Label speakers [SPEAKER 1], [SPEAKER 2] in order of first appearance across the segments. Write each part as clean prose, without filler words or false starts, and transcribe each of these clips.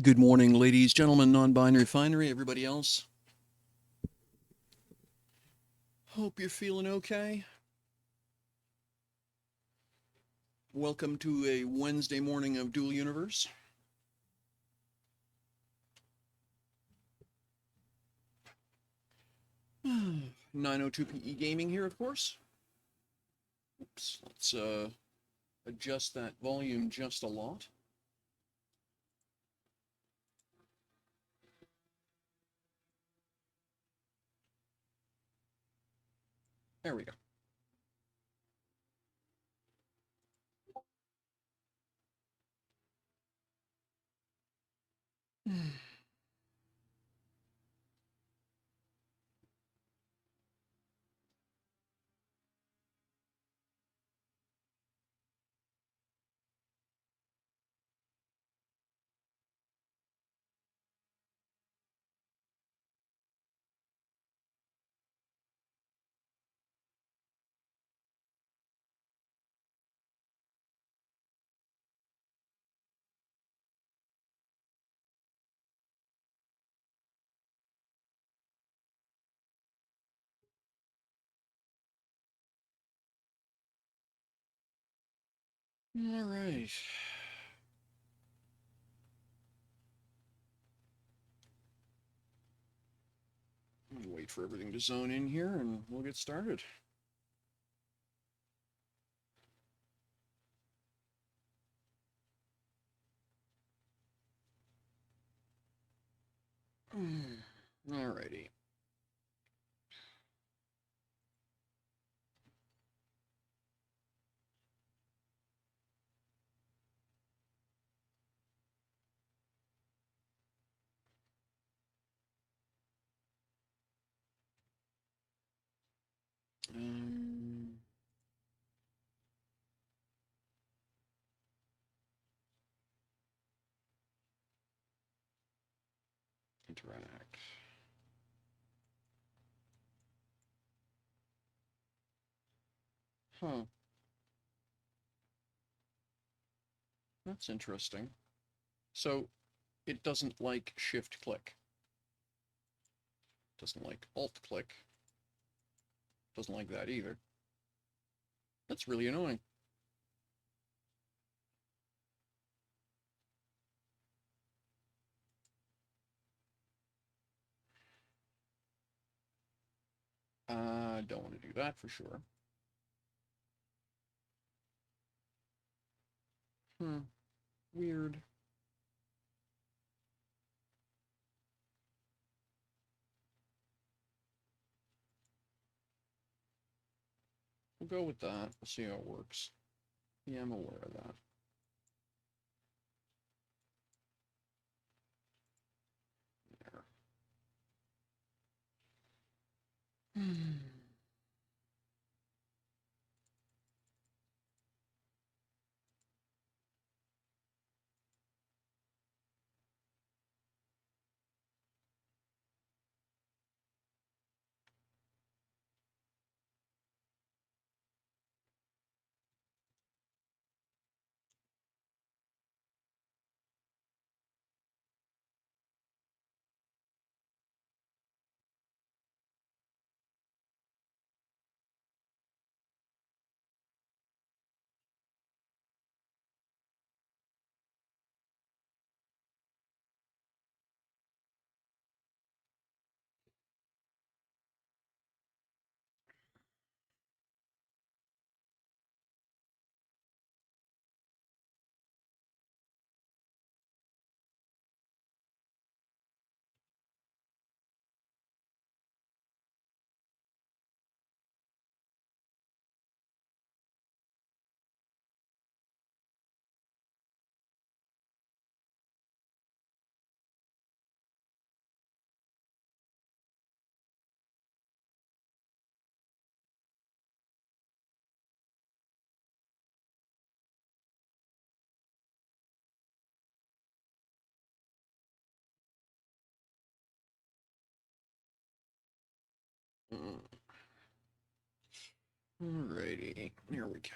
[SPEAKER 1] Good morning, ladies, gentlemen, non-binary finery, everybody else. Hope you're feeling okay. Welcome to a Wednesday morning of Dual Universe. Nine 902 PE Gaming here, of course. Oops, let's adjust that volume just a lot. There we go. All right. Wait for everything to zone in here and we'll get started. All righty. Um, Interact. Huh. That's interesting. So it doesn't like shift click. Doesn't like alt click. Doesn't like that either. That's really annoying. I don't want to do that for sure. Weird. We'll go with that. We'll see how it works. Yeah, I'm aware of that. There. Alrighty, here we go.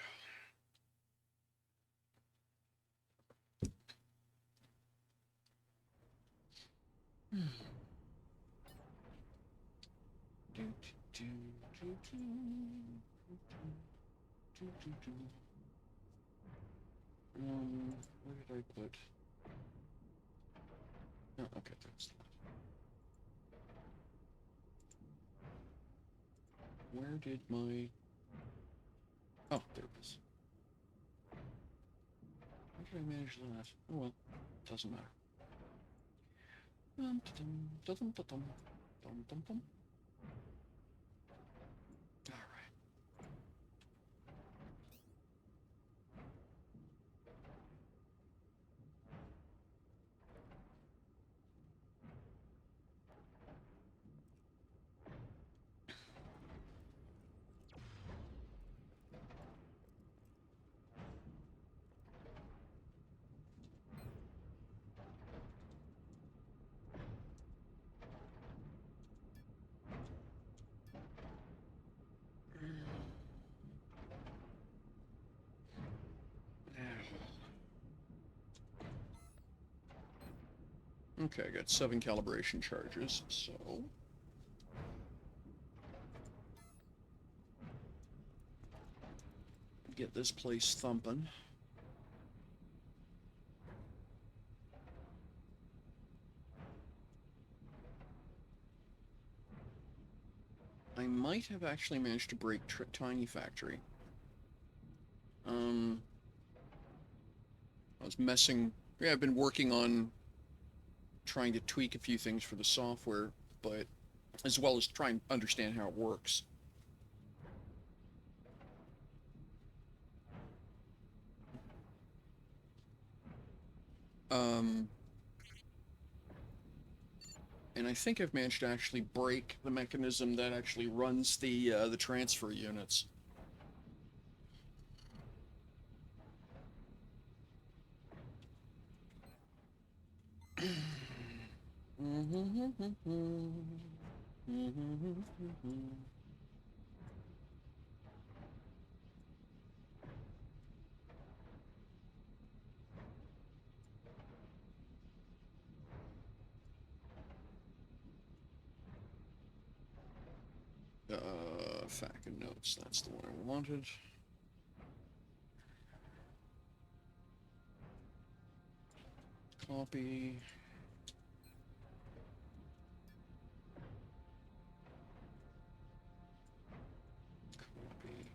[SPEAKER 1] Where did I put? Oh, okay, that's that. Where did my... Oh, there it is. How did I manage that? Oh well, doesn't matter. All right. Okay, I got 7 calibration charges, so... Get this place thumping. I might have actually managed to break Tiny Factory. I was messing... Yeah, I've been working on trying to tweak a few things for the software, but as well as try and understand how it works. And I think I've managed to actually break the mechanism that actually runs the transfer units. FAQ and notes, that's the one I wanted. Copy. Copy.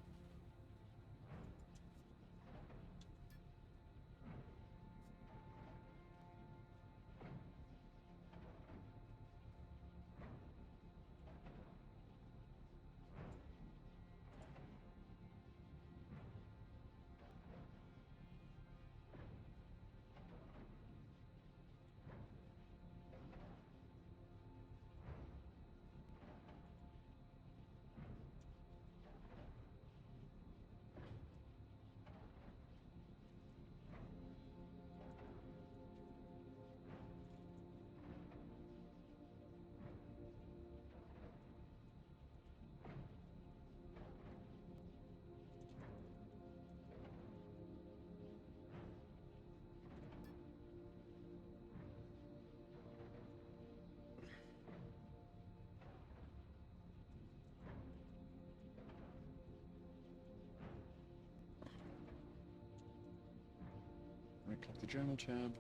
[SPEAKER 1] Right-click the General tab.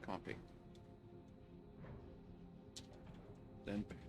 [SPEAKER 1] Copy. Then paste.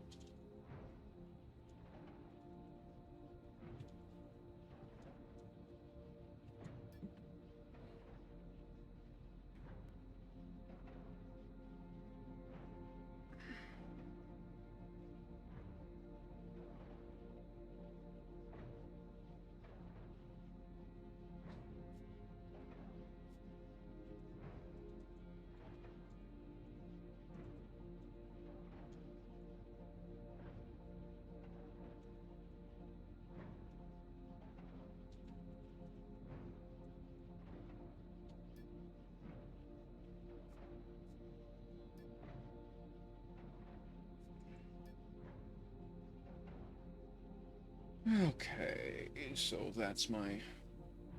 [SPEAKER 1] Okay, so that's my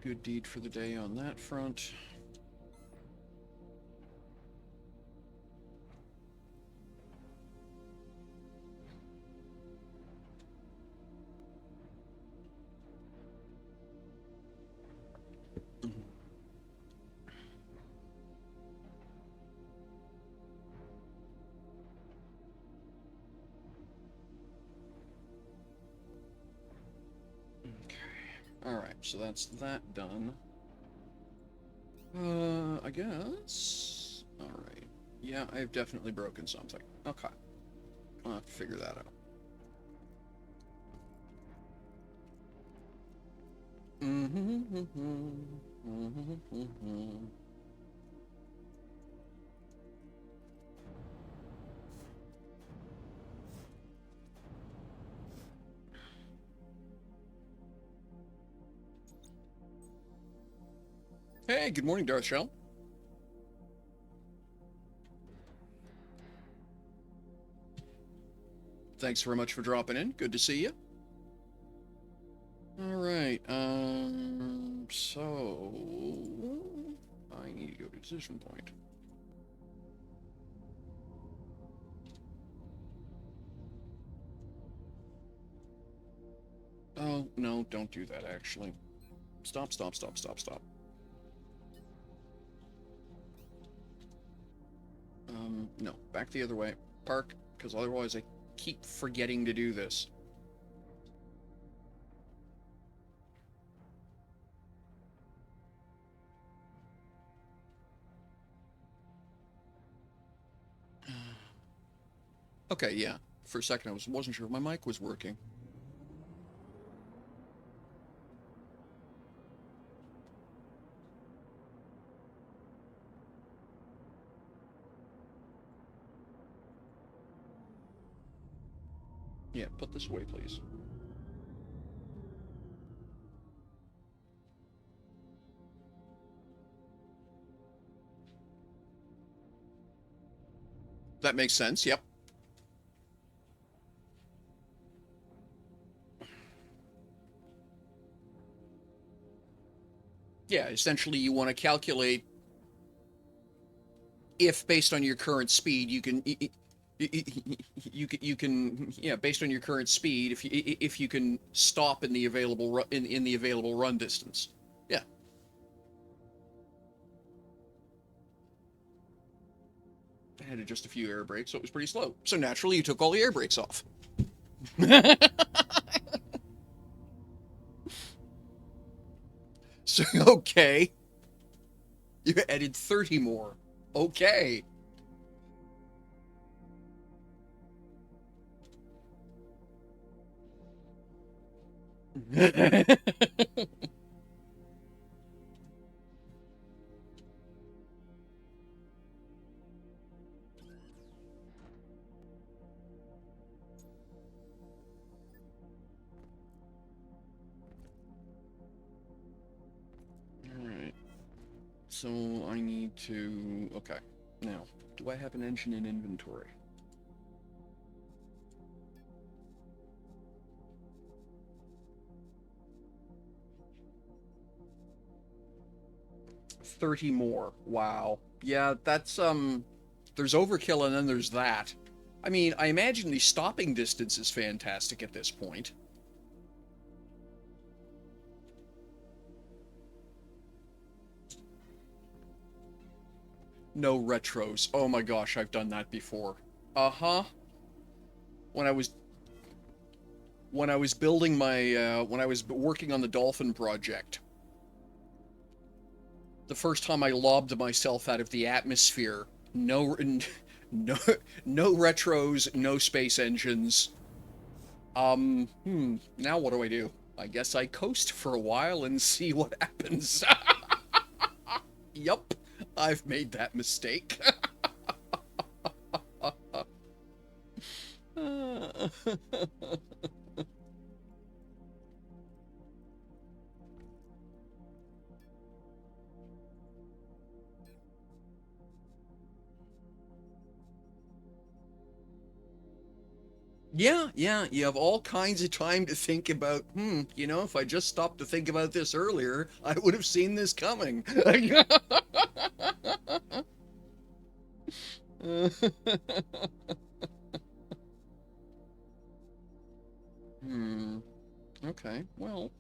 [SPEAKER 1] good deed for the day on that front. Alright, so that's that done. I guess... Alright. Yeah, I've definitely broken something. Okay. I'll have to figure that out. Hey, good morning, Darth Shell. Thanks very much for dropping in. Good to see you. Alright, so... I need to go to decision point. Oh, no, don't do that, actually. Stop, stop, stop, stop, stop. No, back the other way. Park, because otherwise I keep forgetting to do this. Okay, yeah. For a second I wasn't sure if my mic was working. Yeah, put this away, please. That makes sense, yep. Yeah, essentially you want to calculate if, based on your current speed, you can... You can yeah, based on your current speed, if you can stop in the available in the available run distance. Yeah. I had just a few air brakes, so it was pretty slow. So naturally, you took all the air brakes off. So okay, you added 30 more. Okay. Alright. So I need to... Okay. Now, do I have an engine in inventory? $30 more. Wow. Yeah, that's, there's overkill and then there's that. I mean, I imagine the stopping distance is fantastic at this point. No retros. Oh my gosh, I've done that before. Uh-huh. When I was building my, when I was working on the Dolphin project, the first time I lobbed myself out of the atmosphere, no retros, no space engines. Now what do I do? I guess I coast for a while and see what happens. Yup, I've made that mistake. Yeah, you have all kinds of time to think about, you know, if I just stopped to think about this earlier, I would have seen this coming. Okay, well.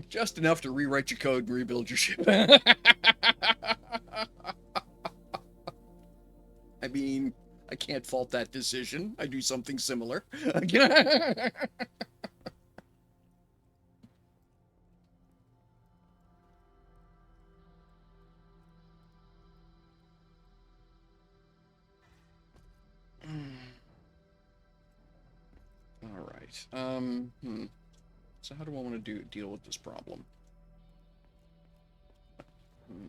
[SPEAKER 1] Just enough to rewrite your code and rebuild your ship. I mean, I can't fault that decision. I do something similar. All right. So how do I want to deal with this problem? Hmm.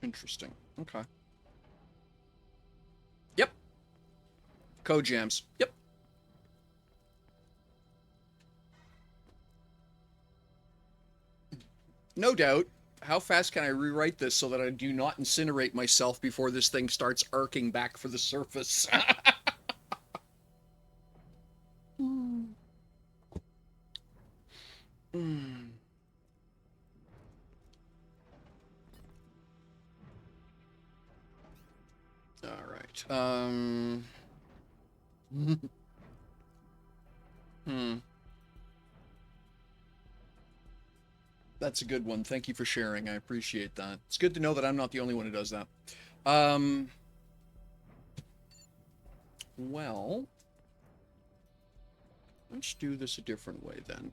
[SPEAKER 1] Interesting. Okay. Yep. Code jams. Yep. No doubt. How fast can I rewrite this so that I do not incinerate myself before this thing starts arcing back for the surface? Hmm. All right. Hmm. That's a good one. Thank you for sharing. I appreciate that. It's good to know that I'm not the only one who does that. Um, well, let's do this a different way then.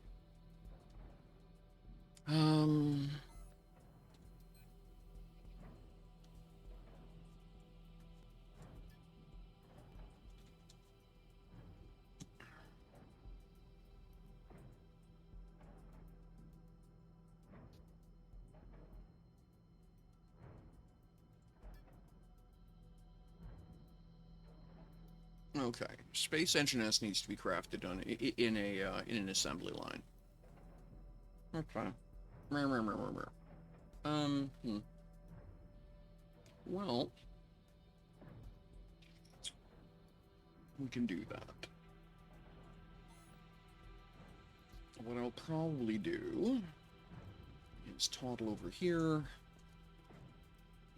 [SPEAKER 1] Um, okay. Space Engine S needs to be crafted on in in an assembly line. Okay. Um. Hmm. Well, we can do that. What I'll probably do is toddle over here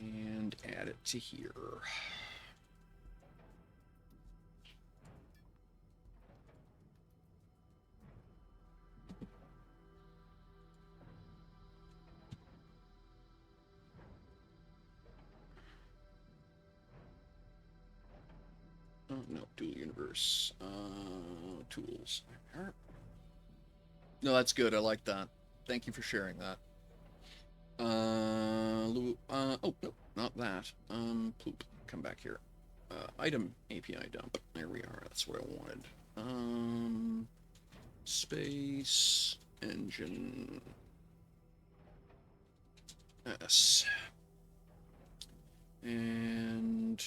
[SPEAKER 1] and add it to here. Oh, no, dual universe. Tools. No, that's good. I like that. Thank you for sharing that. Oh, no, not that. Poop. Come back here. Item API dump. There we are. That's what I wanted. Space Engine S. And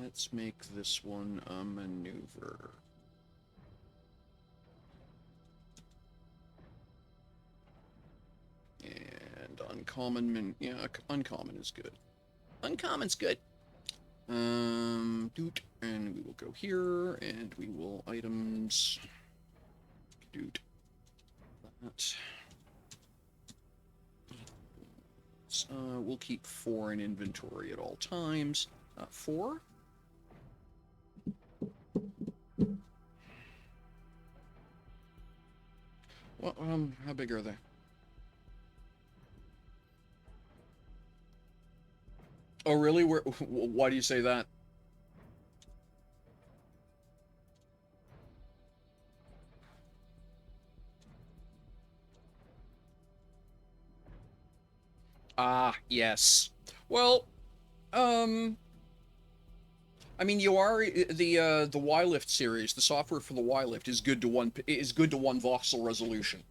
[SPEAKER 1] let's make this one a maneuver. And uncommon, yeah, uncommon is good. Uncommon's good. Doot, and we will go here, and we will items. Doot. That. We'll keep 4 in inventory at all times. 4. Well, how big are they? Oh, really? Why do you say that? Ah, yes. Well, um, I mean, you are the Y-Lift series. The software for the Y-Lift is good to one voxel resolution.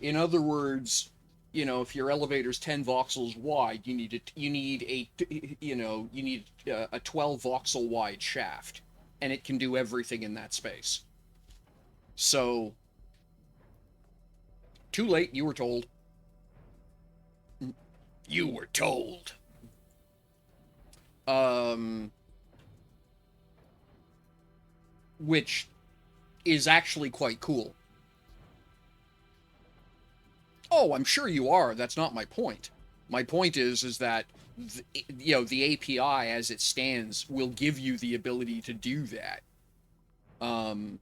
[SPEAKER 1] In other words, you know, if your elevator's 10 voxels wide, you need a 12 voxel wide shaft, and it can do everything in that space. So, too late. You were told. You were told. Um, which is actually quite cool. Oh, I'm sure you are. That's not my point. My point is that the API as it stands will give you the ability to do that. Um,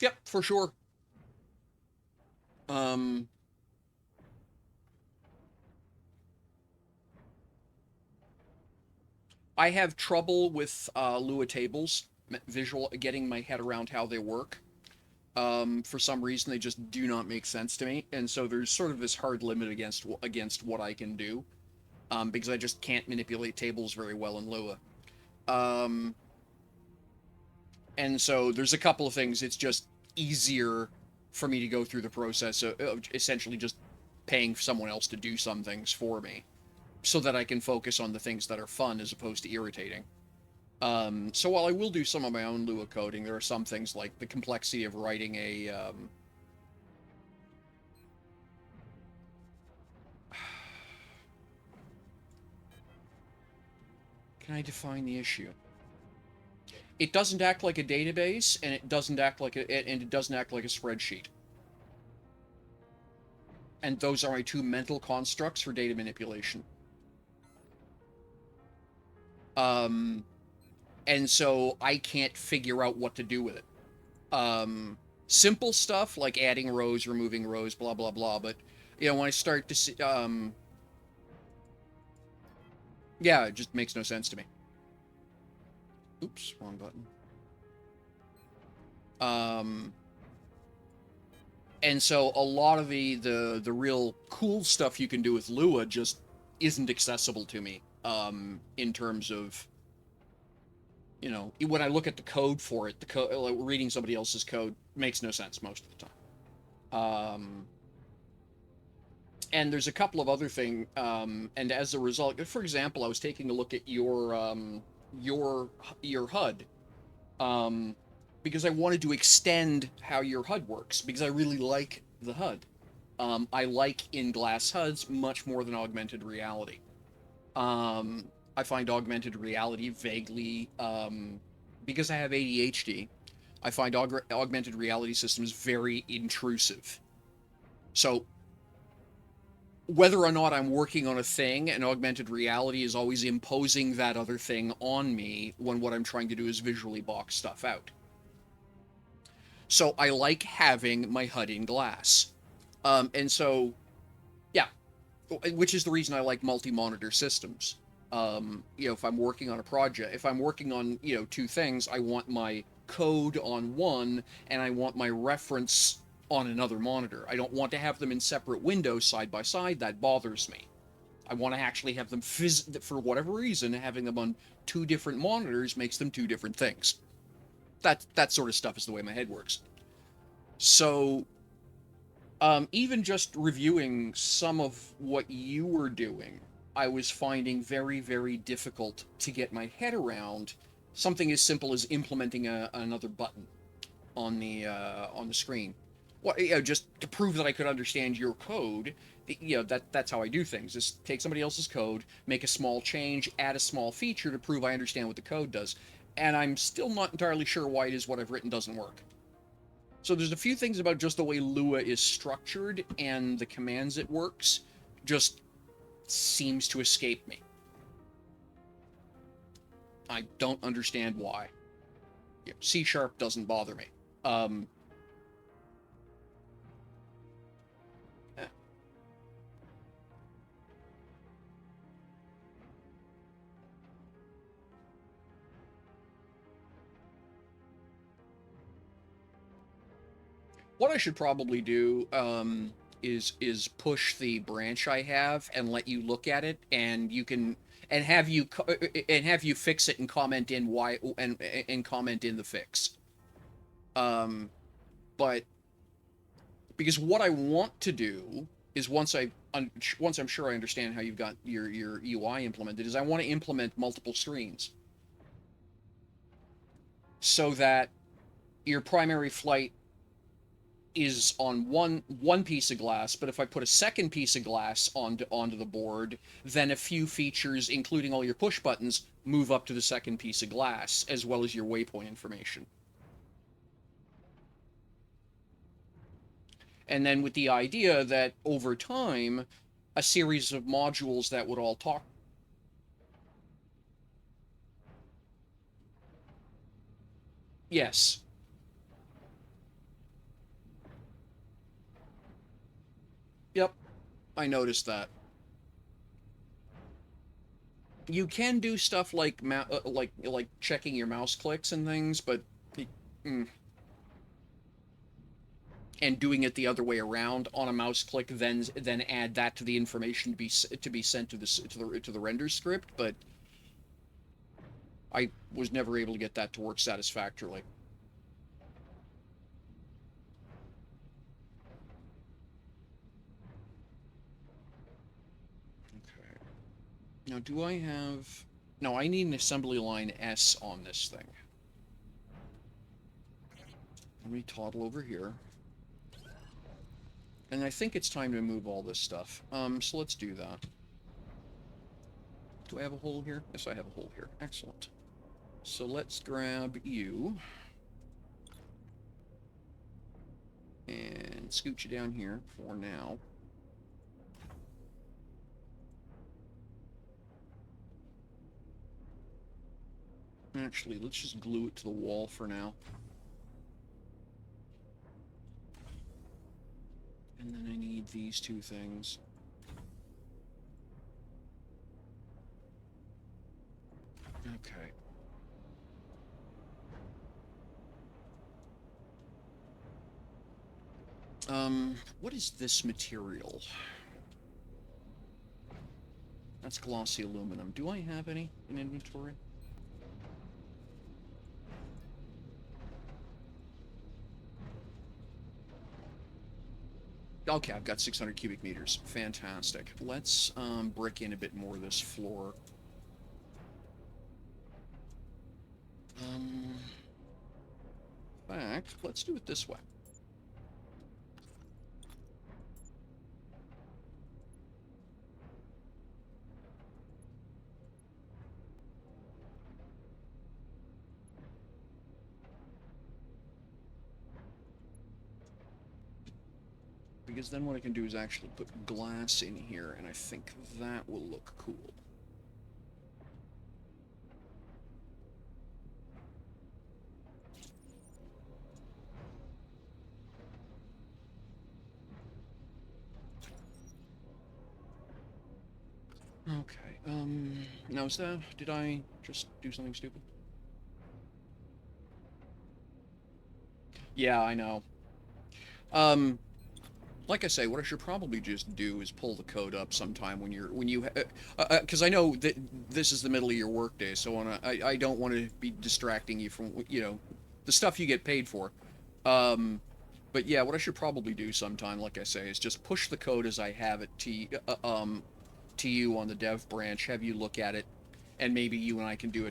[SPEAKER 1] yep, for sure. Um, I have trouble with Lua tables, visual, getting my head around how they work. For some reason, they just do not make sense to me, and so there's sort of this hard limit against what I can do, because I just can't manipulate tables very well in Lua. Um, and so there's a couple of things. It's just easier for me to go through the process of essentially just paying someone else to do some things for me, so that I can focus on the things that are fun as opposed to irritating. So while I will do some of my own Lua coding, there are some things like the complexity of writing a can I define the issue? It doesn't act like a database, and it doesn't act like it doesn't act like a spreadsheet. And those are my two mental constructs for data manipulation. Um, and so I can't figure out what to do with it. Simple stuff like adding rows, removing rows, blah blah blah. But when I start to see, yeah, it just makes no sense to me. Oops, wrong button. Um, and so a lot of the real cool stuff you can do with Lua just isn't accessible to me. In terms of when I look at the code for it, like reading somebody else's code makes no sense most of the time. And there's a couple of other things, and as a result, for example, I was taking a look at your HUD, um, because I wanted to extend how your HUD works because I really like the HUD. I like in-glass HUDs much more than augmented reality. Um, I find augmented reality vaguely, because I have ADHD, I find augmented reality systems very intrusive. So whether or not I'm working on a thing, and augmented reality is always imposing that other thing on me when what I'm trying to do is visually box stuff out. So I like having my HUD in glass. And so, yeah, which is the reason I like multi-monitor systems. If I'm working on a project, if I'm working on, two things, I want my code on one and I want my reference on another monitor. I don't want to have them in separate windows side by side. That bothers me. I want to actually have them for whatever reason, having them on two different monitors makes them two different things. That sort of stuff is the way my head works. So, even just reviewing some of what you were doing, I was finding very, very difficult to get my head around something as simple as implementing another button on the screen. Well, just to prove that I could understand your code. That's how I do things. Just take somebody else's code, make a small change, add a small feature to prove I understand what the code does. And I'm still not entirely sure why it is what I've written doesn't work. So there's a few things about just the way Lua is structured and the commands it works just seems to escape me. I don't understand why. C# doesn't bother me. Eh. What I should probably do, is push the branch I have and let you look at it, and you can and have you fix it and comment in why and comment in the fix. Um, but because what I want to do is once I'm sure I understand how you've got your UI implemented, is I want to implement multiple screens so that your primary flight is on one piece of glass, but if I put a second piece of glass onto the board, then a few features, including all your push buttons, move up to the second piece of glass, as well as your waypoint information. And then with the idea that over time, a series of modules that would all talk. Yes. Yep. I noticed that. You can do stuff like like checking your mouse clicks and things, but mm, and doing it the other way around on a mouse click, then add that to the information to be sent to the render script. But I was never able to get that to work satisfactorily. Okay. Now, do I have? No, I need an assembly line S on this thing. Let me toddle over here. And I think it's time to move all this stuff. So let's do that. Do I have a hole here? Yes, I have a hole here. Excellent. So let's grab you. And scoot you down here for now. Actually, let's just glue it to the wall for now. And then I need these two things. Okay. What is this material? That's glossy aluminum. Do I have any in inventory? Okay, I've got 600 cubic meters. Fantastic. Let's brick in a bit more of this floor. In fact, let's do it this way. Because then what I can do is actually put glass in here, and I think that will look cool. Okay, now is that, did I just do something stupid? Yeah, I know. Like I say, what I should probably just do is pull the code up sometime because I know that this is the middle of your workday, so I don't want to be distracting you from, the stuff you get paid for. Um, but yeah, what I should probably do sometime, like I say, is just push the code as I have it to you on the dev branch, have you look at it, and maybe you and I can do a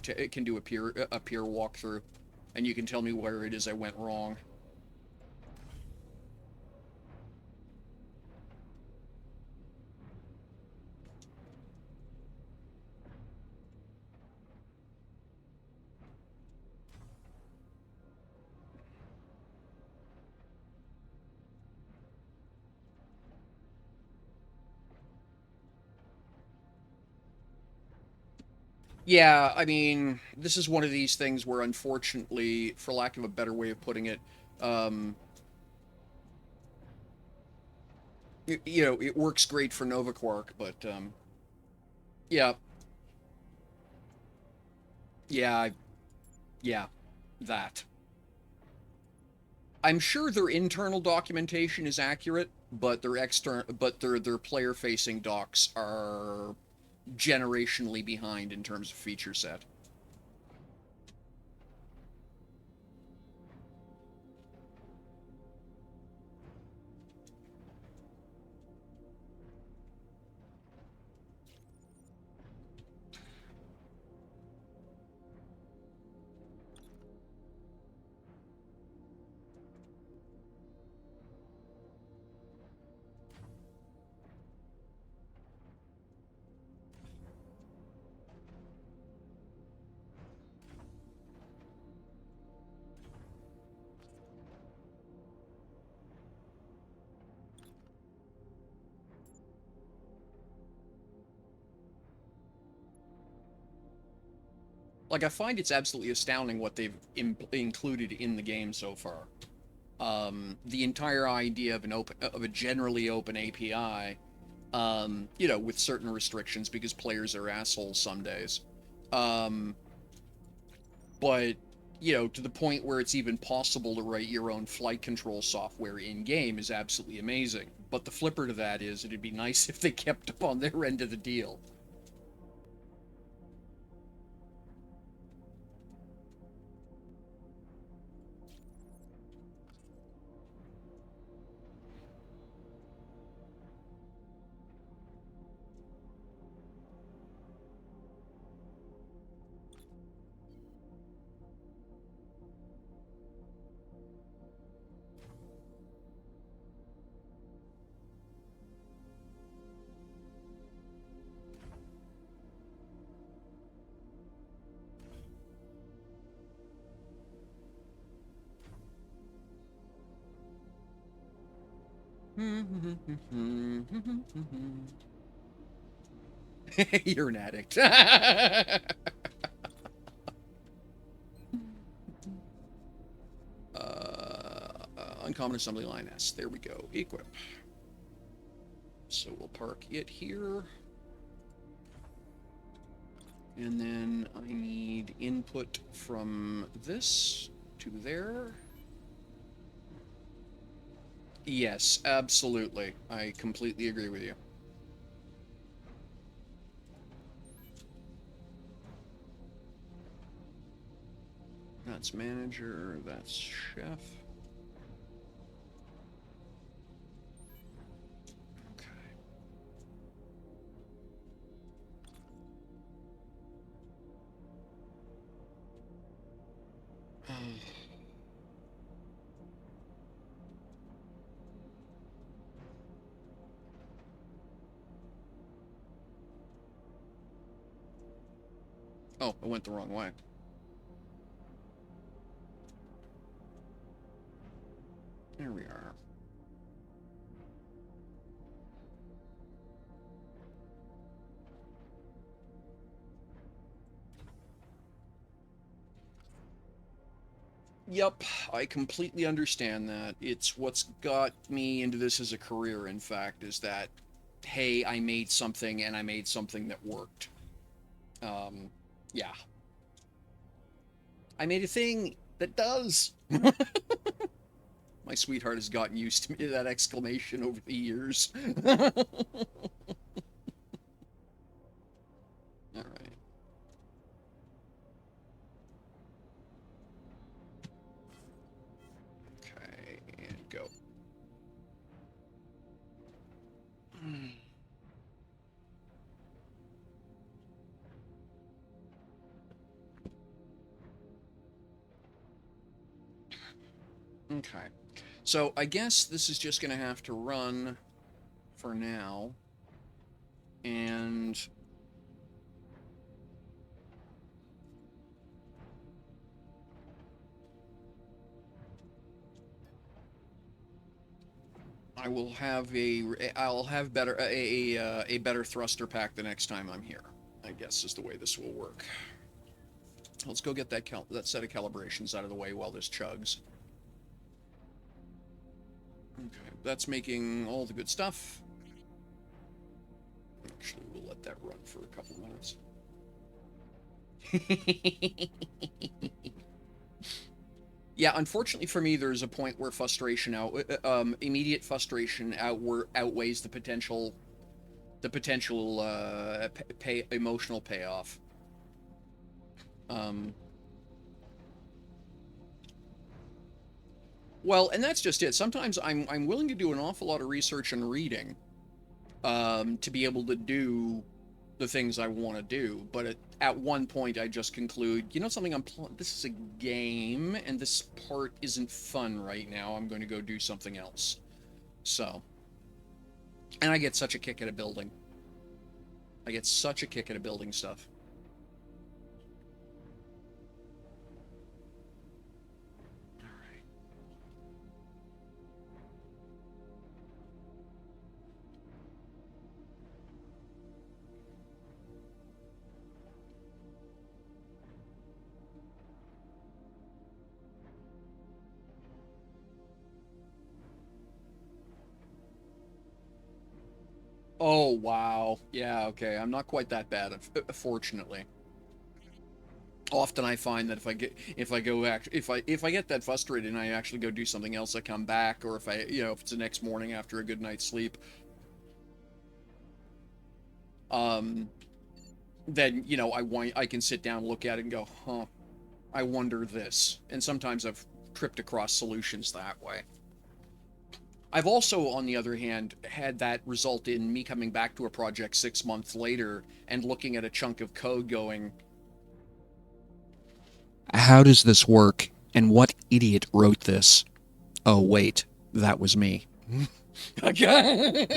[SPEAKER 1] peer walkthrough, and you can tell me where it is I went wrong. Yeah, I mean, this is one of these things where, unfortunately, for lack of a better way of putting it, um, it works great for Nova Quark, but yeah, yeah, yeah, that. I'm sure their internal documentation is accurate, but their player-facing docs are generationally behind in terms of feature set. Like, I find it's absolutely astounding what they've included in the game so far. The entire idea of a generally open API, you know, with certain restrictions because players are assholes some days. Um, but you know, to the point where it's even possible to write your own flight control software in game is absolutely amazing. But the flipper to that is it'd be nice if they kept up on their end of the deal. You're an addict. Uncommon assembly line S. There we go. Equip. So we'll park it here. And then I need input from this to there. Yes, absolutely. I completely agree with you. That's manager, that's chef. Okay. Oh, I went the wrong way. There we are. Yep, I completely understand that. It's what's got me into this as a career, in fact, is that, hey, I made something and I made something that worked. Yeah. I made a thing that does. My sweetheart has gotten used to that exclamation over the years. All right. Okay, and go. Okay. So I guess this is just going to have to run for now. And I'll have better a better thruster pack the next time I'm here, I guess is the way this will work. Let's go get that set of calibrations out of the way while this chugs. Okay, that's making all the good stuff. Actually, we'll let that run for a couple minutes. Yeah, unfortunately for me, there's a point where immediate frustration outweighs the potential emotional payoff. Well, and that's just it. Sometimes I'm willing to do an awful lot of research and reading, to be able to do the things I want to do. But at one point, I just conclude, you know, something this is a game, and this part isn't fun right now. I'm going to go do something else. So, and I get such a kick at a building. I get such a kick at a building stuff. Oh, wow. Yeah, okay. I'm not quite that bad, fortunately. Often I find that if I get that frustrated and I actually go do something else, I come back, or if it's the next morning after a good night's sleep, um, then, I can sit down, look at it, and go, huh, I wonder this. And sometimes I've tripped across solutions that way. I've also, on the other hand, had that result in me coming back to a project 6 months later and looking at a chunk of code going, how does this work? And what idiot wrote this? Oh, wait, that was me. Okay.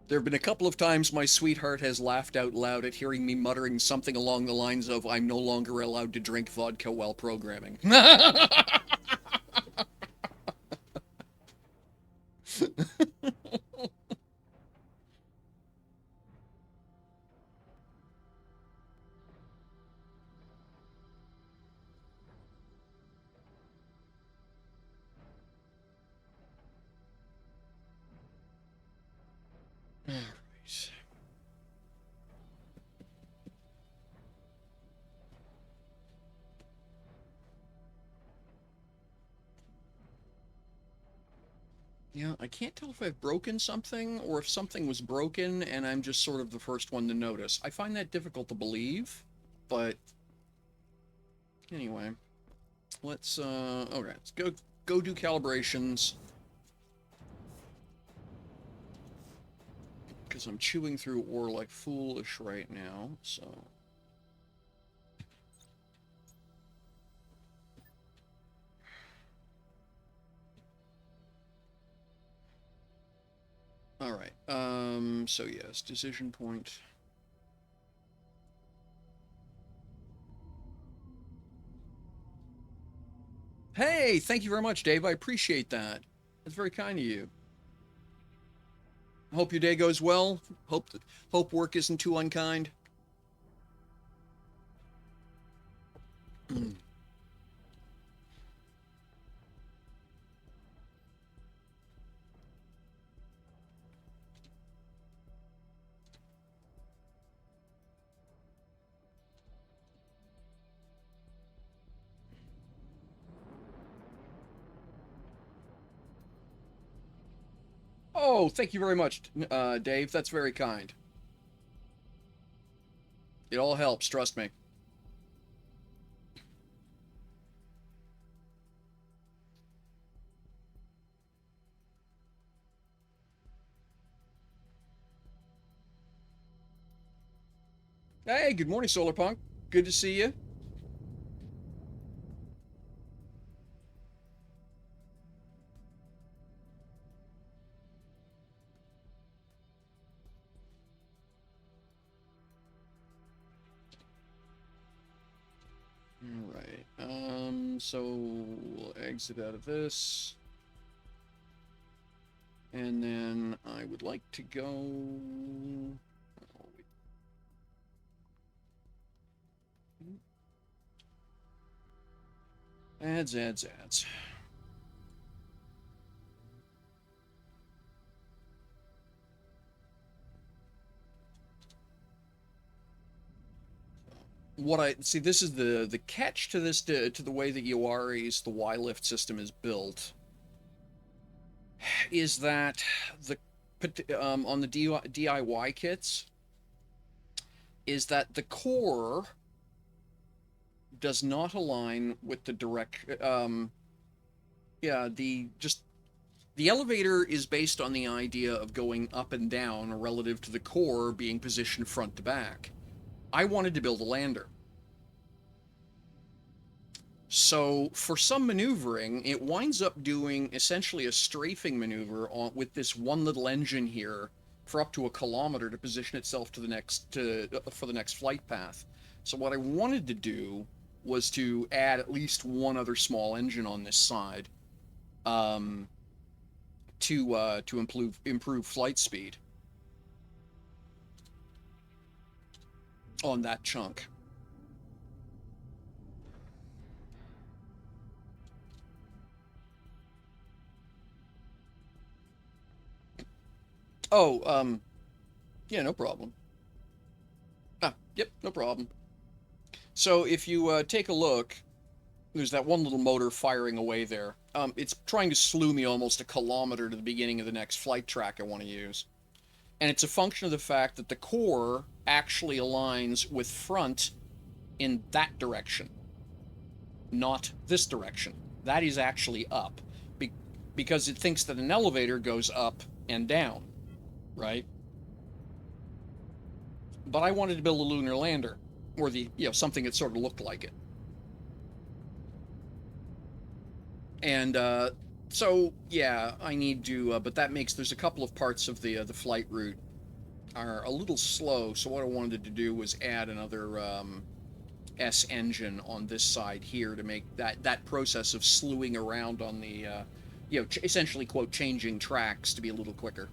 [SPEAKER 1] There have been a couple of times my sweetheart has laughed out loud at hearing me muttering something along the lines of, I'm no longer allowed to drink vodka while programming. All right. Yeah, I can't tell if I've broken something or if something was broken and I'm just sort of the first one to notice. I find that difficult to believe, but anyway, okay, let's go do calibrations because I'm chewing through ore like foolish right now, so. All right. So yes, decision point. Hey, thank you very much, Dave. I appreciate that. That's very kind of you. Hope your day goes well. Hope work isn't too unkind. Oh, thank you very much, Dave. That's very kind. It all helps, trust me. Hey, good morning, Solarpunk. Good to see you. All right. So we'll exit out of this. And then I would like to go. Ads. What I see, this is the catch to this to the way that Iwari's the Y-lift system is built, is that the on the DIY kits is that the core does not align with the direct yeah, the elevator is based on the idea of going up and down relative to the core being positioned front to back. I wanted to build a lander. So for some maneuvering, it winds up doing essentially a strafing maneuver with this one little engine here for up to a kilometer to position itself for the next flight path. So what I wanted to do was to add at least one other small engine on this side, um, to improve flight speed on that chunk. Oh, yeah, no problem. Ah, yep, no problem. So if you take a look, there's that one little motor firing away there. It's trying to slew me almost a kilometer to the beginning of the next flight track I want to use. And it's a function of the fact that the core actually aligns with front in that direction, not this direction. That is actually up, be- because it thinks that an elevator goes up and down, right? But I wanted to build a lunar lander, or something that sort of looked like it. And so yeah, I need to. But that makes there's a couple of parts of the flight route are a little slow. So what I wanted to do was add another S engine on this side here to make that process of slewing around on the essentially quote changing tracks to be a little quicker.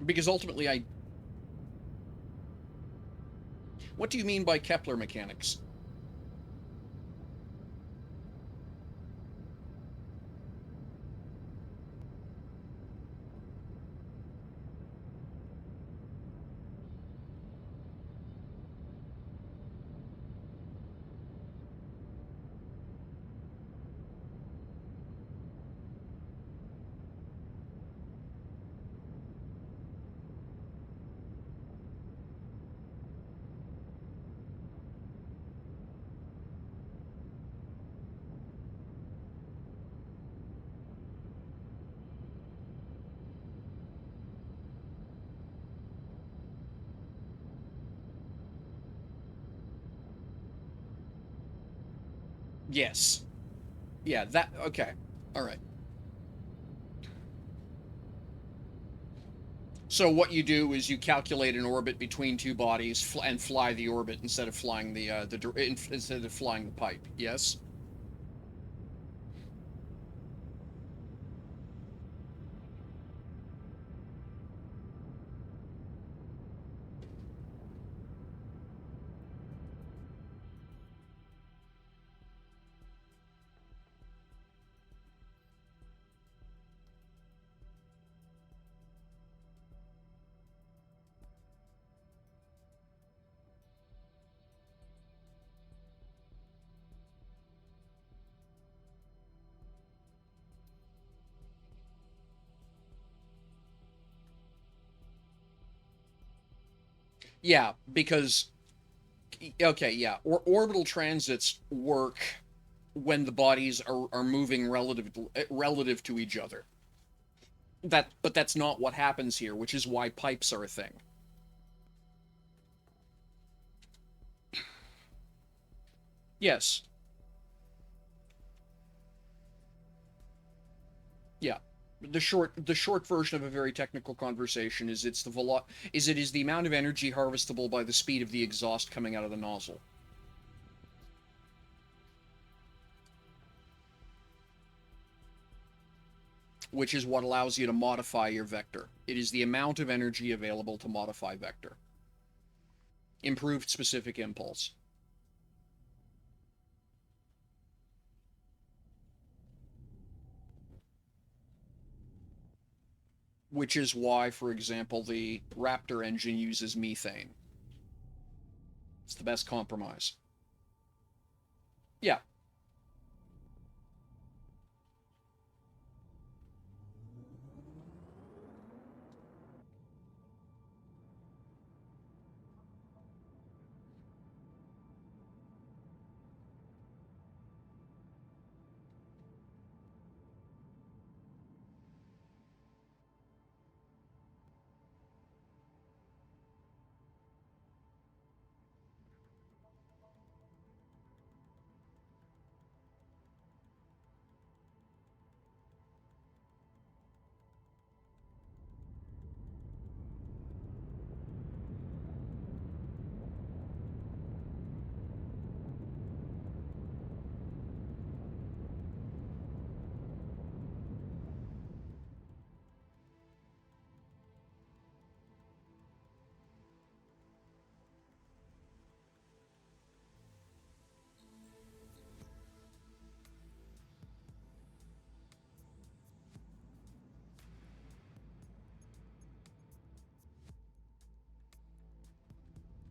[SPEAKER 1] Because ultimately, I what do you mean by Kepler mechanics? Yes. Yeah. That. Okay. All right. So what you do is you calculate an orbit between two bodies and fly the orbit instead of flying instead of flying the pipe. Yes. Yeah, because okay, yeah, orbital transits work when the bodies are moving relative to each other. But that's not what happens here, which is why pipes are a thing. Yes. Yeah. The short version of a very technical conversation is it is the amount of energy harvestable by the speed of the exhaust coming out of the nozzle, which is what allows you to modify your vector. It is the amount of energy available to modify vector. Improved specific impulse. Which is why, for example, the Raptor engine uses methane. It's the best compromise. Yeah.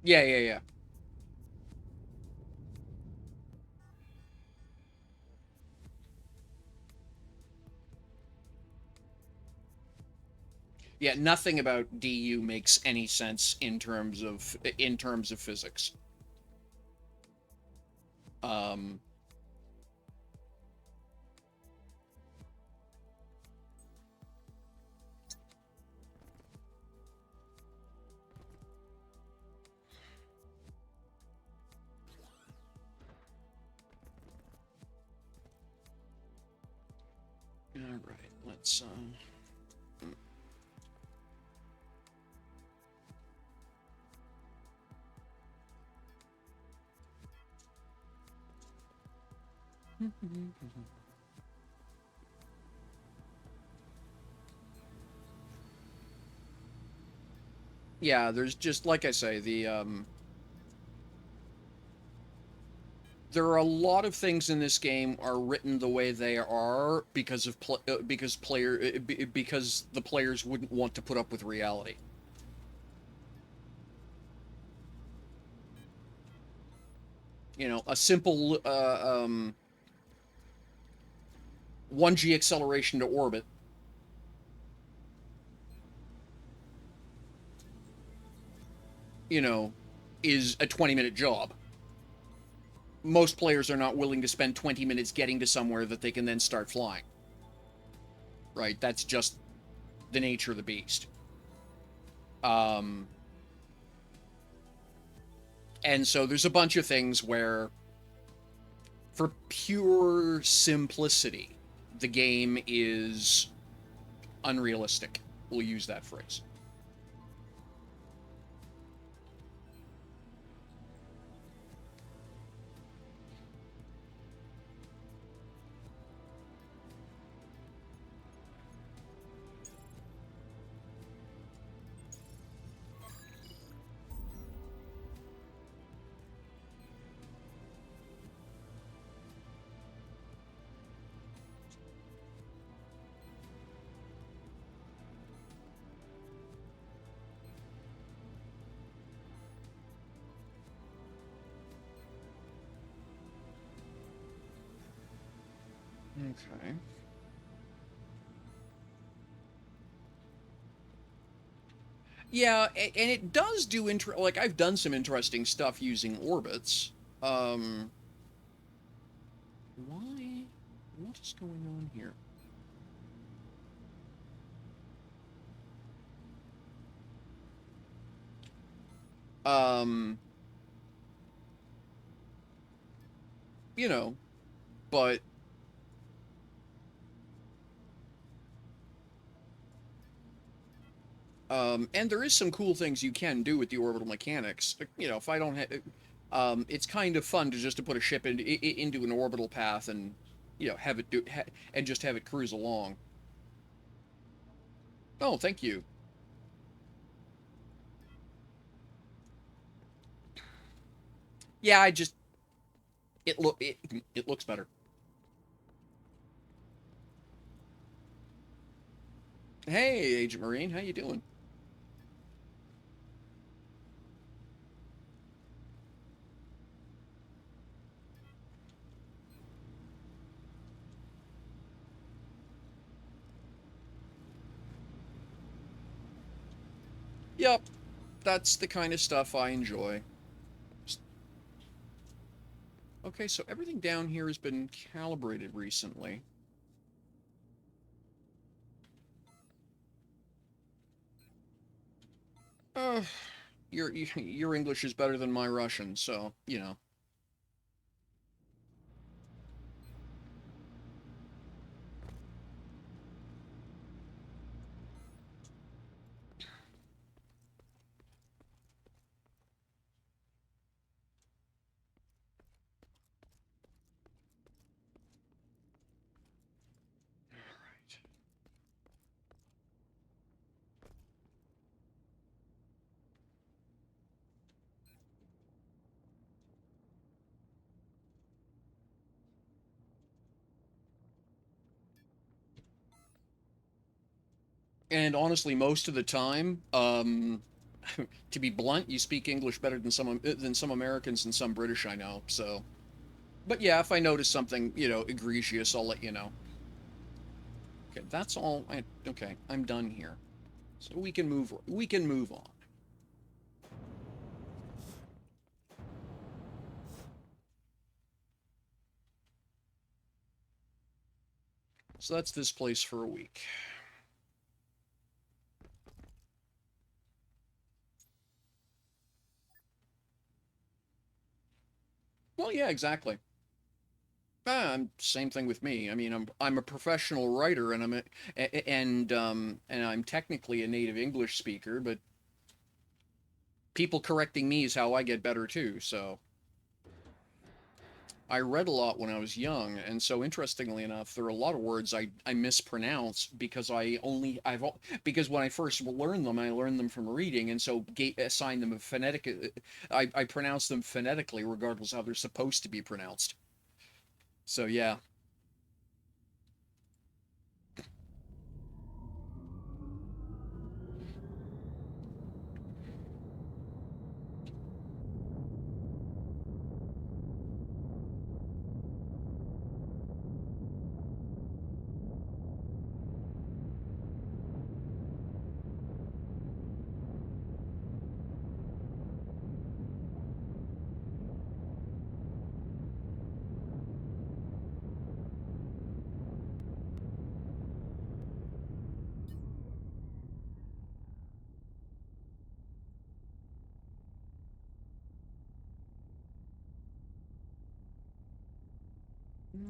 [SPEAKER 1] Yeah, yeah, yeah. Yeah, nothing about DU makes any sense in terms of physics. Um, all right, let's yeah, there's just like I say, there are a lot of things in this game are written the way they are because of because the players wouldn't want to put up with reality. You know, a simple 1G acceleration to orbit, you know, is a 20-minute job. Most players are not willing to spend 20 minutes getting to somewhere that they can then start flying. Right? That's just the nature of the beast. Um, and so there's a bunch of things where, for pure simplicity, the game is unrealistic. We'll use that phrase. Okay. Yeah, and it does do like I've done some interesting stuff using orbits. Um, why? What is going on here? Um, you know, but and there is some cool things you can do with the orbital mechanics. You know, if I don't have, it's kind of fun to just to put a ship into an orbital path and you know have it and just have it cruise along. Oh, thank you. Yeah, I just it looks better. Hey, Agent Marine, how you doing? Yep, that's the kind of stuff I enjoy. Okay, so everything down here has been calibrated recently. Uh, your English is better than my Russian, so you know. And honestly, most of the time, To be blunt, you speak English better than some Americans and some British I know. So, but yeah, if I notice something, egregious, I'll let you know. Okay, that's all. Okay, I'm done here. So we can move. We can move on. So that's this place for a week. Well, yeah, exactly. Same thing with me. I mean, I'm a professional writer, and and I'm technically a native English speaker, but people correcting me is how I get better too. So I read a lot when I was young, and so interestingly enough, there are a lot of words I mispronounce because because when I first learned them, I learned them from reading, and so assigned them a phonetic. I pronounce them phonetically, regardless of how they're supposed to be pronounced. So yeah.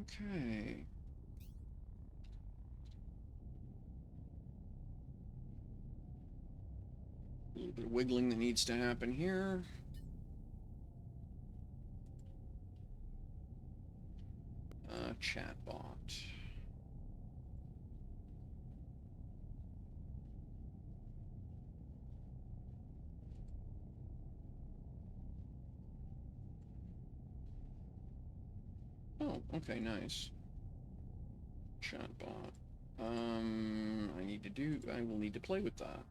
[SPEAKER 1] Okay. A little bit of wiggling that needs to happen here. Chatbot. Oh, okay, nice. Chatbot. I will need to play with that.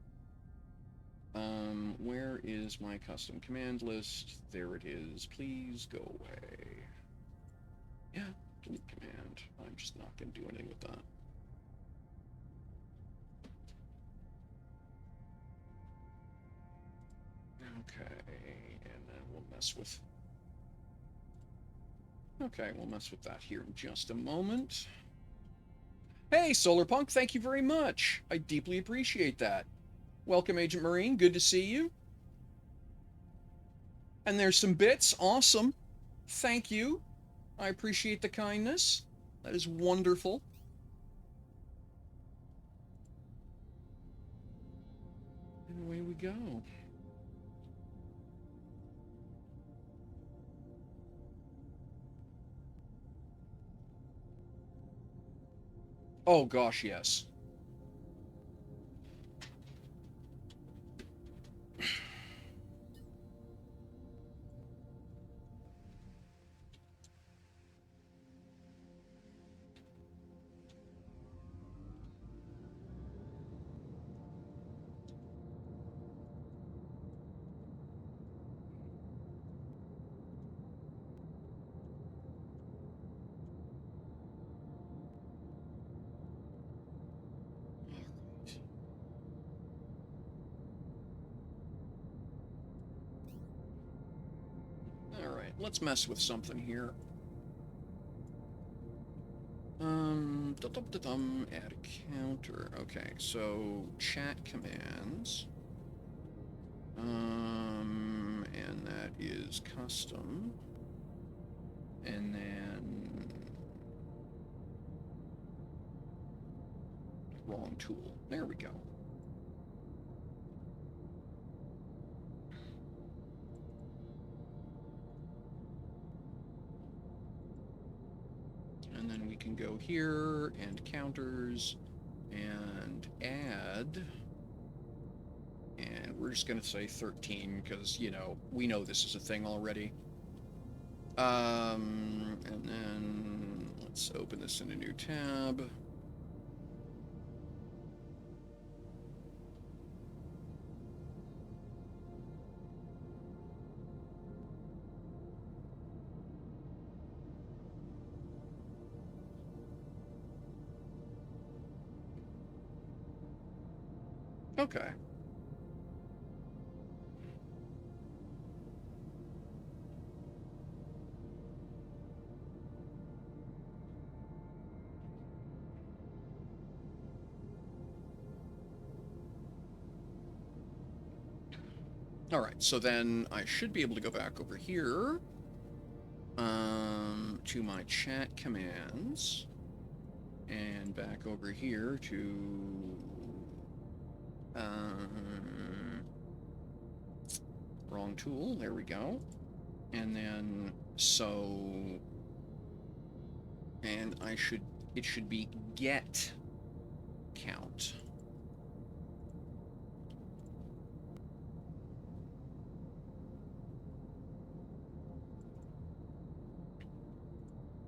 [SPEAKER 1] Where is my custom command list? There it is. Please go away. Yeah, delete command. I'm just not going to do anything with that. Okay, and then we'll mess with... Okay, we'll mess with that here in just a moment. Hey, Solarpunk, thank you very much. I deeply appreciate that. Welcome, Agent Marine. Good to see you. And there's some bits. Awesome. Thank you. I appreciate the kindness. That is wonderful. And away we go. Oh gosh, yes. All right, let's mess with something here. Add a counter. Okay, so chat commands. And that is custom. And then wrong tool. There we go. And then we can go here and counters and add. And we're just going to say 13 because, we know this is a thing already. And then let's open this in a new tab. Okay. All right, so then I should be able to go back over here to my chat commands and back over here to wrong tool. There we go. And then and it should be get count.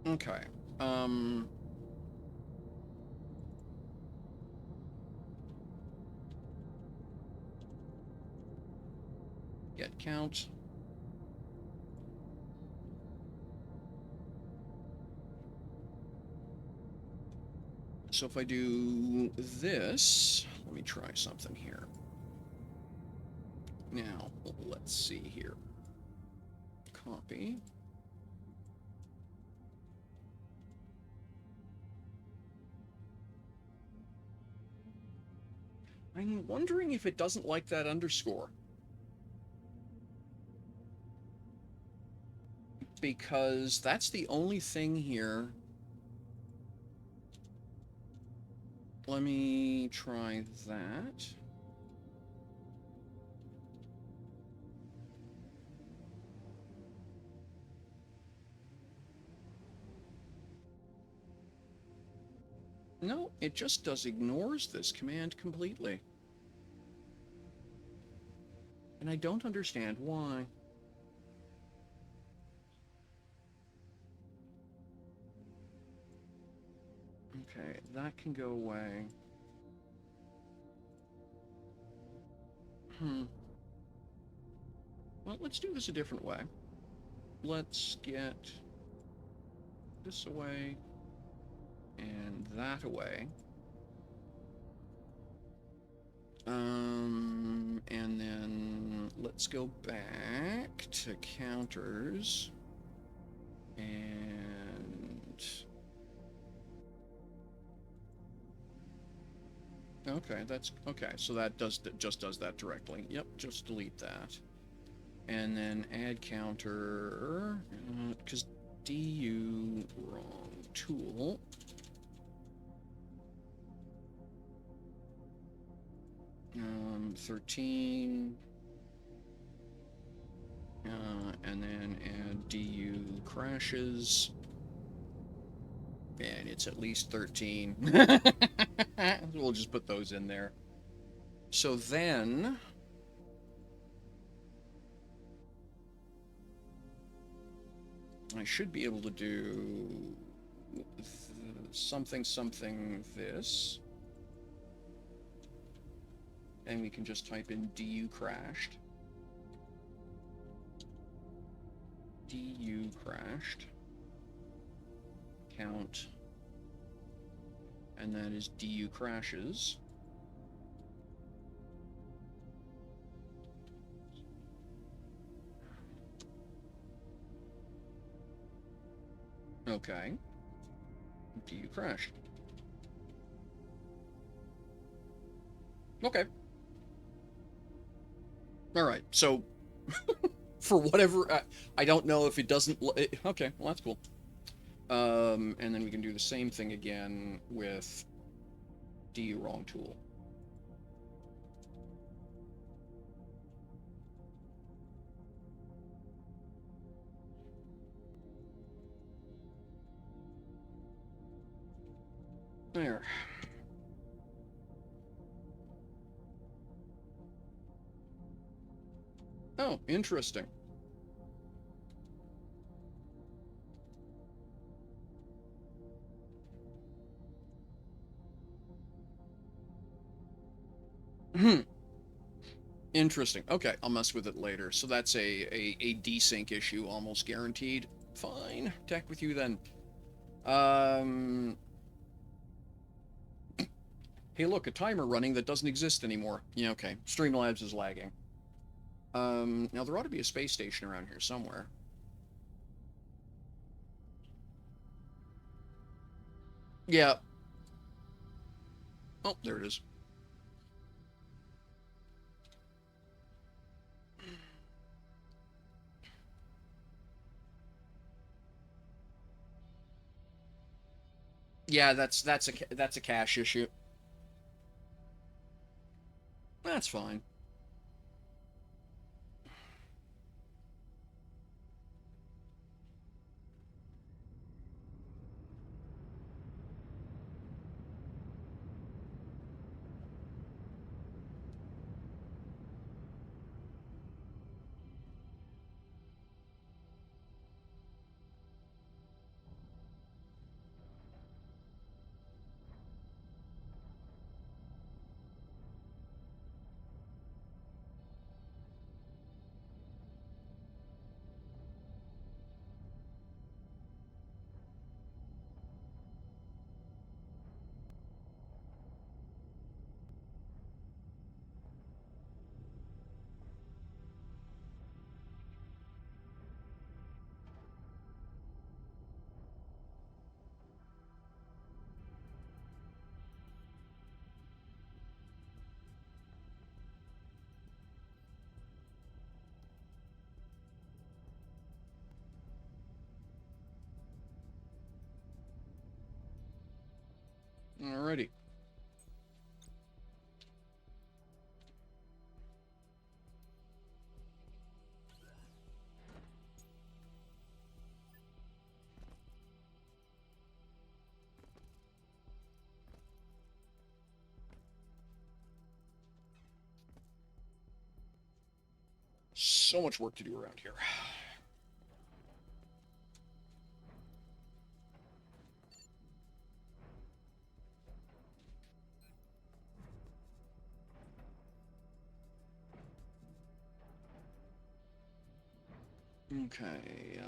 [SPEAKER 1] Okay. Get count. So if I do this, let me try something here. Now, let's see here. Copy. I'm wondering if it doesn't like that underscore. Because that's the only thing here. Let me try that. No, it just ignores this command completely. And I don't understand why. Okay, that can go away. Well, let's do this a different way. Let's get this away and that away. And then let's go back to counters and okay, that's okay. So that just does that directly. Yep, just delete that, and then add counter because du wrong tool. 13, and then add du crashes, and it's at least 13. We'll just put those in there. So then I should be able to do something this. And we can just type in du crashed. Du crashed. Count. And that is du crashes. Okay. Du crashed. Okay. All right, so for whatever, I don't know if it doesn't. Okay, well that's cool. And then we can do the same thing again with du wrong tool. There. Oh, interesting. Interesting. Okay, I'll mess with it later. So that's a desync issue, almost guaranteed. Fine. Tech with you then. Hey, look, a timer running that doesn't exist anymore. Yeah, okay. Streamlabs is lagging. Now there ought to be a space station around here somewhere. Yeah. Oh, there it is. Yeah, that's a cache issue. That's fine. Alrighty. So much work to do around here. Okay,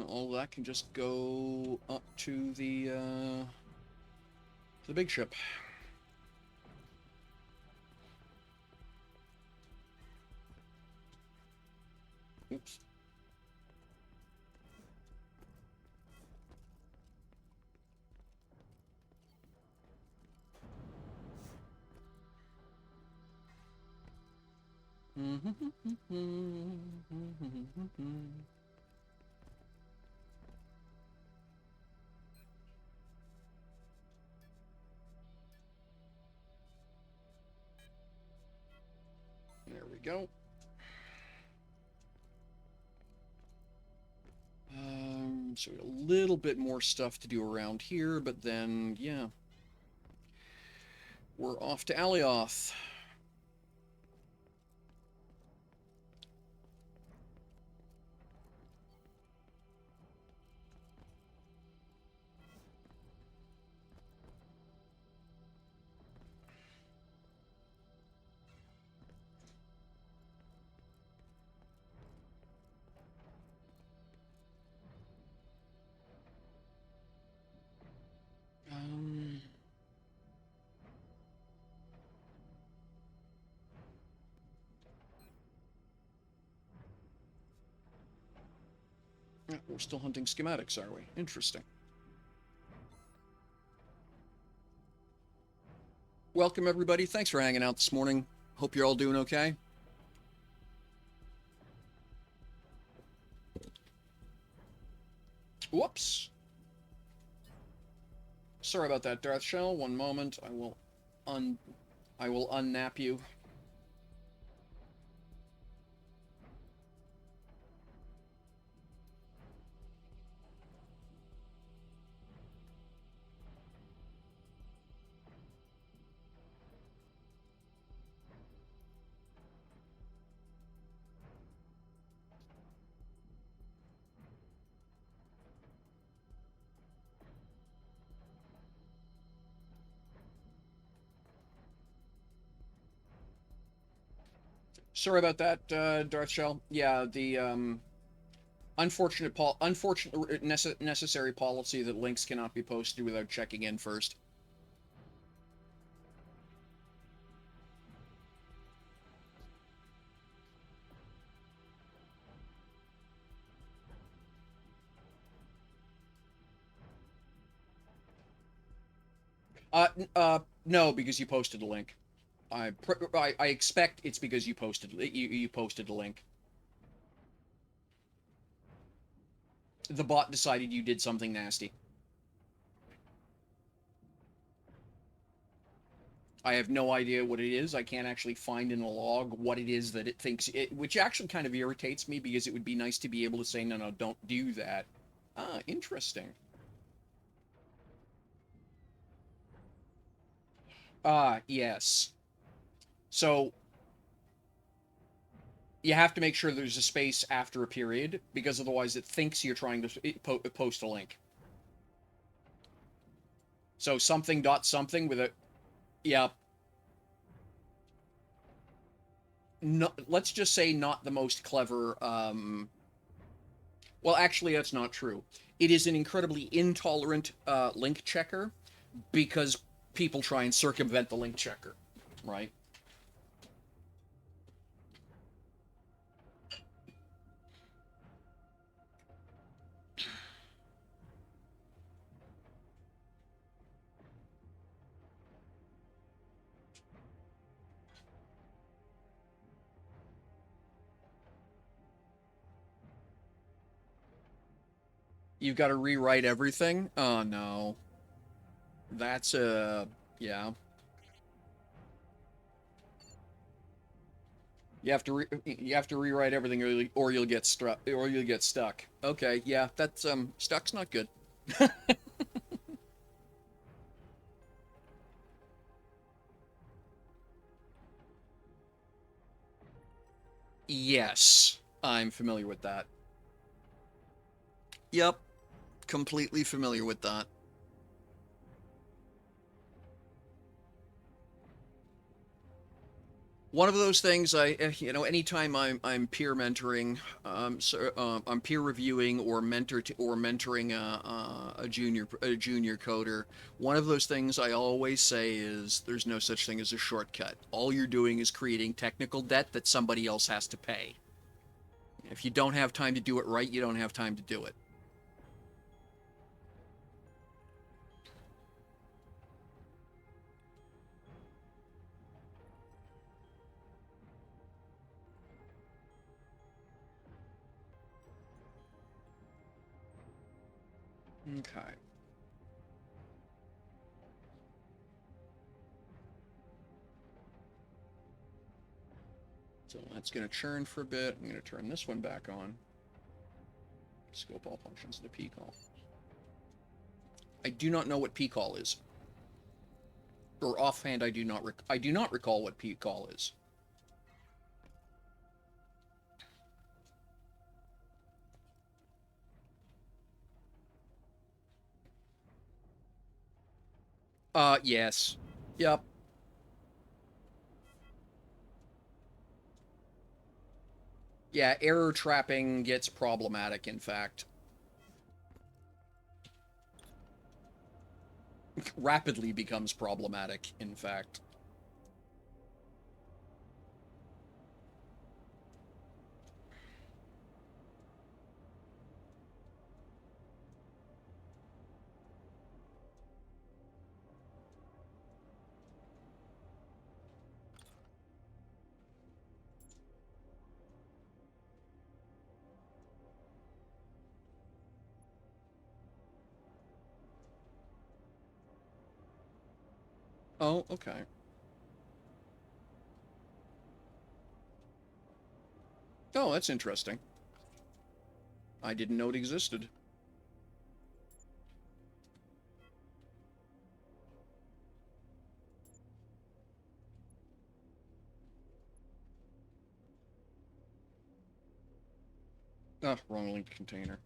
[SPEAKER 1] all that can just go up to the big ship. Oops. There we go. So we got a little bit more stuff to do around here, but then, yeah. We're off to Alioth. Um, yeah, we're still hunting schematics, are we? Interesting. Welcome, everybody. Thanks for hanging out this morning. Hope you're all doing okay. Whoops. Sorry about that, Darth Shell. One moment. I will unnap you. Sorry about that, Darth Shell. Yeah, the unfortunate necessary policy that links cannot be posted without checking in first. No, because you posted a link. I expect it's because you posted a link. The bot decided you did something nasty. I have no idea what it is. I can't actually find in a log what it is that it thinks it, which actually kind of irritates me because it would be nice to be able to say, no, no, don't do that. Ah, interesting. Ah, yes. So you have to make sure there's a space after a period because otherwise it thinks you're trying to post a link. So something dot something with a, yeah, no, let's just say not the most clever. Well, actually, that's not true. It is an incredibly intolerant link checker because people try and circumvent the link checker, right? You've got to rewrite everything. Oh no, that's yeah. You have to rewrite everything, or you'll get struck, or you'll get stuck. Okay, yeah, that's stuck's not good. Yes, I'm familiar with that. Yep, completely familiar with that. One of those things anytime I'm peer mentoring, I'm peer reviewing or mentoring a junior coder. One of those things I always say is there's no such thing as a shortcut. All you're doing is creating technical debt that somebody else has to pay. If you don't have time to do it right, you don't have time to do it. Okay. So that's going to churn for a bit. I'm going to turn this one back on. Scope all functions into pcall. I do not know what pcall is. Or offhand, I do not recall what pcall is. Yes. Yep. Yeah, error trapping gets problematic, in fact. Rapidly becomes problematic, in fact. Oh, okay. Oh, that's interesting. I didn't know it existed. Oh, wrong linked container.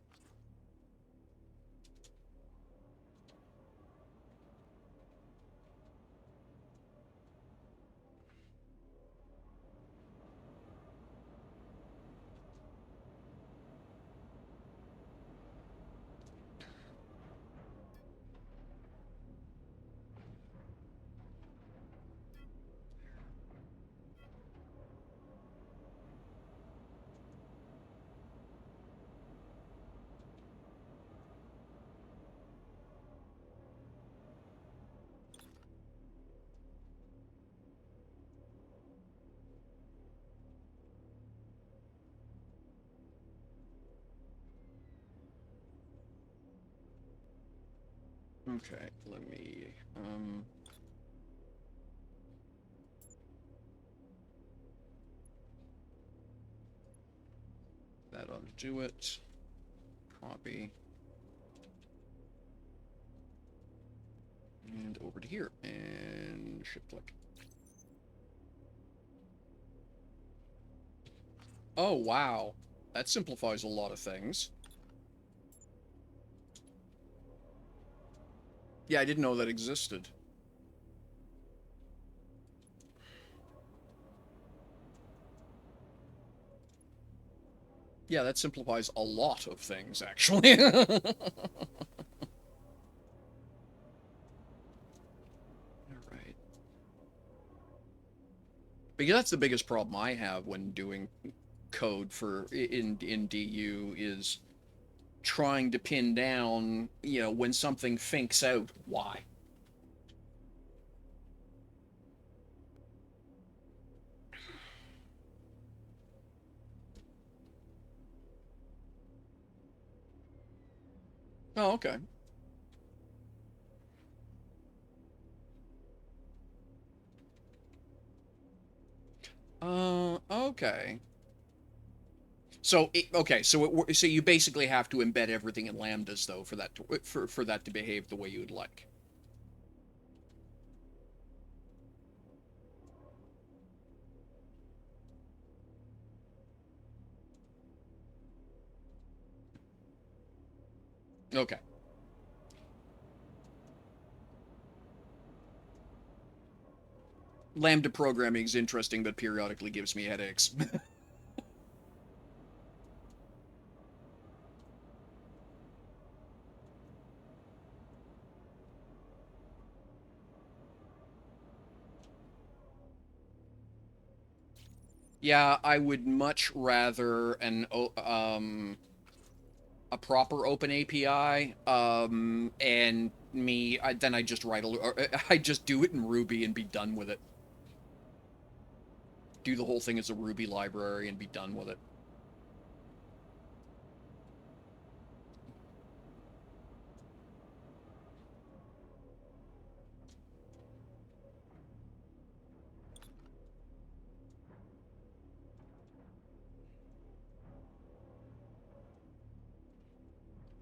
[SPEAKER 1] Okay, let me, that ought to do it. Copy. And over to here, and shift click. Oh, wow. That simplifies a lot of things. Yeah, I didn't know that existed. Yeah, that simplifies a lot of things, actually. Alright. Because that's the biggest problem I have when doing code for in DU is trying to pin down, you know, when something thinks out, why. Oh, okay. Okay. So okay, so so you basically have to embed everything in lambdas though for that to for that to behave the way you would like. Okay. Lambda programming is interesting, but periodically gives me headaches. Yeah, I would much rather a proper open API and then I just write I just do it in Ruby and be done with it. Do the whole thing as a Ruby library and be done with it.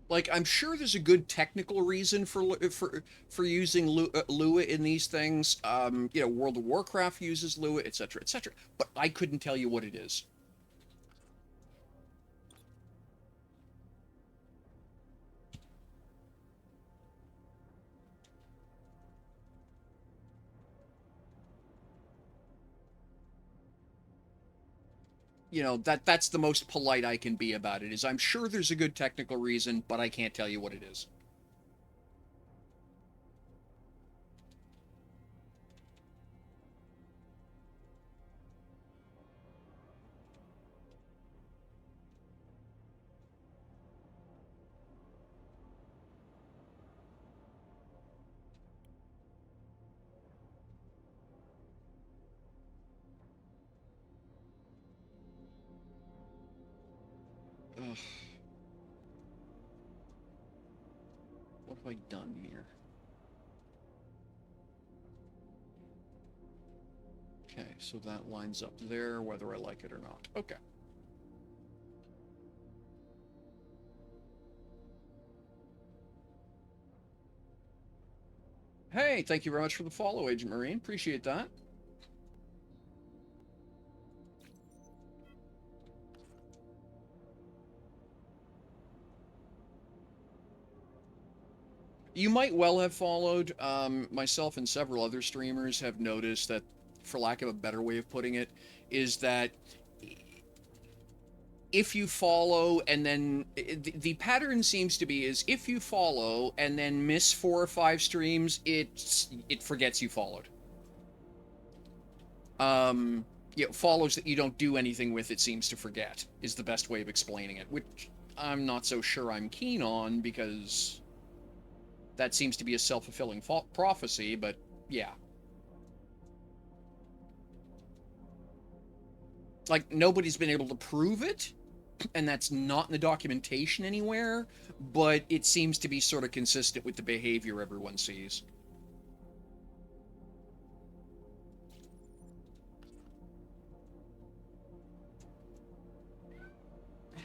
[SPEAKER 1] Like, I'm sure there's a good technical reason for using Lua in these things. You know, World of Warcraft uses Lua, etc., etc. But I couldn't tell you what it is. You know, that's the most polite I can be about it. Is I'm sure there's a good technical reason, but I can't tell you what it is. Ugh, what have I done here? Okay, so that lines up there, whether I like it or not. Okay. Hey, thank you very much for the follow, Agent Marine. Appreciate that. You might well have followed. Myself and several other streamers have noticed that, for lack of a better way of putting it, is that if you follow and then the pattern seems to be is if you follow and then miss 4 or 5 streams, it forgets you followed. You know, follows that you don't do anything with, it seems to forget, is the best way of explaining it, which I'm not so sure I'm keen on, because that seems to be a self-fulfilling prophecy, but yeah. Like, nobody's been able to prove it, and that's not in the documentation anywhere, but it seems to be sort of consistent with the behavior everyone sees.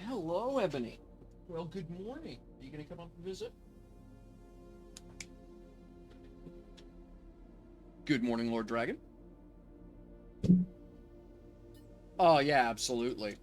[SPEAKER 1] Hello, Ebony. Well, good morning. Are you going to come up and visit? Good morning, Lord Dragon. Oh, yeah, absolutely.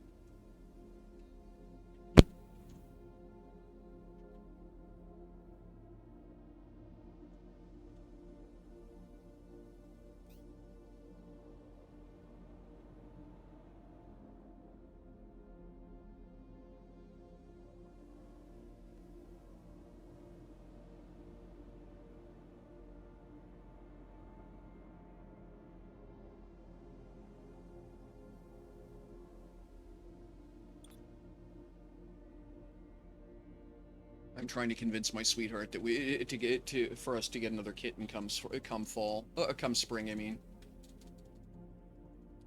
[SPEAKER 1] I'm trying to convince my sweetheart that for us to get another kitten come spring. I mean,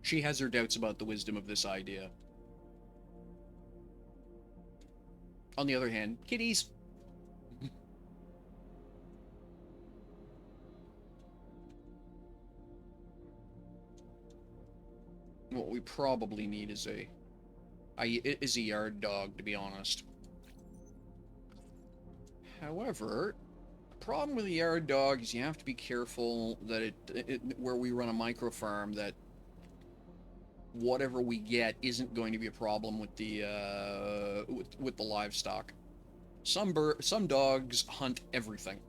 [SPEAKER 1] she has her doubts about the wisdom of this idea. On the other hand, kitties. What we probably need is a yard dog, to be honest. However, the problem with a yard dog is you have to be careful that where we run a micro farm, that whatever we get isn't going to be a problem with the with the livestock. Some dogs hunt everything.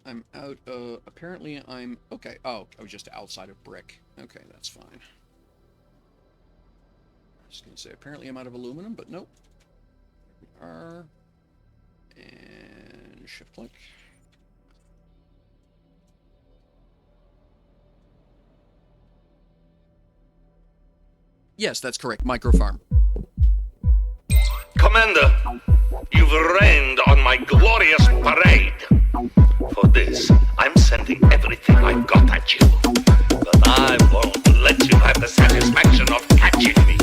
[SPEAKER 1] I'm out. Apparently I'm okay. Oh, I was just outside of brick. Okay, that's fine. I was gonna say apparently I'm out of aluminum, but nope. There we are. And shift click. Yes, that's correct. Micro farm.
[SPEAKER 2] Commander, you've rained on my glorious parade. For this, I'm sending everything I've got at you. But I won't let you have the satisfaction of catching me.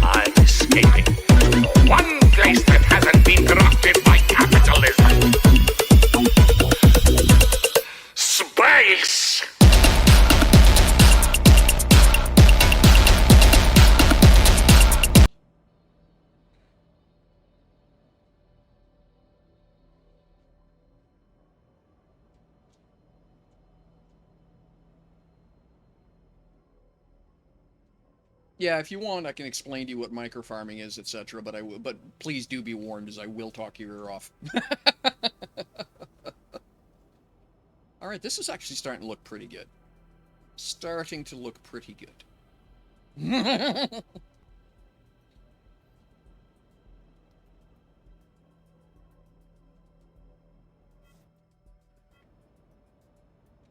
[SPEAKER 2] I'm escaping to one place that hasn't been corrupted by capitalism. Space!
[SPEAKER 1] Yeah, if you want, I can explain to you what microfarming is, etc. But please do be warned, as I will talk your ear off. All right, this is actually starting to look pretty good. Starting to look pretty good.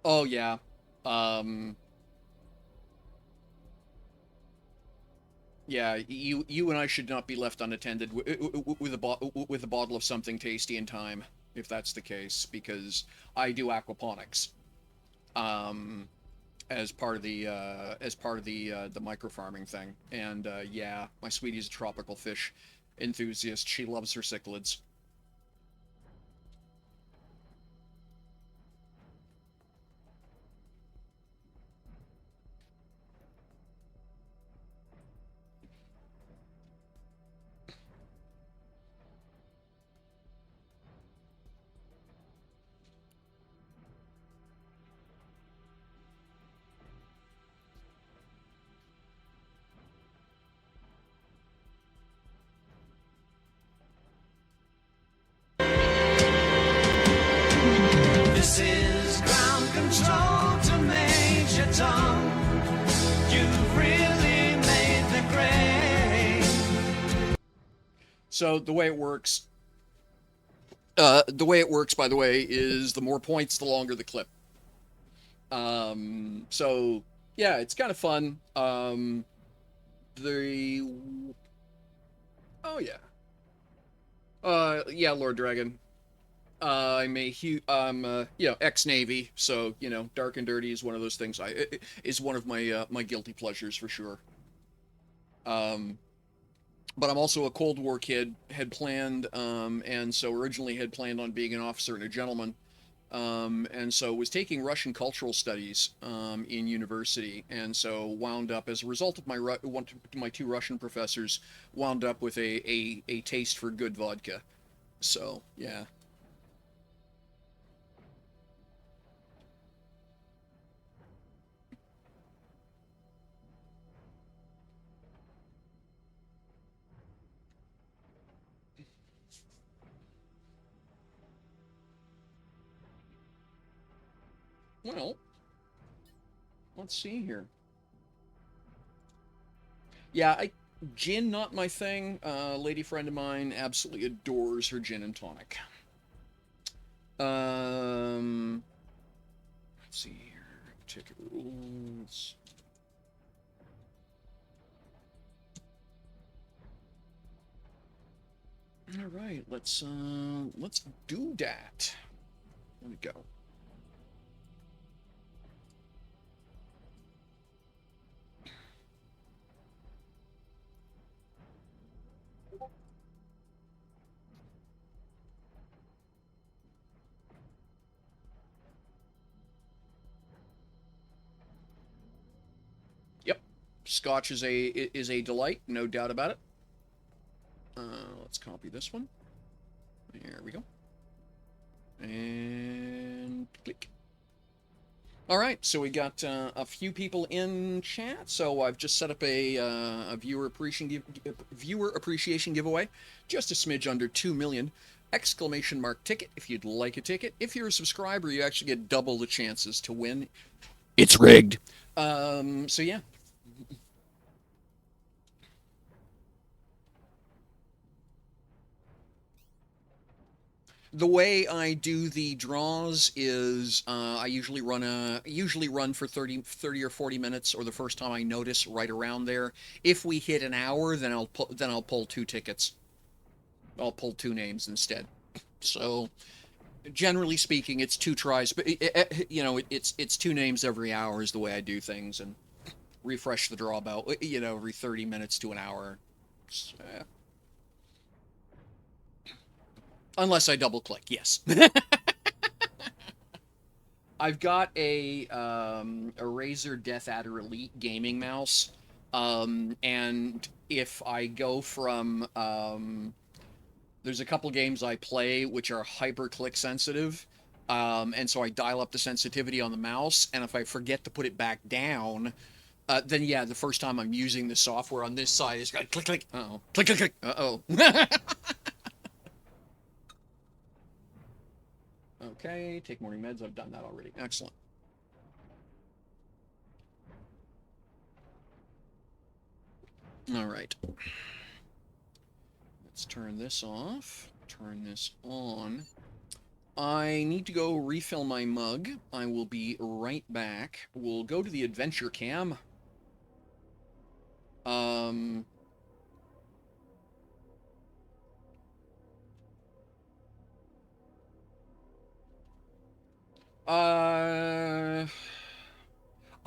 [SPEAKER 1] Oh yeah. Yeah, you and I should not be left unattended with a bottle of something tasty in time, if that's the case, because I do aquaponics, as part of the micro farming thing, and yeah, my sweetie's a tropical fish enthusiast. She loves her cichlids.
[SPEAKER 3] This is ground control to Major Tom. You've really made the grade.
[SPEAKER 1] So the way it works, by the way, is the more points, the longer the clip. So yeah, it's kind of fun. Oh yeah. Yeah, Lord Dragon. I'm a ex-Navy, so Dark and Dirty is one of those things. Is one of my guilty pleasures for sure. Um, but I'm also a Cold War kid. Had planned, and so originally had planned on being an officer and a gentleman. And so was taking Russian cultural studies in university, and so wound up as a result of my two Russian professors, wound up with a taste for good vodka. So yeah. Well, let's see here. Yeah, gin not my thing. Lady friend of mine absolutely adores her gin and tonic. Um, let's see here. Ticket rules. All right, let's do that. There we go. Yep, Scotch is a delight, no doubt about it. Let's copy this one. There we go. And click. All right, so we got a few people in chat. So I've just set up a viewer appreciation giveaway, just a smidge under 2 million. Exclamation mark ticket if you'd like a ticket. If you're a subscriber, you actually get double the chances to win. It's rigged. So yeah. The way I do the draws is I usually run for 30 or 40 minutes, or the first time I notice right around there. If we hit an hour, then I'll pull two tickets. I'll pull two names instead. So generally speaking, it's two tries, but it's two names every hour is the way I do things, and refresh the draw about every 30 minutes to an hour. Unless I double click, yes. I've got a Razer Death Adder Elite gaming mouse, and if I go from there's a couple games I play which are hyper click sensitive, and so I dial up the sensitivity on the mouse, and if I forget to put it back down, then yeah, the first time I'm using the software on this side is going click click, uh-oh, click click click, uh-oh. Okay, take morning meds. I've done that already. Excellent. All right. Let's turn this off. Turn this on. I need to go refill my mug. I will be right back. We'll go to the adventure cam.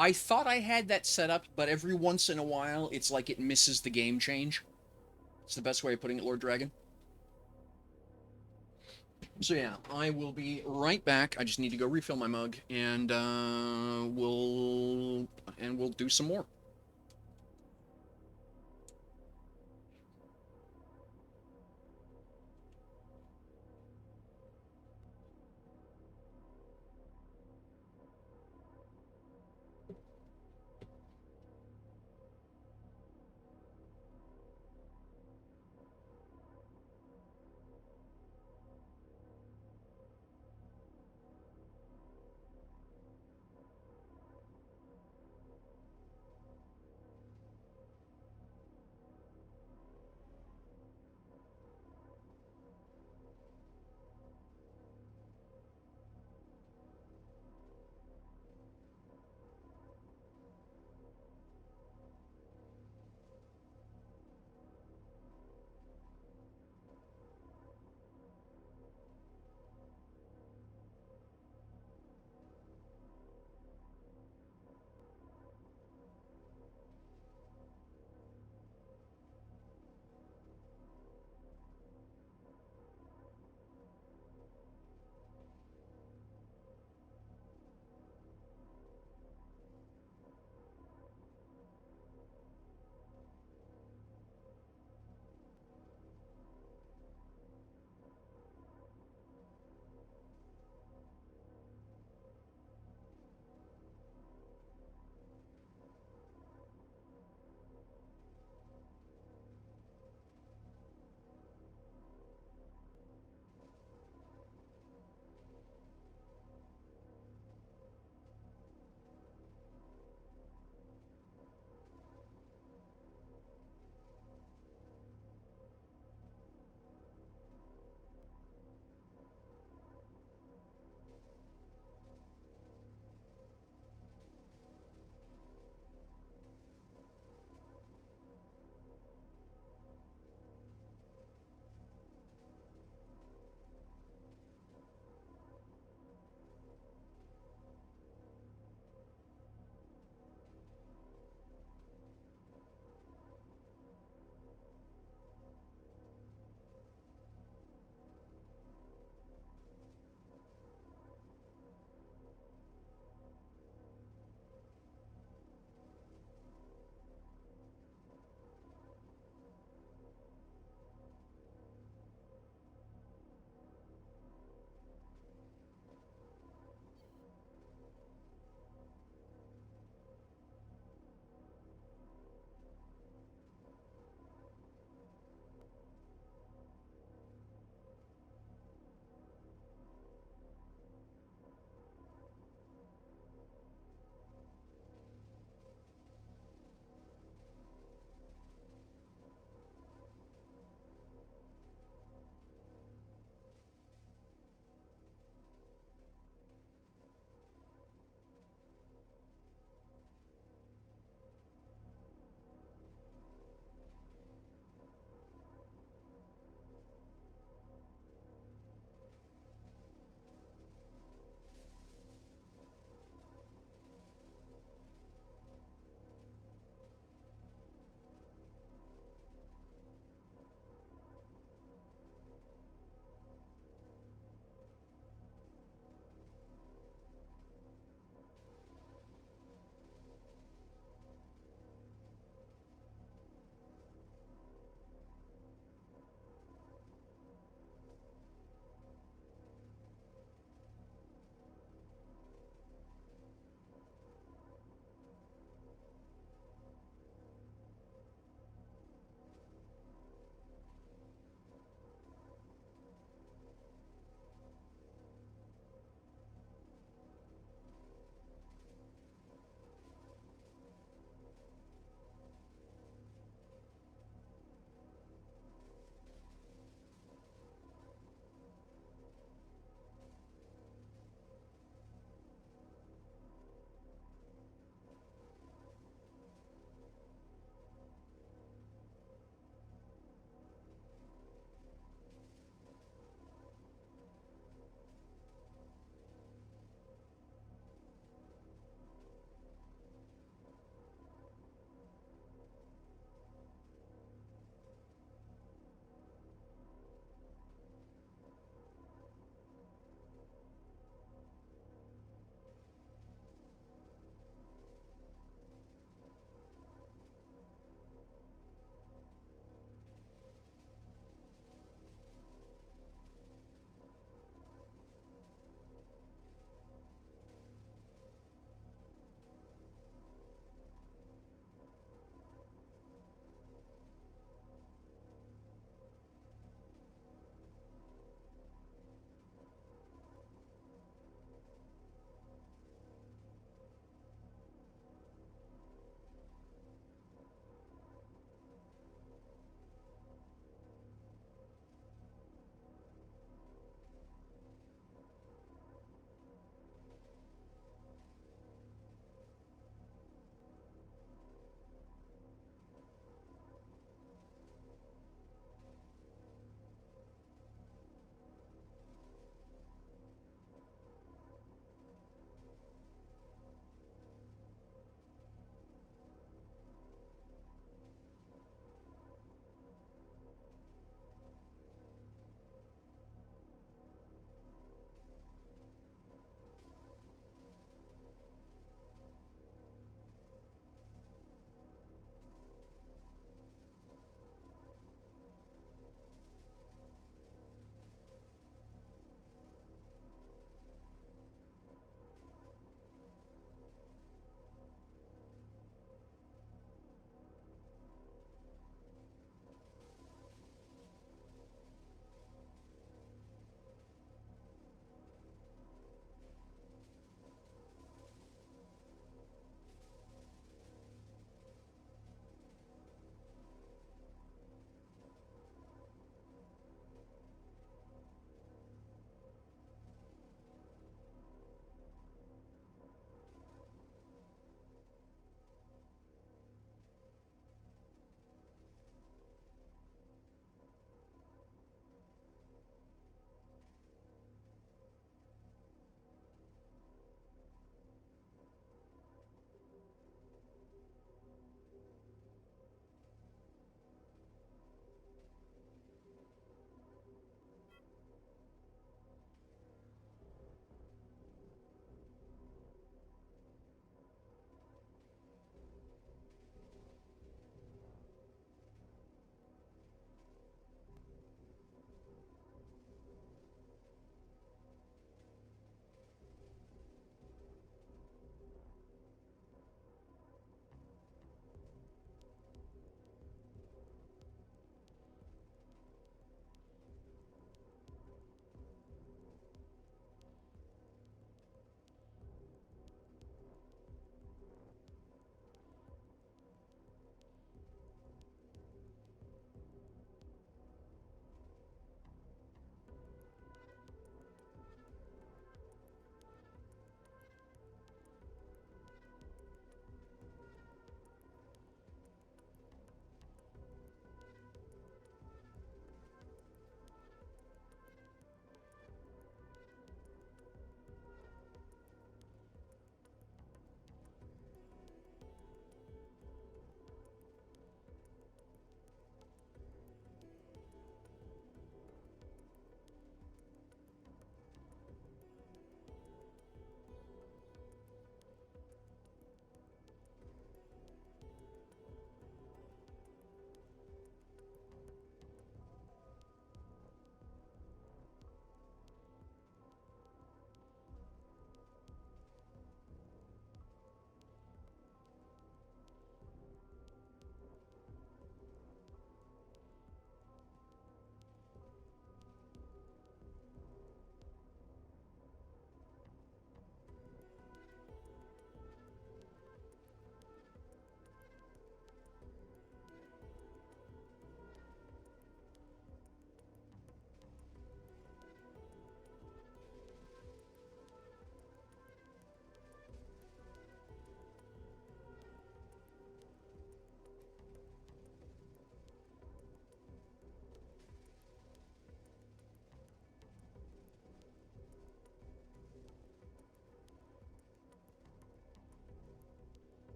[SPEAKER 1] I thought I had that set up, but every once in a while, it's like it misses the game change. It's the best way of putting it, Lord Dragon. So yeah, I will be right back. I just need to go refill my mug, and we'll do some more.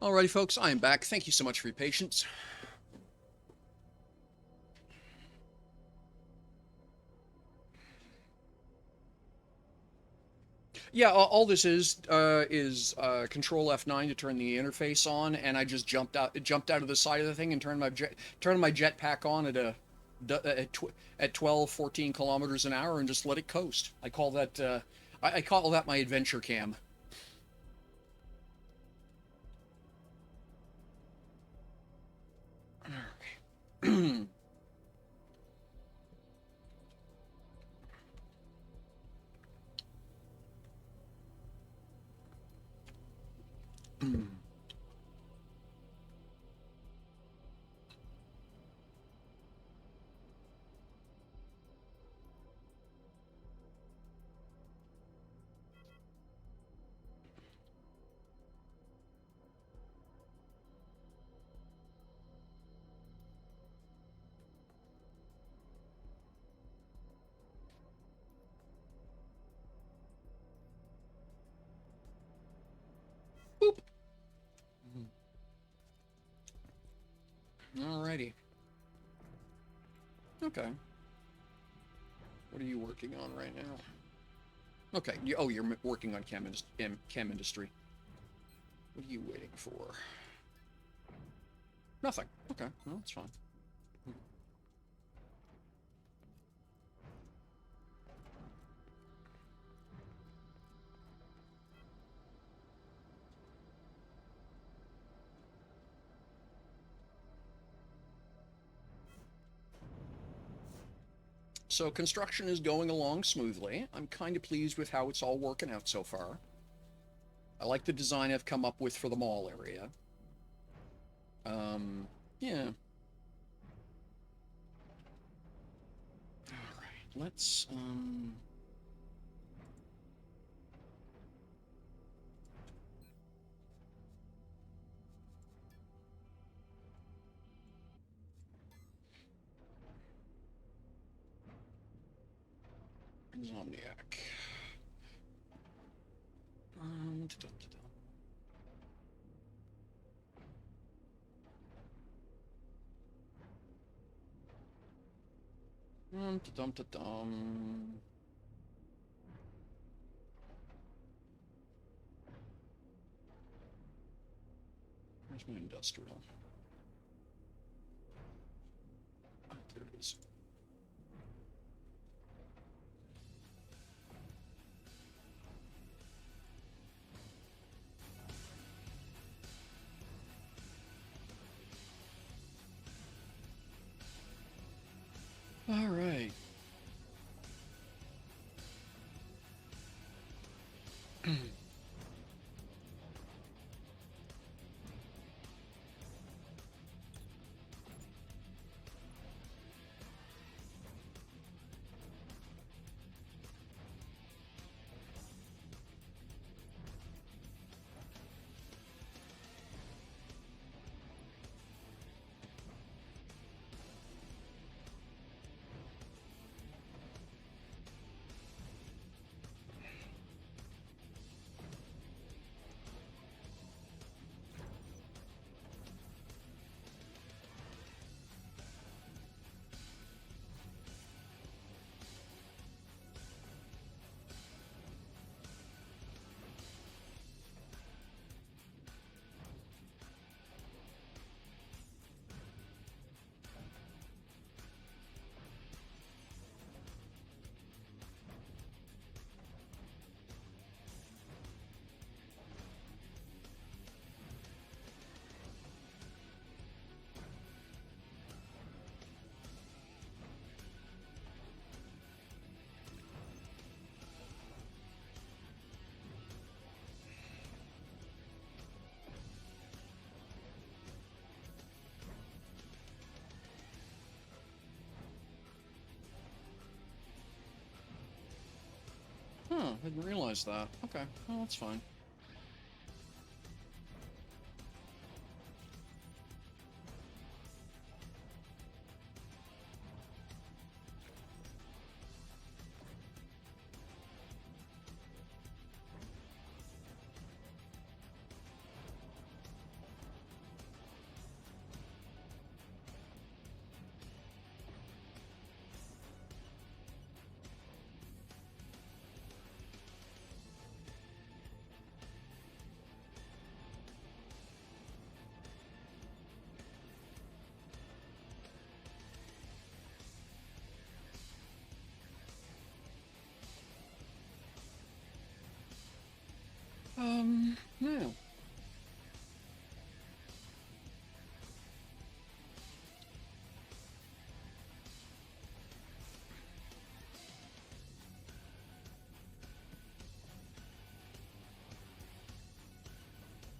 [SPEAKER 1] Alrighty, folks, I am back. Thank you so much for your patience. Yeah, all this is Control F9 to turn the interface on, and I just jumped out of the side of the thing and turned my jetpack on at 12, 14 kilometers an hour and just let it coast. I call that I call that my adventure cam. Boop. Alrighty. Okay. What are you working on right now? Okay. Oh, you're working on chem industry. What are you waiting for? Nothing. Okay. Well, that's fine. So construction is going along smoothly. I'm kind of pleased with how it's all working out so far. I like the design I've come up with for the mall area. Yeah. Alright, let's, Insomniac. Where's my industrial? Oh, there it is. All right. Huh, I didn't realize that. Okay, well, that's fine. Now.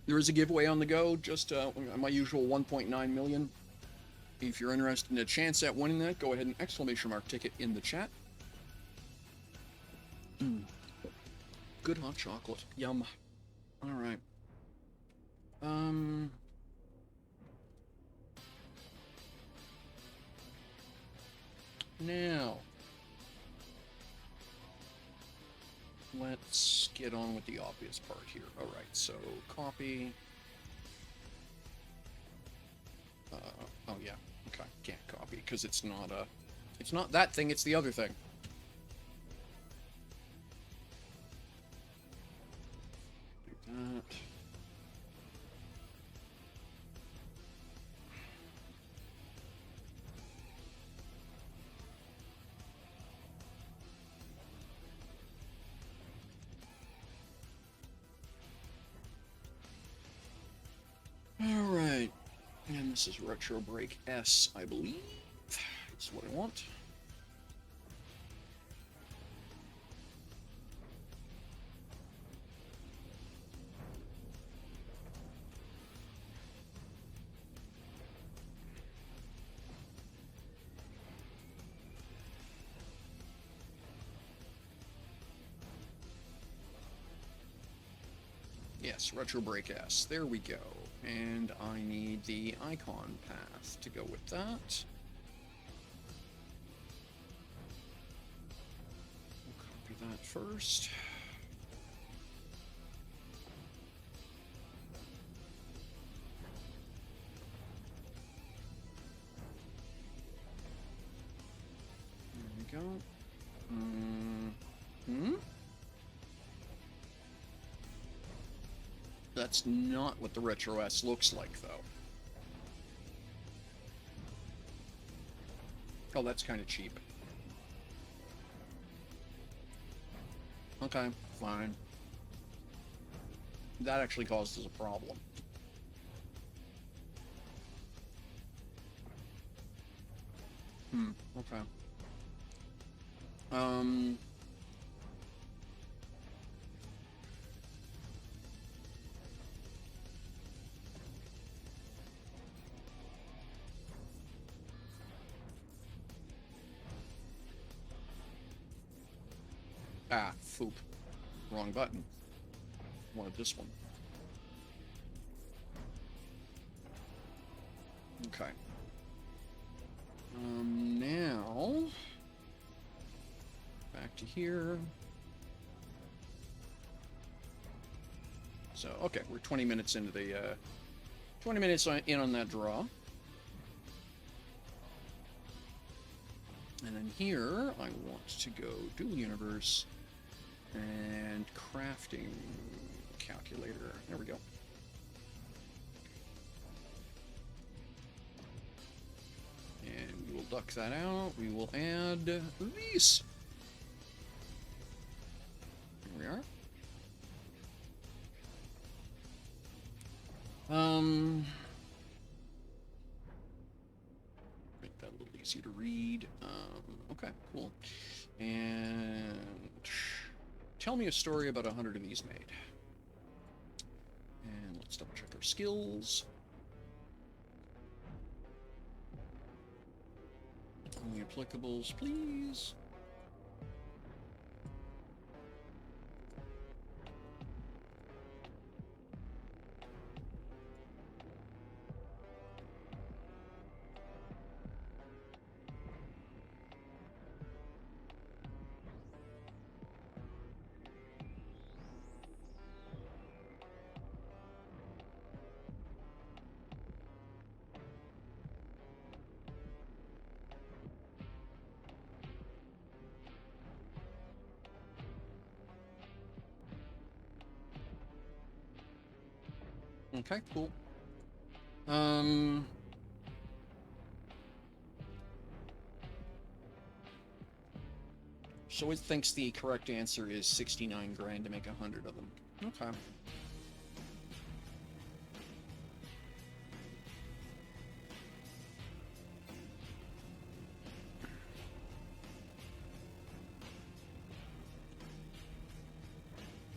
[SPEAKER 1] There is a giveaway on the go, just my usual 1.9 million. If you're interested in a chance at winning that, go ahead and exclamation mark ticket in the chat. Good hot chocolate. Yum. Alright. Now. Let's get on with the obvious part here. Alright, so copy. Oh yeah, okay, can't copy, because it's not that thing, it's the other thing. Do that. Alright. And this is Retro Break S, I believe. That's what I want. Yes, Retro Break S. There we go. And I need the icon path to go with that. We'll copy that first. There we go. That's not what the Retro S looks like, though. Oh, that's kind of cheap. Okay, fine. That actually causes a problem. Okay. Ah, foop. Wrong button. Wanted this one. Okay. Now... back to here. So, okay, we're 20 minutes into the, 20 minutes in on that draw. And then here, I want to go dual universe and crafting calculator. There we go. And we will duck that out. We will add these. Here we are. Make that a little easier to read. Okay, cool. And tell me a story about 100 of these made. And let's double check our skills. Only applicables, please. Okay, cool. So it thinks the correct answer is 69 grand to make 100 of them. Okay.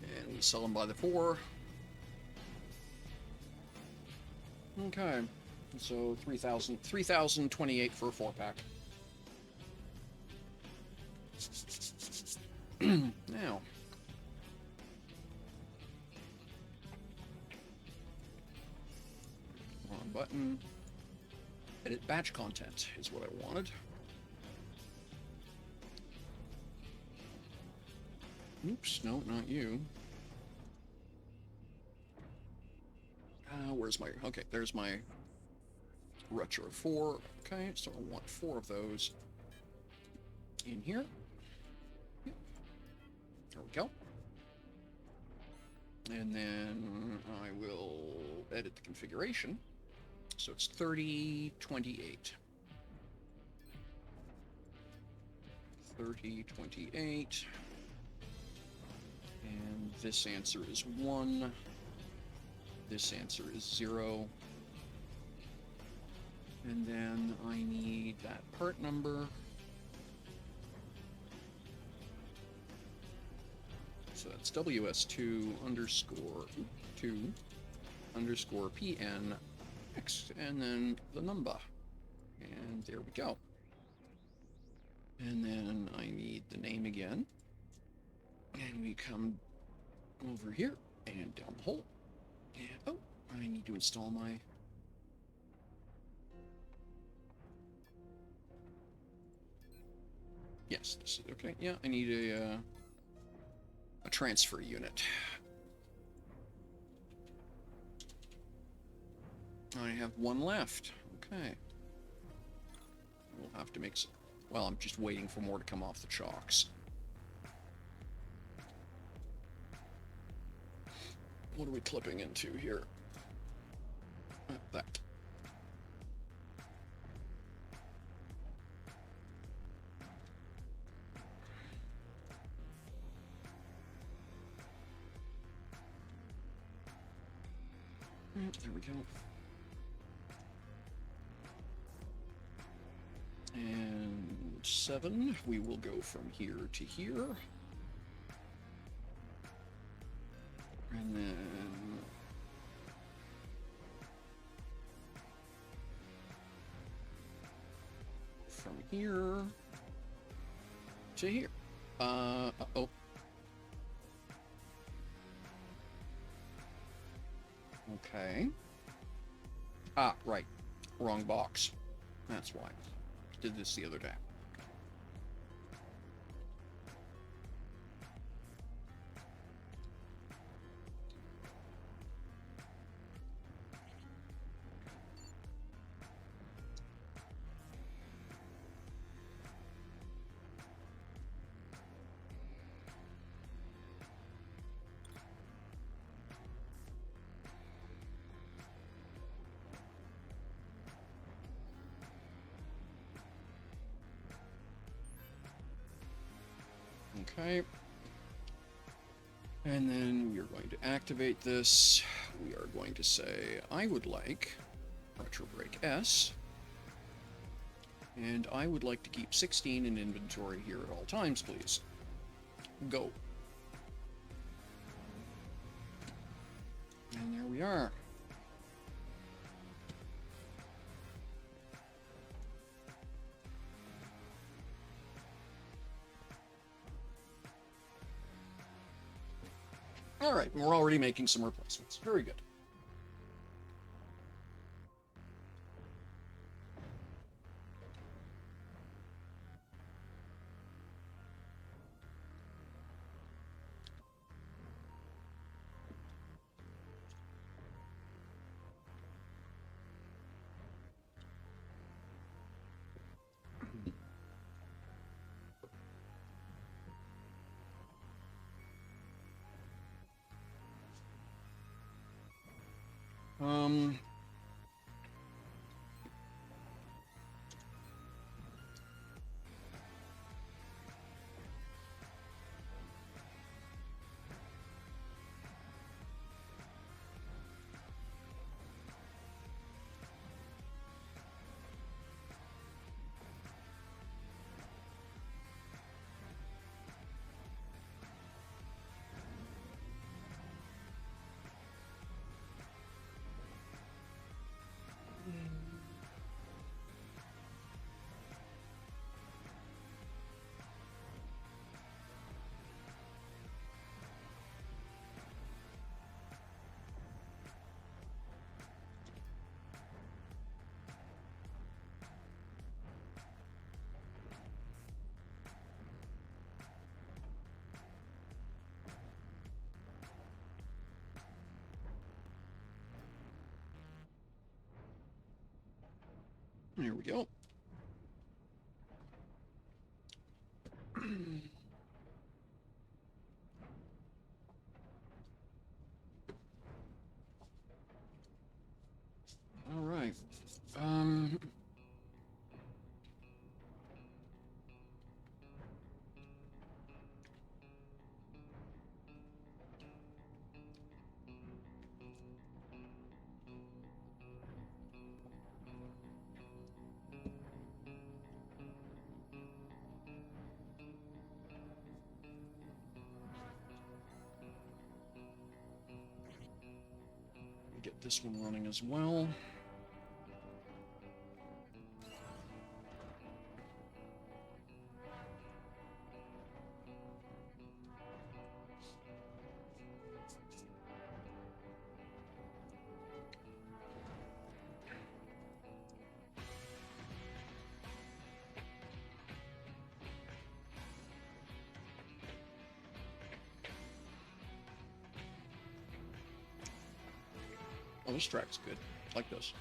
[SPEAKER 1] And we sell them by the 4. Okay. So 3,028 for a 4-pack. Now. Wrong button. Edit batch content is what I wanted. Oops, no, not you. Where's my... Okay, there's my Retro 4. Okay, so I want 4 of those in here. Yep. There we go. And then I will edit the configuration. So it's 3028. 3028. And this answer is 1. This answer is 0. And then I need that part number. So that's WS2 underscore 2 underscore PN X, and then the number. And there we go. And then I need the name again. And we come over here and down the hole. And, oh, I need to install my... Yes, this is okay. Yeah, I need a transfer unit. I have 1 left. Okay. We'll have to make some... Well, I'm just waiting for more to come off the chalks. What are we clipping into here? That. There we go. And 7, we will go from here to here. And then... from here to here. Uh-oh. Okay. Ah, right. Wrong box. That's why. Did this the other day. Okay. And then we are going to activate this. We are going to say, I would like Retro Brake S. And I would like to keep 16 in inventory here at all times, please. Go. And there we are. All right, we're already making some replacements. Very good. Um... There we go. All right. Get this one running as well. Oh, this track's good. I like this.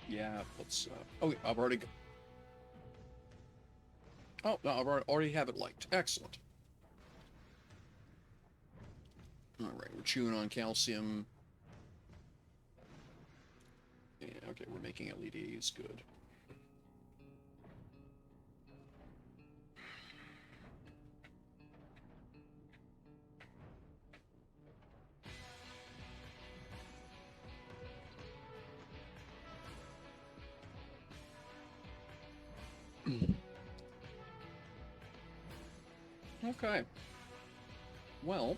[SPEAKER 1] Yeah, let's, oh, I've already... Oh, no, I've already have it liked. Excellent. Alright, we're chewing on calcium. Yeah, okay, we're making LEDs. Good. Okay. Well...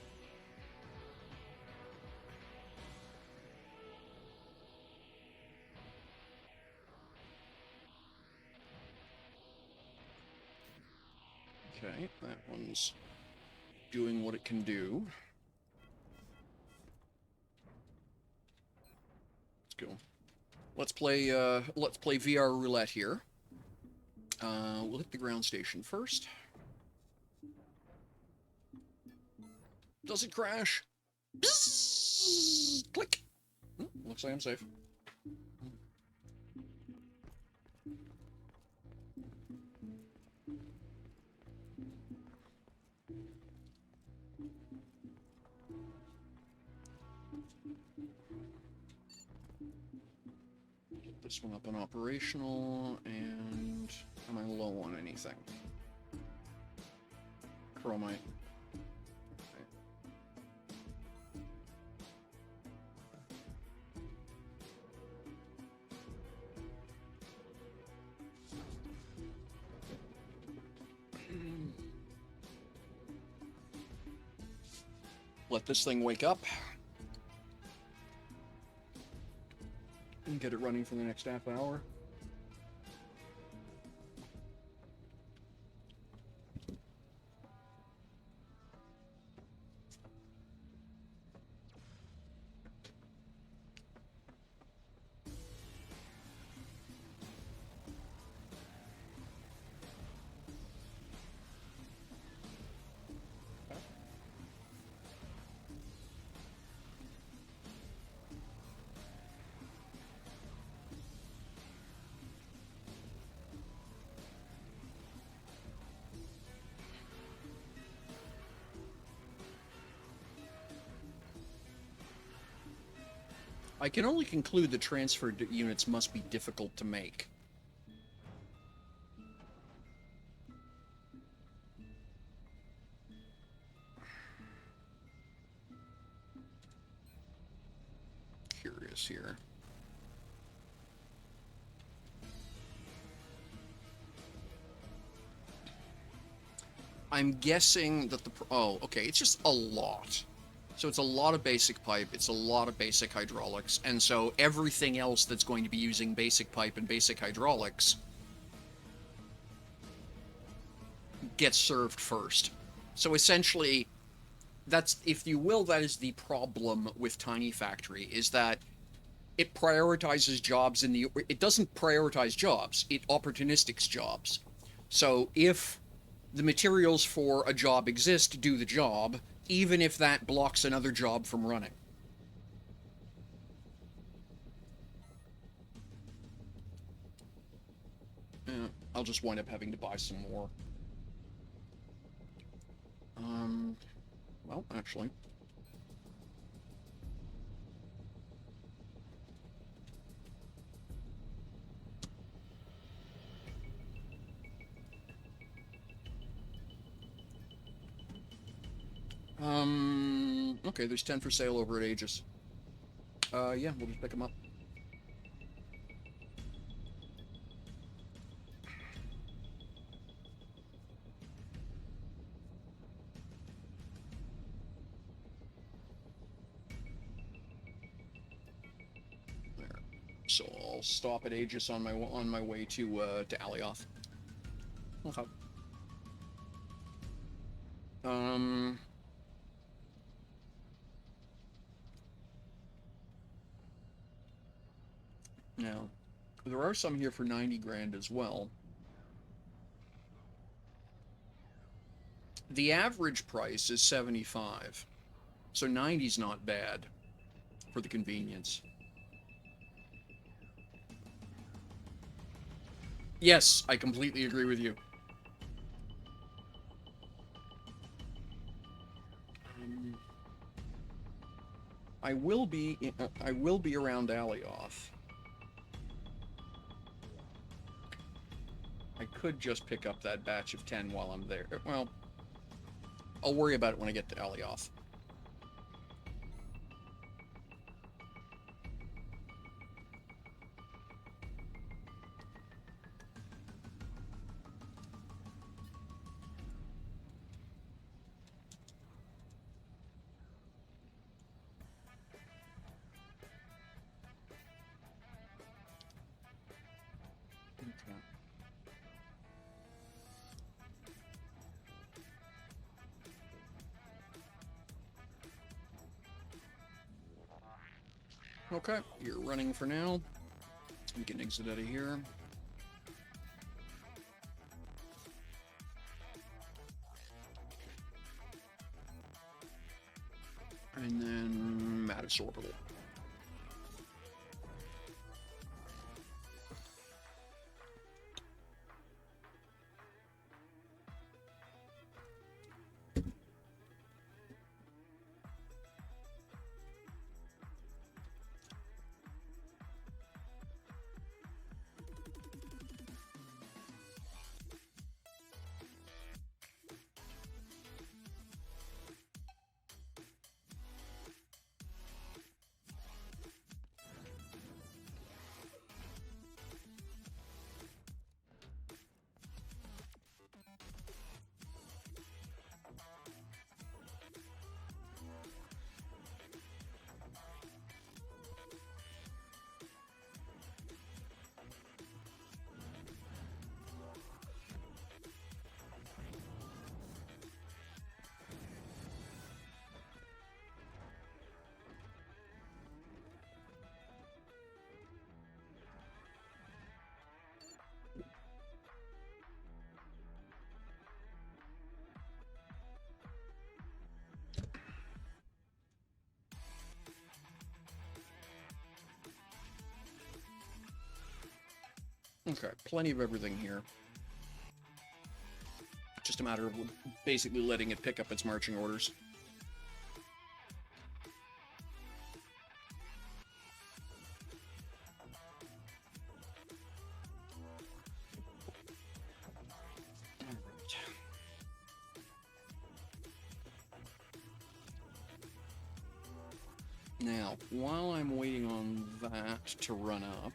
[SPEAKER 1] Okay, that one's doing what it can do. Let's go. Let's play VR roulette here. We'll hit the ground station first. Does it crash? Bzzz, click. Looks like I'm safe. Get this one up and operational, and am I low on anything? Chromite. Let this thing wake up. And get it running for the next half hour. I can only conclude the transferred units must be difficult to make. Curious here. I'm guessing that the... Oh, okay, it's just a lot. So it's a lot of basic pipe, it's a lot of basic hydraulics, and so everything else that's going to be using basic pipe and basic hydraulics gets served first. So essentially, that's, if you will, that is the problem with Tiny Factory, is that it prioritizes jobs in the... It doesn't prioritize jobs, it opportunistics jobs. So if the materials for a job exist, do the job, even if that blocks another job from running. I'll just wind up having to buy some more. Well, actually. Okay, there's 10 for sale over at Aegis. Yeah, we'll just pick them up. There. So I'll stop at Aegis on my way to Alioth. Okay. Now, there are some here for 90 grand as well. The average price is 75, so 90's not bad for the convenience. Yes, I completely agree with you. I will be around Alioth. I could just pick up that batch of 10 while I'm there. Well, I'll worry about it when I get to Alioth. Okay, you're running for now. We can exit out of here. And then Mattis Orbital. Okay, plenty of everything here. Just a matter of basically letting it pick up its marching orders. Now, while I'm waiting on that to run up...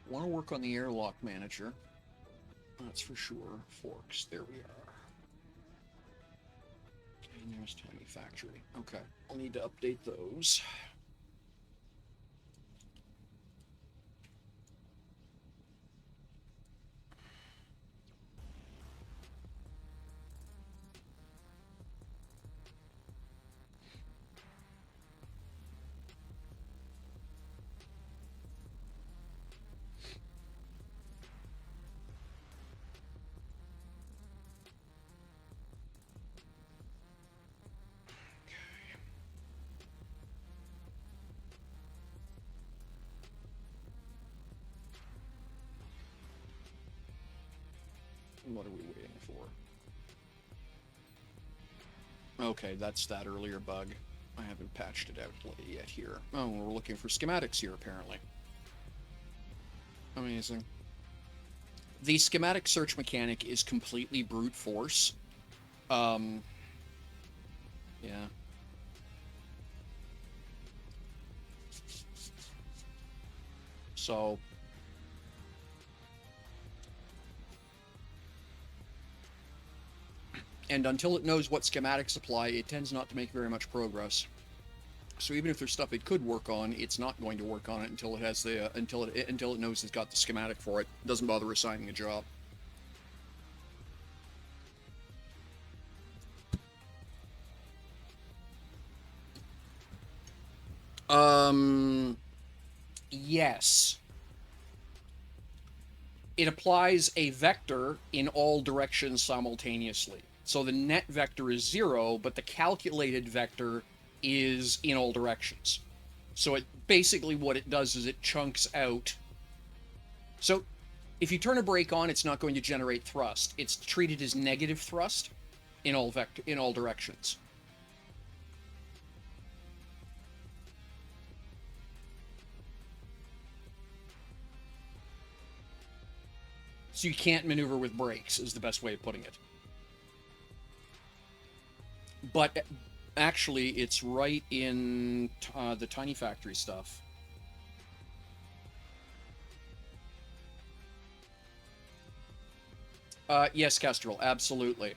[SPEAKER 1] want to work on the airlock manager. That's for sure. Forks. There we are. And there's Tiny Factory. Okay. I'll need to update those. What are we waiting for? Okay, that's that earlier bug. I haven't patched it out yet here. Oh, we're looking for schematics here, apparently. Amazing. The schematic search mechanic is completely brute force. Yeah. So... And until it knows what schematics apply, it tends not to make very much progress. So even if there's stuff it could work on, it's not going to work on it until it has the until it knows it's got the schematic for it. It doesn't bother assigning a job. Yes. It applies a vector in all directions simultaneously. So the net vector is 0, but the calculated vector is in all directions. So it basically what it does is it chunks out. So if you turn a brake on, it's not going to generate thrust. It's treated as negative thrust in all directions. So you can't maneuver with brakes, is the best way of putting it. But actually, it's right in the Tiny Factory stuff. Yes, Kestrel, absolutely.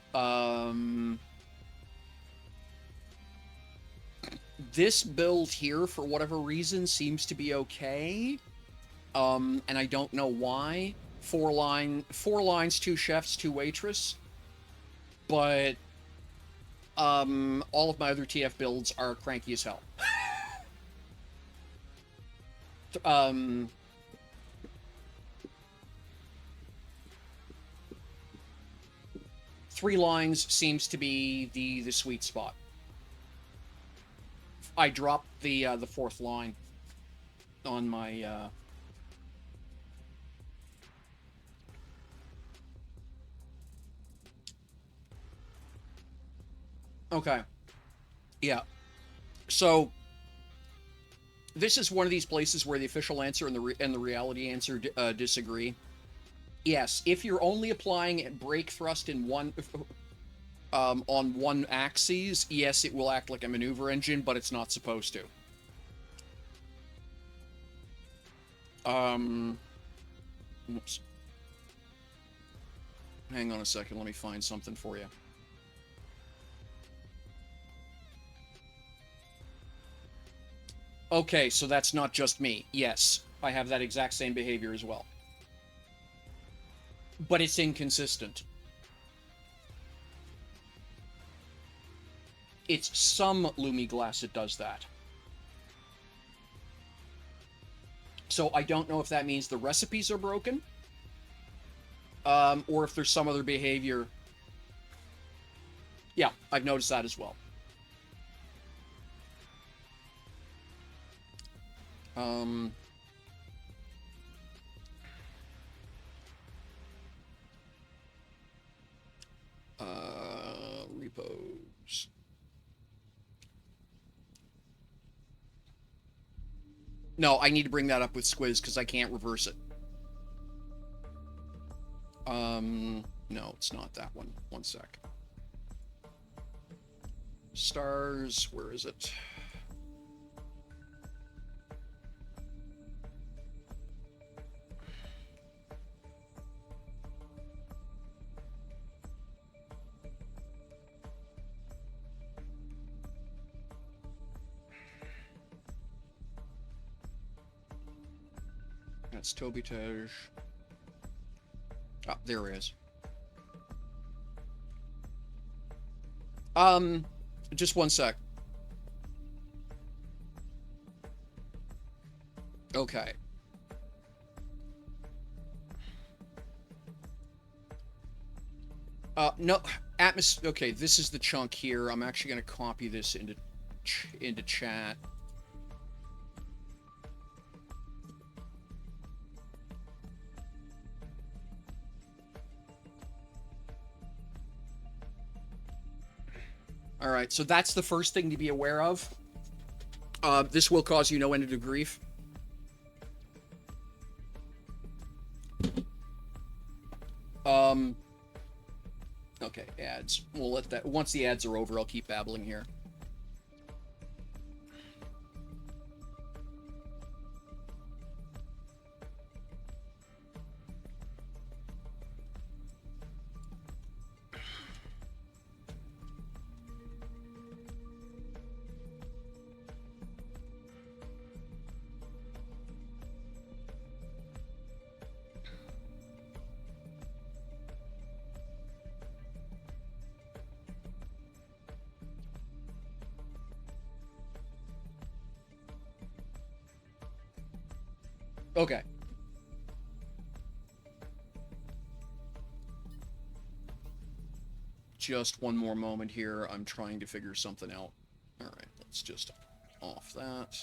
[SPEAKER 1] This build here, for whatever reason, seems to be okay. And I don't know why. 4 lines, 2 chefs, 2 waitress. But all of my other TF builds are cranky as hell. 3 lines seems to be the sweet spot. I dropped the 4th line on my Okay. Yeah. So this is one of these places where the official answer and the reality answer disagree. Yes, if you're only applying brake thrust in one on one axis, yes, it will act like a maneuver engine, but it's not supposed to. Oops. Hang on a second, let me find something for you. Okay, so that's not just me. Yes, I have that exact same behavior as well. But it's inconsistent. It's some Lumi glass that does that. So I don't know if that means the recipes are broken, or if there's some other behavior. Yeah, I've noticed that as well. Repos. No, I need to bring that up with Squiz because I can't reverse it. No, it's not that one. One sec. Stars, where is it? That's Toby Tej. Oh, there it is. Just one sec. Okay. No, okay, this is the chunk here. I'm actually going to copy this into chat. All right, so that's the first thing to be aware of. This will cause you no end of grief. Okay, ads. We'll let that, once the ads are over, I'll keep babbling here. Okay. Just one more moment here. I'm trying to figure something out. All right, let's just off that.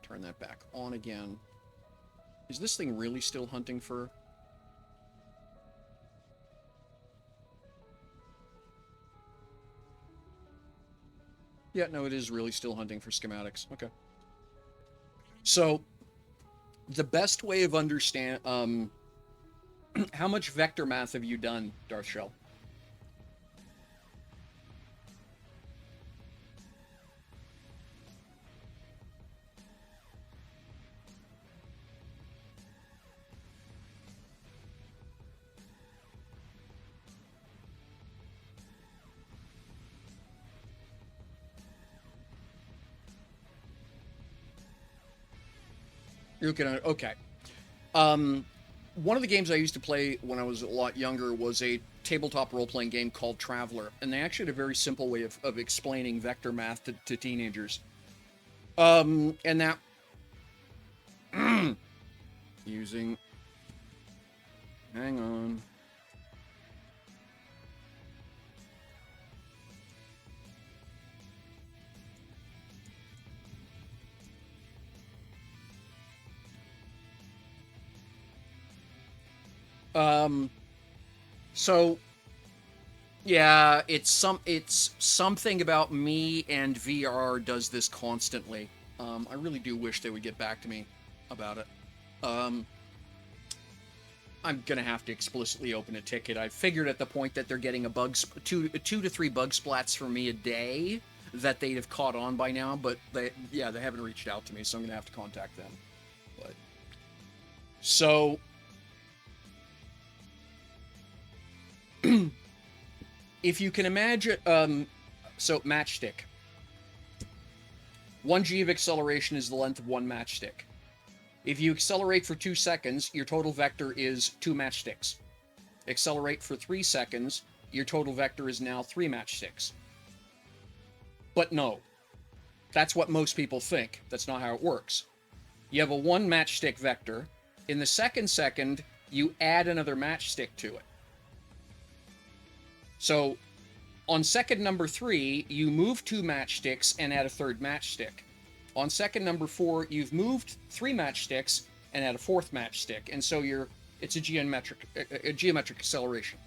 [SPEAKER 1] Turn that back on again. Is this thing really still hunting for... Yeah, no, it is really still hunting for schematics. Okay. So, the best way of understand... how much vector math have you done, Darth Shell? You're looking at... Okay. One of the games I used to play when I was a lot younger was a tabletop role-playing game called Traveler, and they actually had a very simple way of explaining vector math to teenagers. And that... using... Hang on. So, yeah, it's something about me and VR does this constantly. I really do wish they would get back to me about it. I'm gonna have to explicitly open a ticket. I figured at the point that they're getting two to three bug splats from me a day that they'd have caught on by now, but they haven't reached out to me, so I'm gonna have to contact them. But so. If you can imagine, so matchstick. 1g of acceleration is the length of one matchstick. If you accelerate for 2 seconds, your total vector is 2 matchsticks. Accelerate for 3 seconds, your total vector is now 3 matchsticks. But no. That's what most people think. That's not how it works. You have a 1 matchstick vector. In the second, you add another matchstick to it. So, on second number 3, you move 2 matchsticks and add a third matchstick. On second number 4, you've moved 3 matchsticks and add a fourth matchstick. And so it's a geometric acceleration.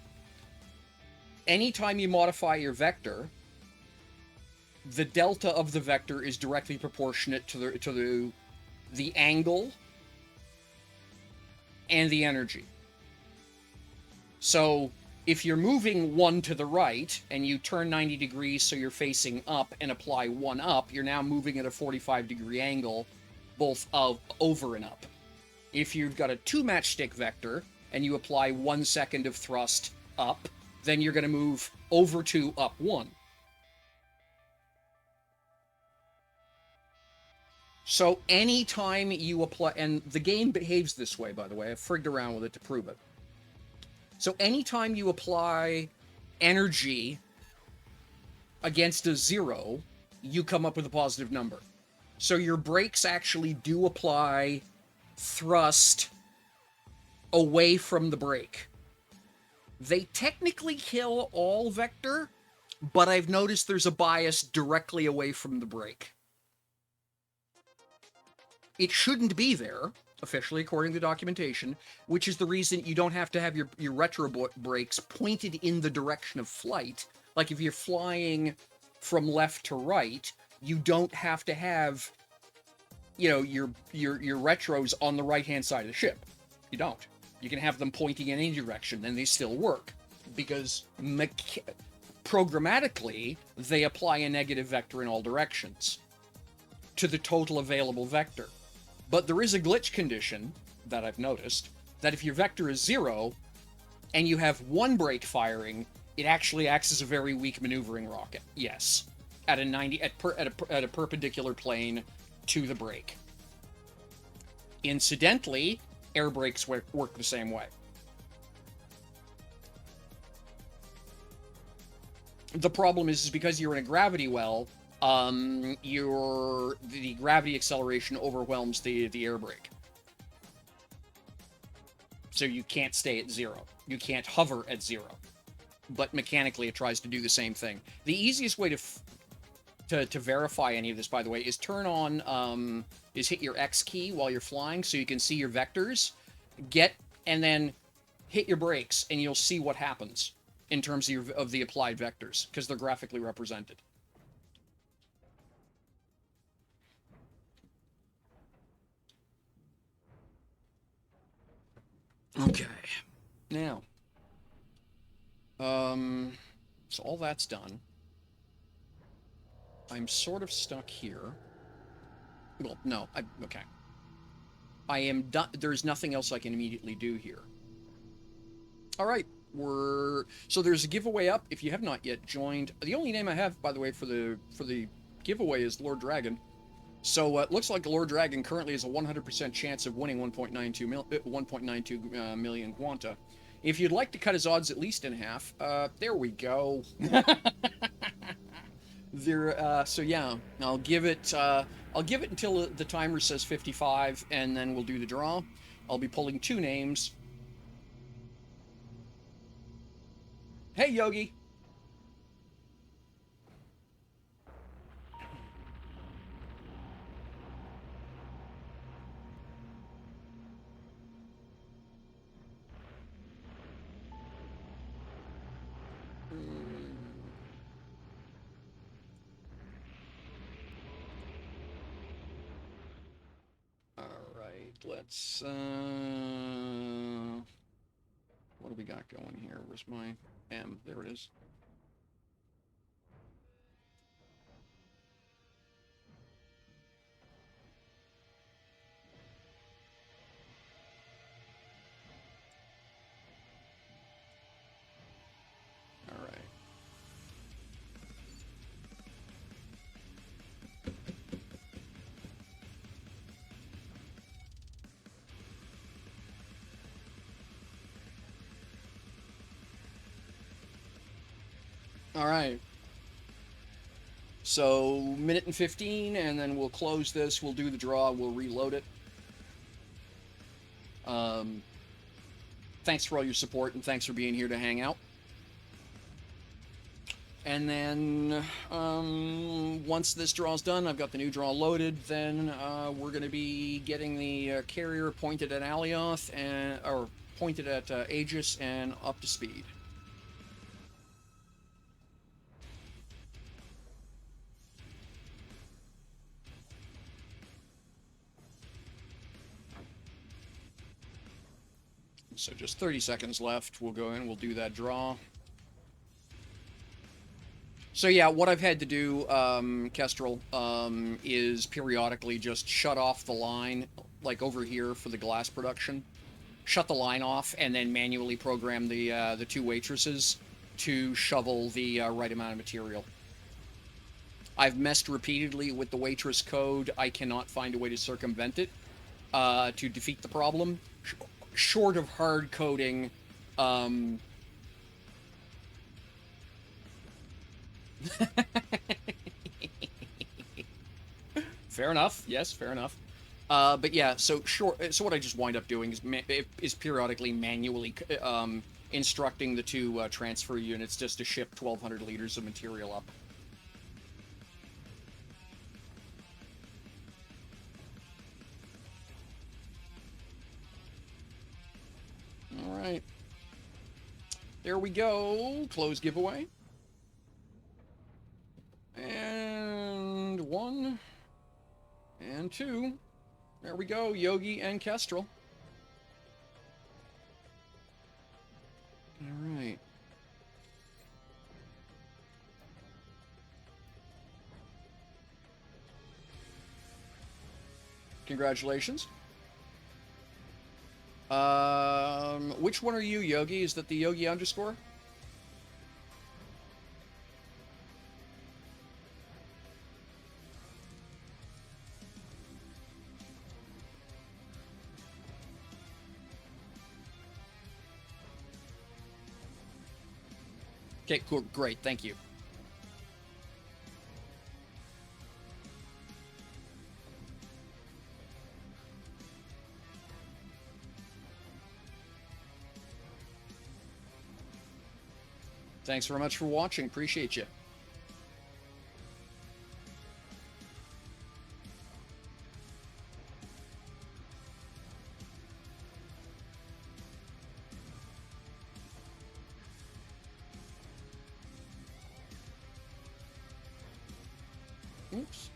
[SPEAKER 1] Anytime you modify your vector, the delta of the vector is directly proportionate to the angle and the energy. So, if you're moving 1 to the right, and you turn 90 degrees so you're facing up and apply 1 up, you're now moving at a 45-degree angle, both over and up. If you've got a 2 matchstick vector, and you apply 1 second of thrust up, then you're going to move over 2, up 1. So anytime you apply... And the game behaves this way, by the way. I've frigged around with it to prove it. So anytime you apply energy against a 0, you come up with a positive number. So your brakes actually do apply thrust away from the brake. They technically kill all vector, but I've noticed there's a bias directly away from the brake. It shouldn't be there, officially, according to documentation, which is the reason you don't have to have your retro brakes pointed in the direction of flight. Like if you're flying from left to right, you don't have to have, you know, your retros on the right-hand side of the ship. You don't. You can have them pointing in any direction, and they still work. Because programmatically, they apply a negative vector in all directions to the total available vector. But there is a glitch condition that I've noticed, that if your vector is 0, and you have one brake firing, it actually acts as a very weak maneuvering rocket. Yes. At a perpendicular plane to the brake. Incidentally, air brakes work the same way. The problem is because you're in a gravity well, the gravity acceleration overwhelms the air brake. So you can't stay at 0. You can't hover at 0. But mechanically it tries to do the same thing. The easiest way to verify any of this, by the way, is turn on, is hit your X key while you're flying so you can see your vectors. And then hit your brakes and you'll see what happens in terms of the applied vectors, because they're graphically represented. Okay. Now, so all that's done. I'm sort of stuck here. Well, no, okay. I am done. There's nothing else I can immediately do here. All right, so there's a giveaway up. If you have not yet joined, the only name I have, by the way, for the giveaway is Lord Dragon. So it looks like Lord Dragon currently has a 100% chance of winning 1.92 million Quanta. If you'd like to cut his odds at least in half, there we go. So yeah, I'll give it until the timer says 55, and then we'll do the draw. I'll be pulling 2 names. Hey, Yogi. Let's, what do we got going here? Where's my M? There it is. All right. All right. So, minute and 15, and then we'll close this, we'll do the draw, we'll reload it. Thanks for all your support, and thanks for being here to hang out. And then, once this draw's done, I've got the new draw loaded, then we're going to be getting the carrier pointed at Alioth, or pointed at Aegis, and up to speed. So just 30 seconds left. We'll go in, we'll do that draw. So yeah, what I've had to do, Kestrel, is periodically just shut off the line, like over here for the glass production. Shut the line off, and then manually program the 2 waitresses to shovel the right amount of material. I've messed repeatedly with the waitress code. I cannot find a way to circumvent it to defeat the problem. Short of hard coding, fair enough. Yes, fair enough. But yeah, so what I just wind up doing is periodically manually instructing the 2 transfer units just to ship 1,200 liters of material up. Alright. There we go. Close giveaway. 1 and 2. There we go, Yogi and Kestrel. Alright. Congratulations. Which one are you, Yogi? Is that the Yogi underscore? Okay, cool, great, thank you. Thanks very much for watching. Appreciate you. Oops.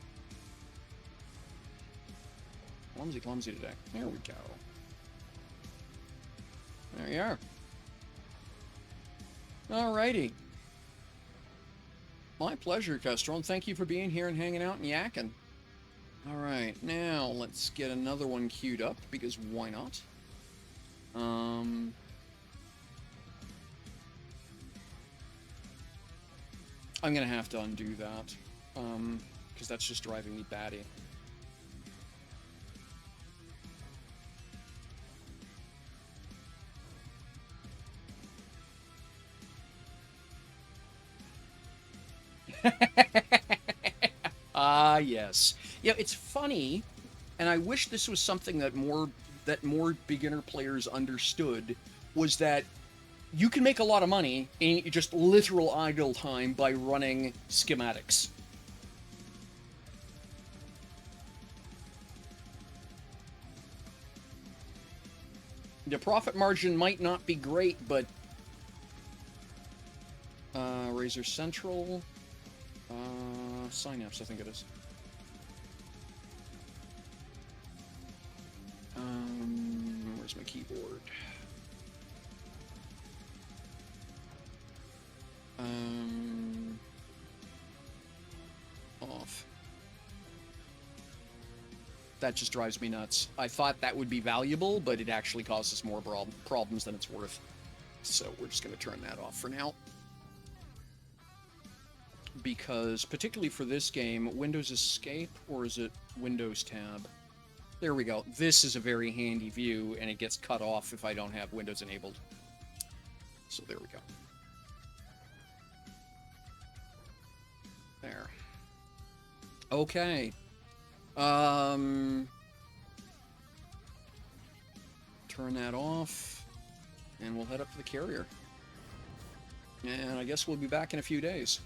[SPEAKER 1] Clumsy today. There we go. There you are. Alrighty. My pleasure, Kestrel, and thank you for being here and hanging out and yakking. Alright, now let's get another one queued up, because why not? I'm gonna have to undo that, because that's just driving me batty. Ah, yes. Yeah, it's funny, and I wish this was something that more beginner players understood, was that you can make a lot of money in just literal idle time by running schematics. The profit margin might not be great, but Razer Central, Synapse, I think it is. Where's my keyboard? Off. That just drives me nuts. I thought that would be valuable, but it actually causes more problems than it's worth. So we're just going to turn that off for now. Because, particularly for this game, Windows Escape, or is it Windows Tab? There we go. This is a very handy view, and it gets cut off if I don't have Windows enabled. So there we go. There. Okay. Turn that off, and we'll head up to the carrier. And I guess we'll be back in a few days.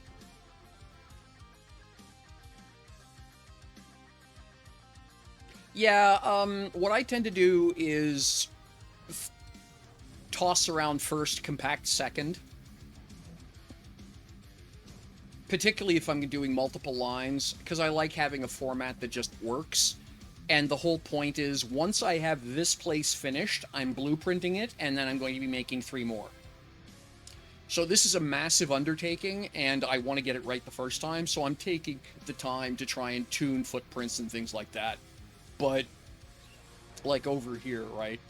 [SPEAKER 1] Yeah, what I tend to do is toss around first, compact second. Particularly if I'm doing multiple lines, because I like having a format that just works. And the whole point is, once I have this place finished, I'm blueprinting it, and then I'm going to be making 3 more. So this is a massive undertaking, and I want to get it right the first time, so I'm taking the time to try and tune footprints and things like that. But, like over here, right?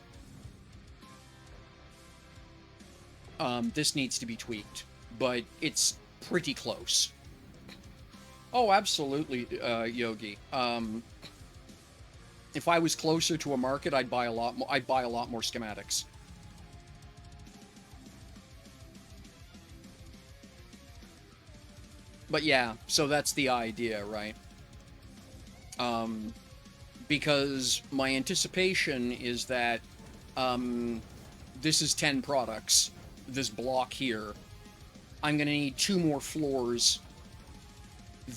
[SPEAKER 1] This needs to be tweaked, but it's pretty close. Oh, absolutely, Yogi. If I was closer to a market, I'd buy a lot more. I'd buy a lot more schematics. But yeah, so that's the idea, right? Because my anticipation is that this is 10 products, this block here. I'm going to need 2 more floors,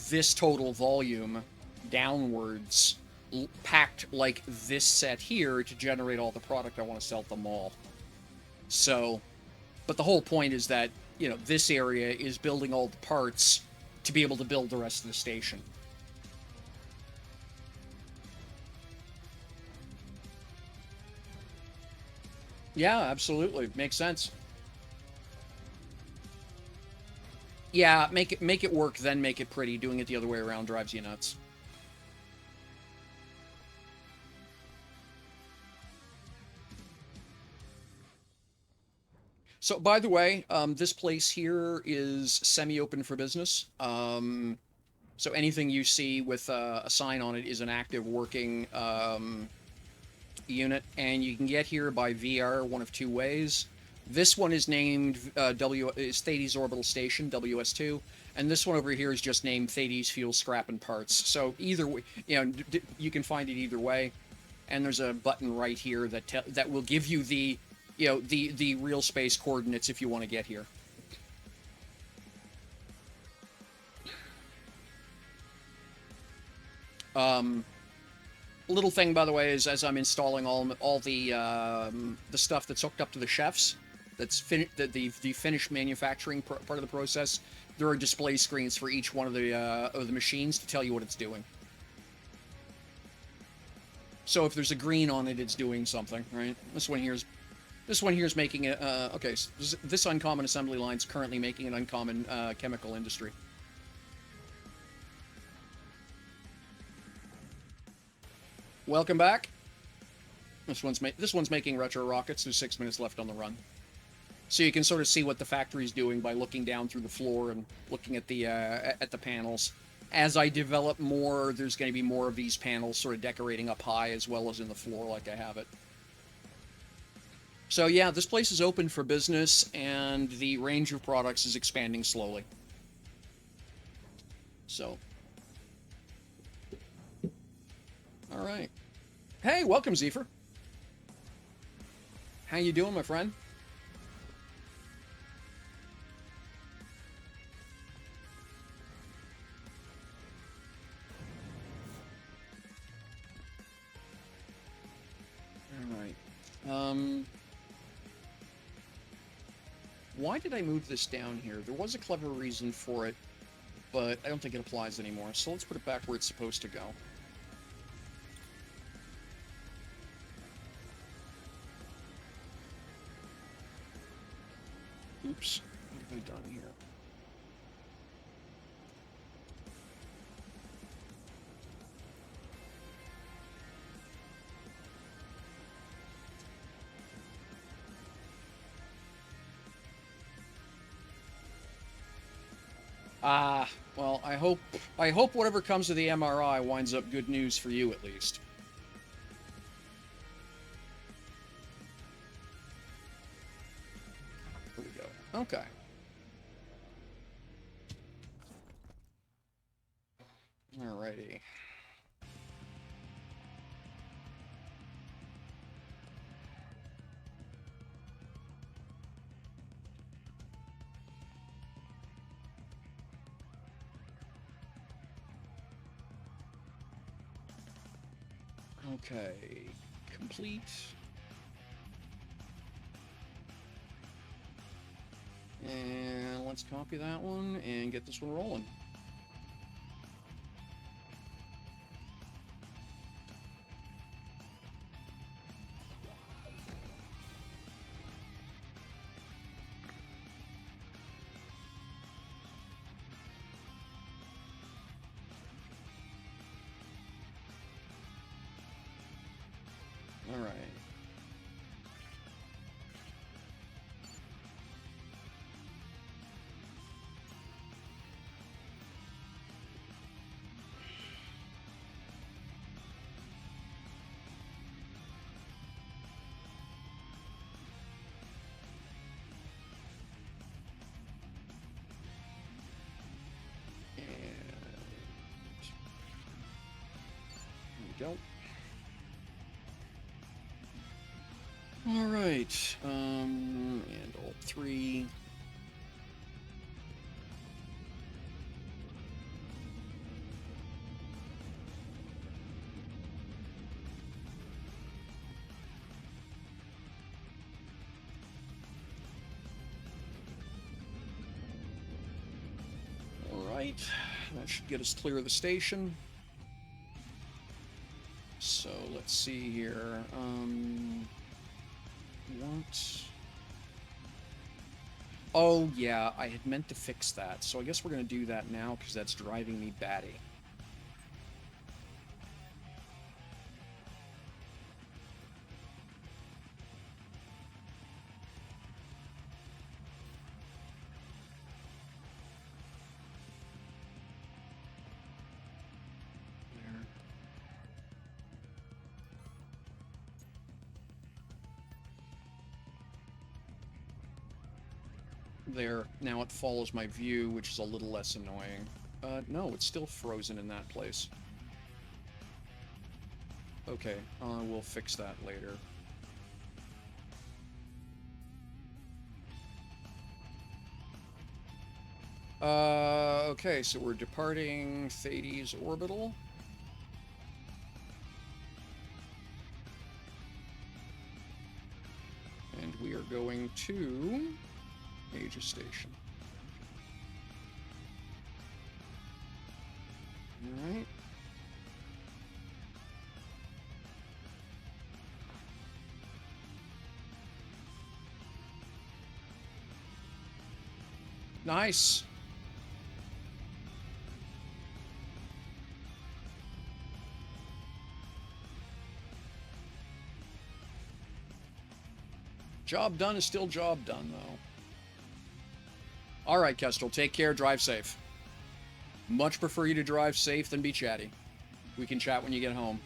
[SPEAKER 1] this total volume, downwards, packed like this set here to generate all the product I want to sell at the mall. So, but the whole point is that, you know, this area is building all the parts to be able to build the rest of the station. Yeah, absolutely. Makes sense. Yeah, make it work, then make it pretty. Doing it the other way around drives you nuts. So, by the way, this place here is semi-open for business. So anything you see with a sign on it is an active working unit, and you can get here by VR one of two ways. This one is named is Thades Orbital Station (WS2), and this one over here is just named Thades Fuel Scrap and Parts. So either way, you can find it either way. And there's a button right here that will give you the the real space coordinates if you want to get here. Little thing, by the way, is as I'm installing all the stuff that's hooked up to the chefs, that's the finished manufacturing part of the process. There are display screens for each one of the machines to tell you what it's doing. So if there's a green on it, it's doing something, right? This one here's making it. Okay, so this uncommon assembly line is currently making an uncommon chemical industry. Welcome back. This one's making retro rockets. There's 6 minutes left on the run, so you can sort of see what the factory's doing by looking down through the floor and looking at the panels. As I develop more, there's going to be more of these panels sort of decorating up high as well as in the floor like I have it. So yeah, this place is open for business, and the range of products is expanding slowly. So, all right. Hey, welcome, Zephyr. How you doing, my friend? All right. Why did I move this down here? There was a clever reason for it, but I don't think it applies anymore. So let's put it back where it's supposed to go. Oops. What have I done here? Well, I hope whatever comes of the MRI winds up good news for you at least. Here we go. Okay. Alrighty. Okay, complete. And let's copy that one and get this one rolling. All right. And there we go. All right, and Alt 3. All right, that should get us clear of the station. So let's see here. What? Oh, yeah, I had meant to fix that, so I guess we're gonna do that now, because that's driving me batty. There. Now it follows my view, which is a little less annoying. No, it's still frozen in that place. Okay, we'll fix that later. Okay, so we're departing Thades orbital. And we are going to Aegis Station. Alright. Nice. Job done is still job done, though. Alright, Kestrel, take care, drive safe. Much prefer you to drive safe than be chatty. We can chat when you get home.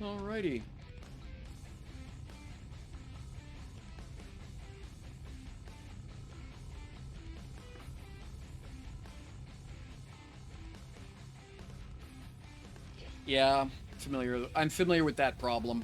[SPEAKER 1] Alrighty. Yeah, familiar. I'm familiar with that problem.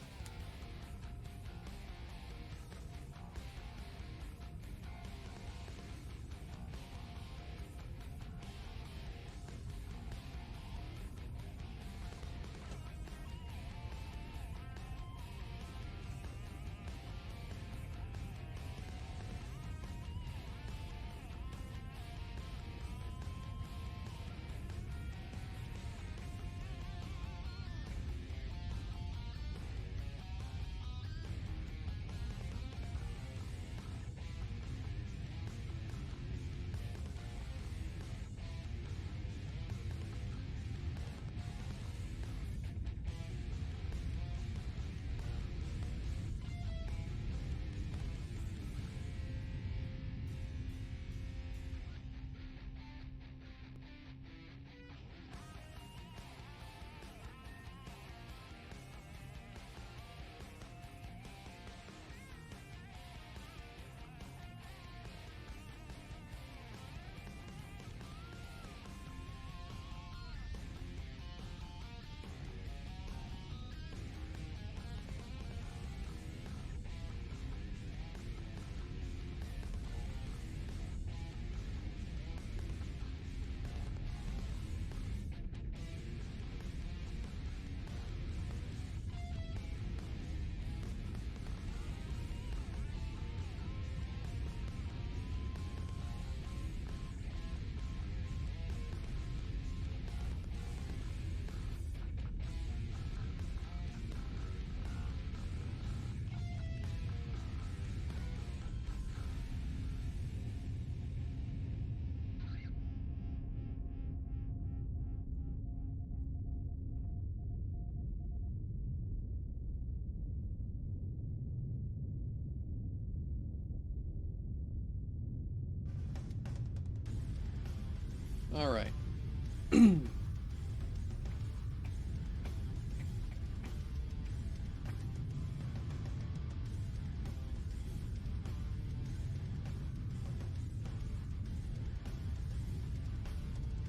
[SPEAKER 1] All right.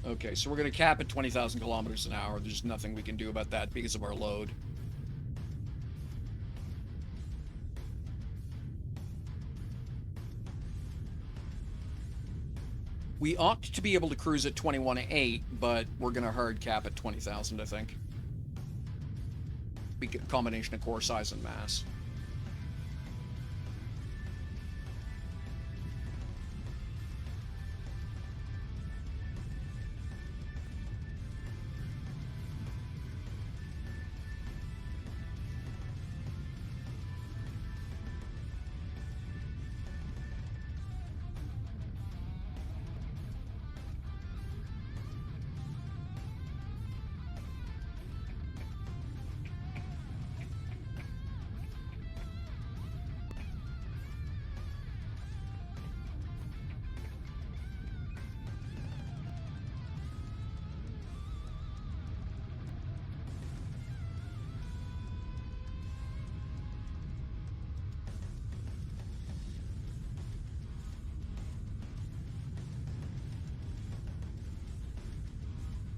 [SPEAKER 1] Okay, so we're going to cap at 20,000 kilometers an hour. There's nothing we can do about that because of our load. We ought to be able to cruise at 21.8, but we're going to hard cap at 20,000, I think. Combination of core size and mass.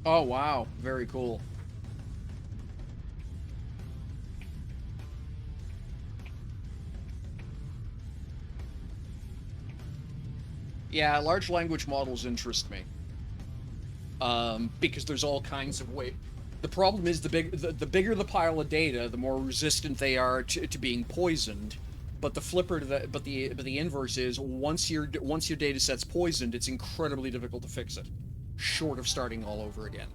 [SPEAKER 1] Oh, wow. Very cool. Yeah, large language models interest me. Because there's all kinds of way. The problem is the bigger the pile of data, the more resistant they are to being poisoned. But the flipper to that, but the inverse is once your data set's poisoned, it's incredibly difficult to fix it, short of starting all over again.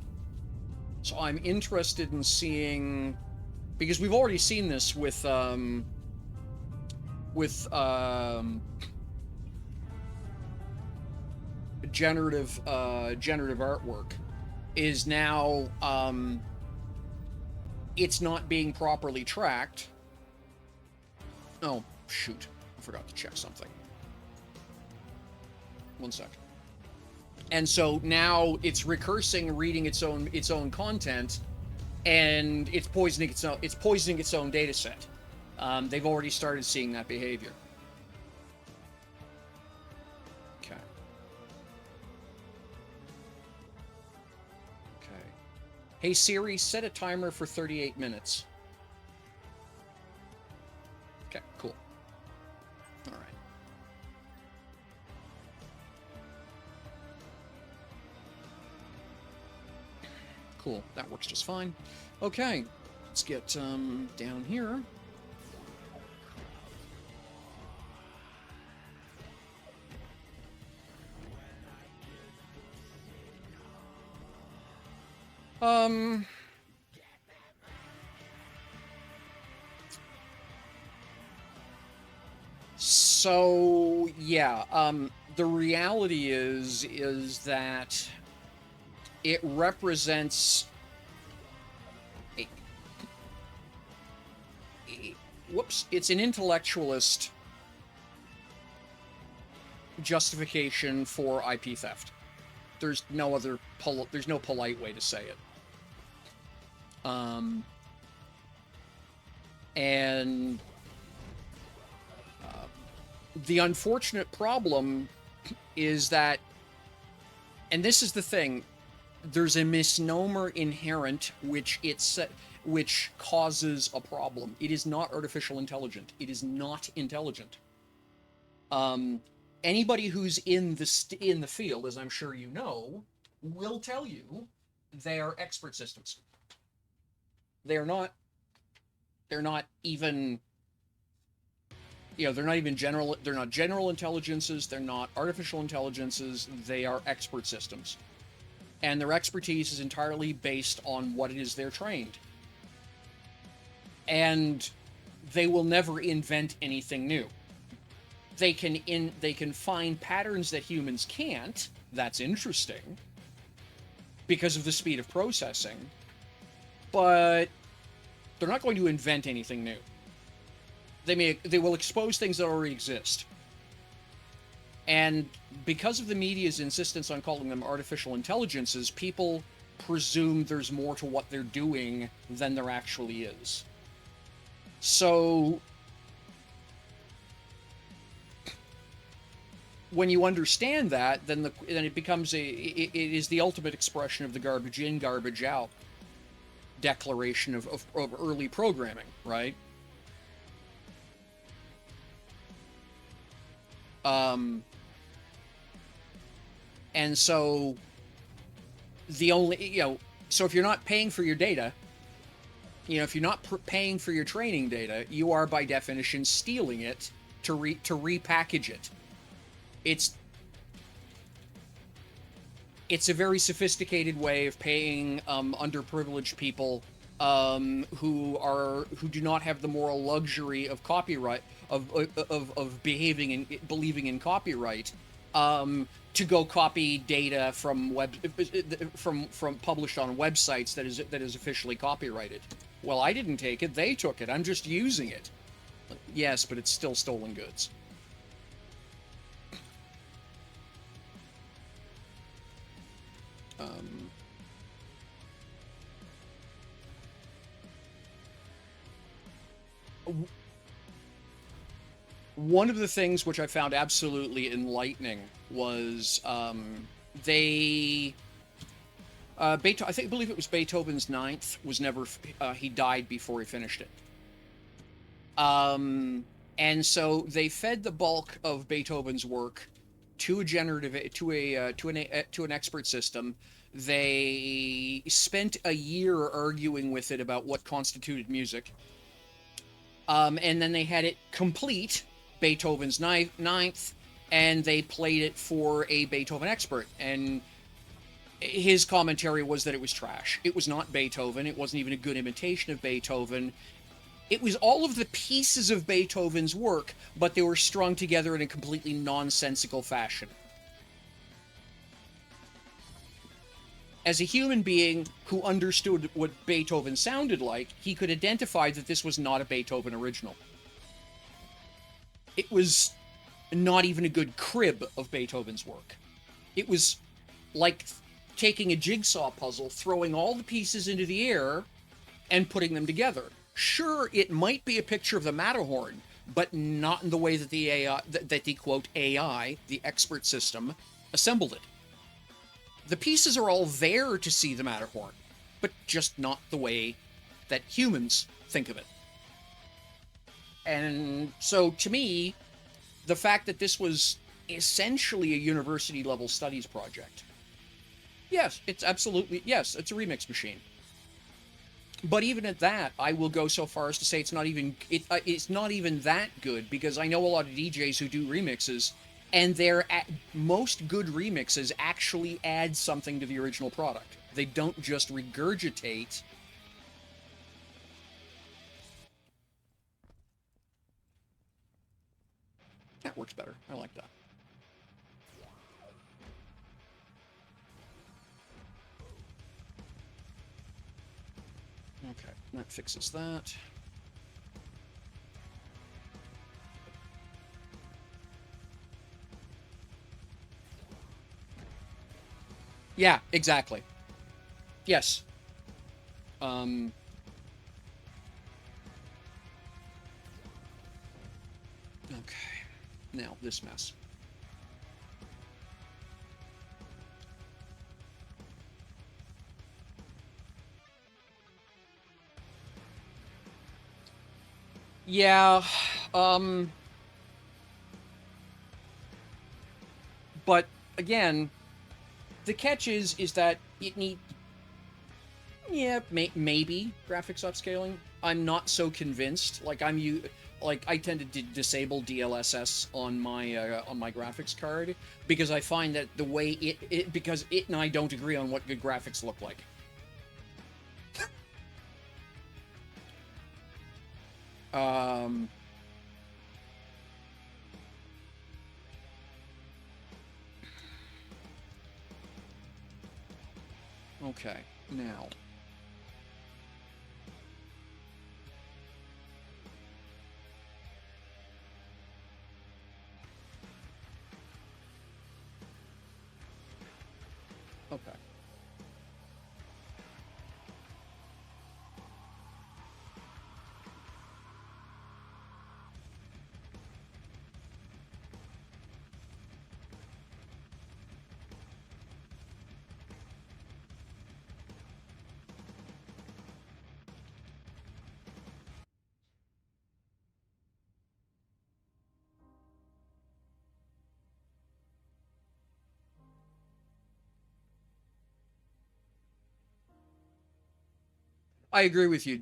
[SPEAKER 1] So I'm interested in seeing, because we've already seen this with generative artwork, is now it's not being properly tracked. Oh shoot, I forgot to check something. One sec. And so now it's recursing, reading its own content, and it's poisoning its own data set. They've already started seeing that behavior. Okay. Okay. Hey Siri, set a timer for 38 minutes. Okay, cool. All right. Cool, that works just fine. Okay, let's get down here. So yeah, the reality is that it represents whoops, it's an intellectualist justification for IP theft. There's no polite way to say it. And the unfortunate problem is that, and this is the thing, there's a misnomer inherent which causes a problem. It is not artificial intelligence. It is not intelligent. Anybody who's in the field, as I'm sure you know, will tell you they are expert systems. They're not even, they're not even general, they're not general intelligences, they're not artificial intelligences, they are expert systems. And their expertise is entirely based on what it is they're trained. And they will never invent anything new. They can find patterns that humans can't. That's interesting, because of the speed of processing. But they're not going to invent anything new. They will expose things that already exist. And because of the media's insistence on calling them artificial intelligences, people presume there's more to what they're doing than there actually is. So when you understand that, then it becomes it is the ultimate expression of the garbage in, garbage out declaration of early programming, right? And so the only, so if you're not paying for your data, if you're not paying for your training data, you are by definition stealing it to repackage it. It's a very sophisticated way of paying underprivileged people who do not have the moral luxury of copyright of behaving and believing in copyright to go copy data from from published on websites that is officially copyrighted. Well, I didn't take it; they took it. I'm just using it. Yes, but it's still stolen goods. One of the things which I found absolutely enlightening was I believe it was Beethoven's Ninth was never he died before he finished it. And so they fed the bulk of Beethoven's work to an expert system. They spent a year arguing with it about what constituted music. And then they had it complete, Beethoven's Ninth, and they played it for a Beethoven expert. And his commentary was that it was trash. It was not Beethoven. It wasn't even a good imitation of Beethoven. It was all of the pieces of Beethoven's work, but they were strung together in a completely nonsensical fashion. As a human being who understood what Beethoven sounded like, he could identify that this was not a Beethoven original. It was not even a good crib of Beethoven's work. It was like taking a jigsaw puzzle, throwing all the pieces into the air, and putting them together. Sure, it might be a picture of the Matterhorn, but not in the way that the AI, that the quote AI, the expert system, assembled it. The pieces are all there to see the Matterhorn, but just not the way that humans think of it. And so, to me, the fact that this was essentially a university-level studies project, yes, it's a remix machine. But even at that, I will go so far as to say it's not even that good, because I know a lot of DJs who do remixes, and most good remixes actually add something to the original product. They don't just regurgitate. That works better. I like that. Okay, that fixes that. Yeah, exactly. Yes. Okay. Now, this mess. Yeah, but again, the catch is that it maybe graphics upscaling. I'm not so convinced. Like I tend to disable DLSS on my graphics card because I find that the way because it and I don't agree on what good graphics look like. Okay, now. Okay. I agree with you,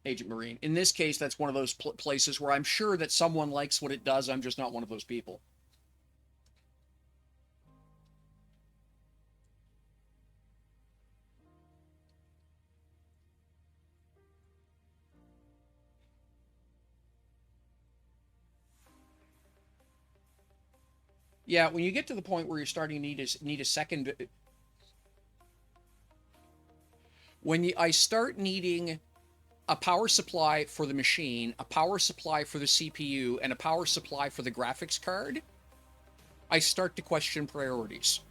[SPEAKER 1] Agent Marine. In this case, that's one of those places where I'm sure that someone likes what it does. I'm just not one of those people. Yeah, when you get to the point where you're starting to need a second, I start needing a power supply for the machine, a power supply for the CPU, and a power supply for the graphics card, I start to question priorities.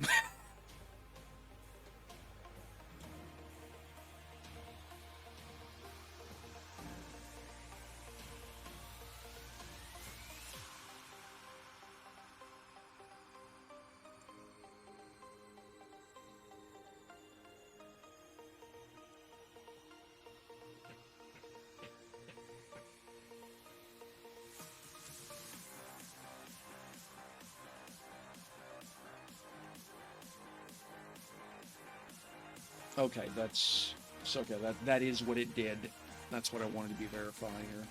[SPEAKER 1] Okay, that's okay. That is what it did. That's what I wanted to be verifying here.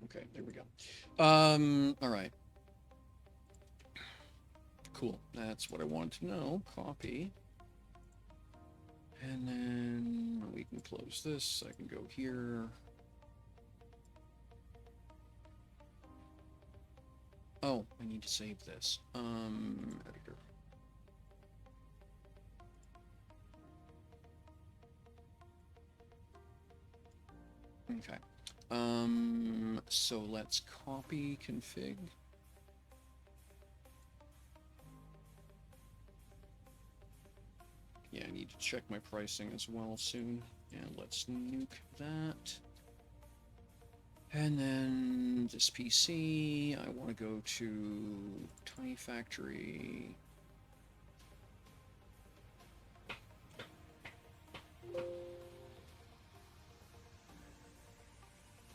[SPEAKER 1] Okay, there we go. All right. Cool. That's what I wanted to know. Copy. And then we can close this. I can go here. Oh, I need to save this. Editor. Okay. So let's copy config. Yeah, I need to check my pricing as well soon. And let's nuke that. And then this PC, I want to go to Tiny Factory.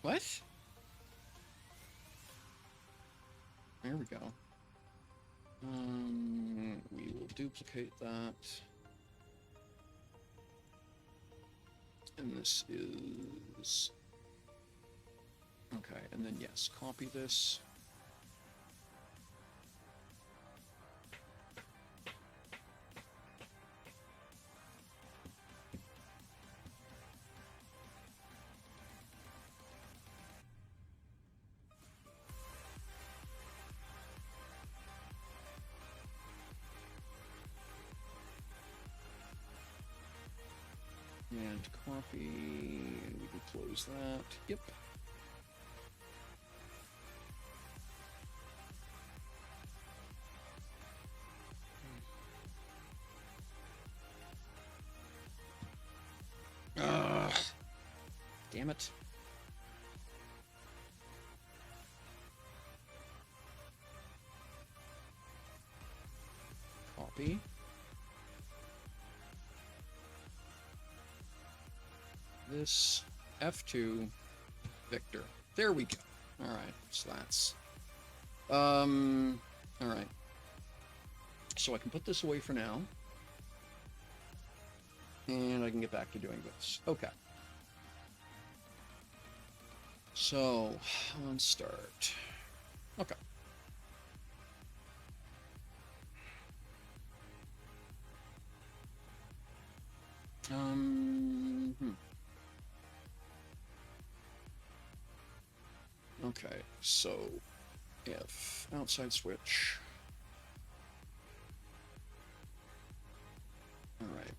[SPEAKER 1] What? There we go. We will duplicate that. And this is... Okay, and then yes, copy this. And copy, and we can close that. Yep. Damn it. Copy. This F2 Victor. There we go. All right. So that's all right. So I can put this away for now. And I can get back to doing this. Okay. So, on start. Okay. Okay, so if outside switch. All right.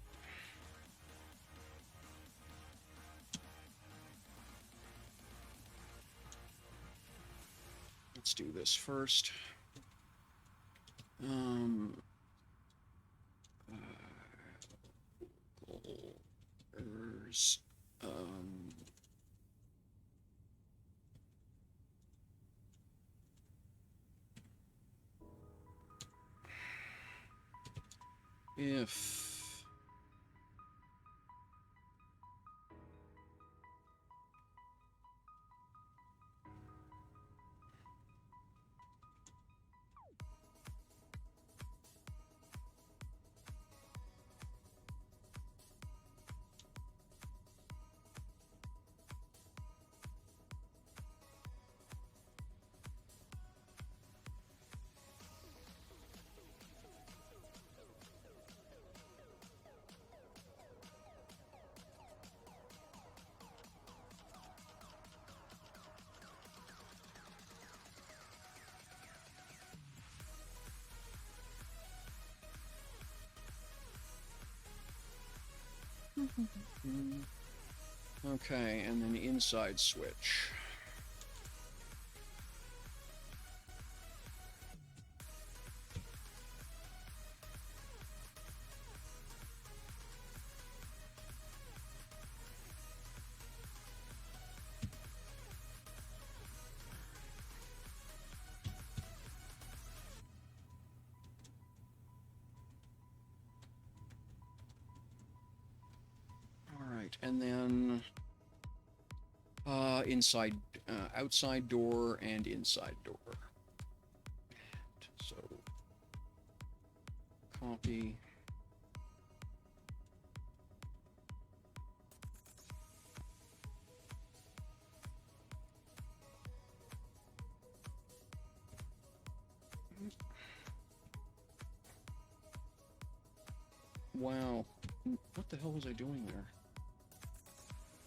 [SPEAKER 1] Let's do this first. There's, if okay, and then inside switch. All right, and then inside, outside door and inside door. So copy. Wow. What the hell was I doing there?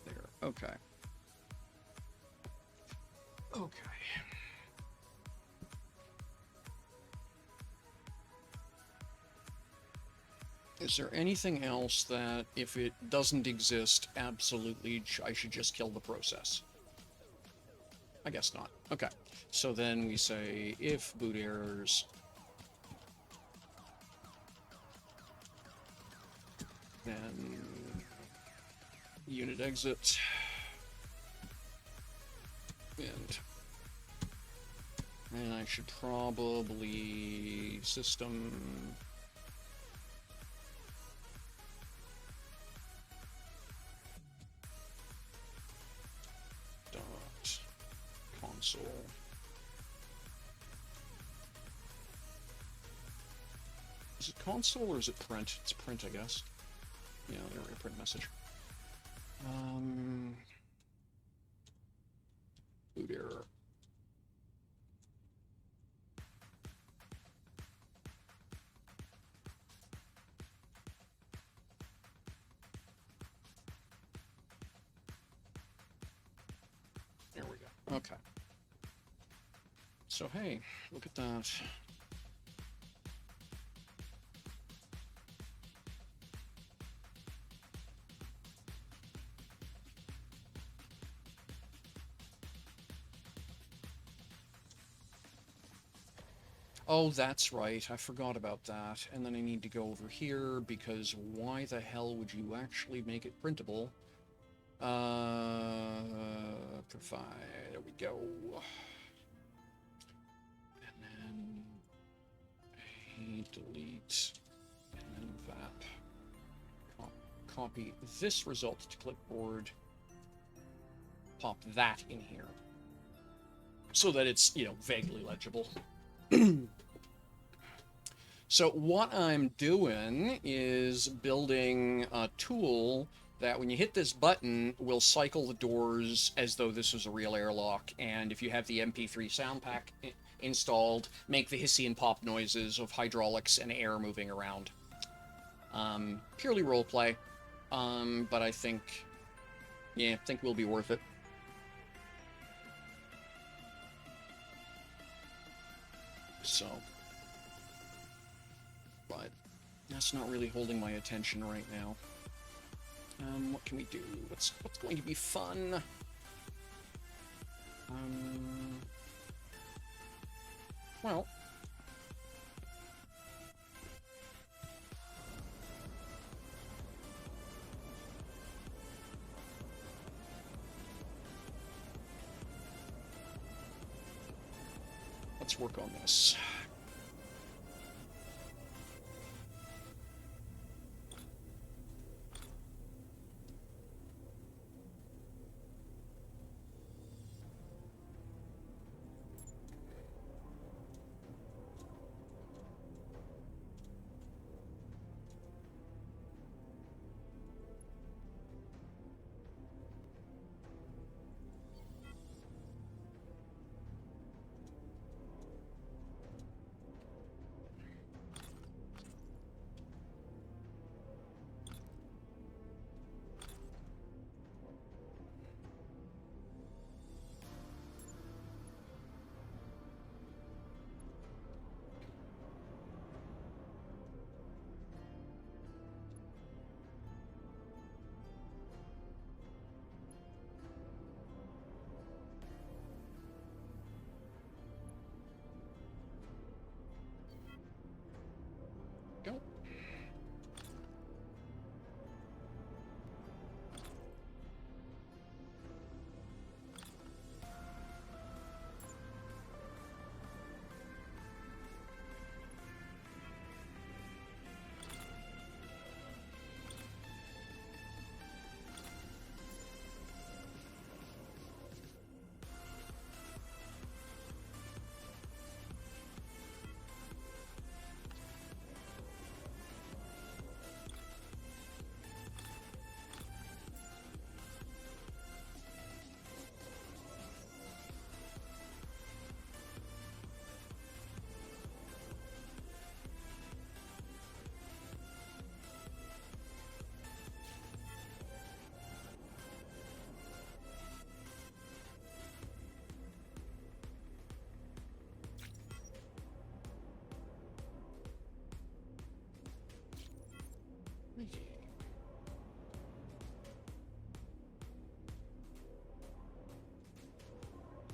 [SPEAKER 1] There. Okay. Okay. Is there anything else that, if it doesn't exist, absolutely I should just kill the process? I guess not. Okay. So then we say if boot errors, then unit exit, and I should probably system dot console. Is it console or is it print? It's print, I guess. Yeah, there we go, print message. Boot error. There we go. Okay. So hey, look at that. Oh, that's right. I forgot about that. And then I need to go over here because why the hell would you actually make it printable? Provide. There we go. And then delete, and then VAP. Copy this result to clipboard. Pop that in here so that it's, you know, vaguely legible. So what I'm doing is building a tool that when you hit this button will cycle the doors as though this was a real airlock, and if you have the MP3 sound pack installed, make the hissy and pop noises of hydraulics and air moving around. Purely roleplay. But I think, yeah, I think we'll be worth it. So, but that's not really holding my attention right now. What can we do? What's going to be fun? Well, let's work on this. Go.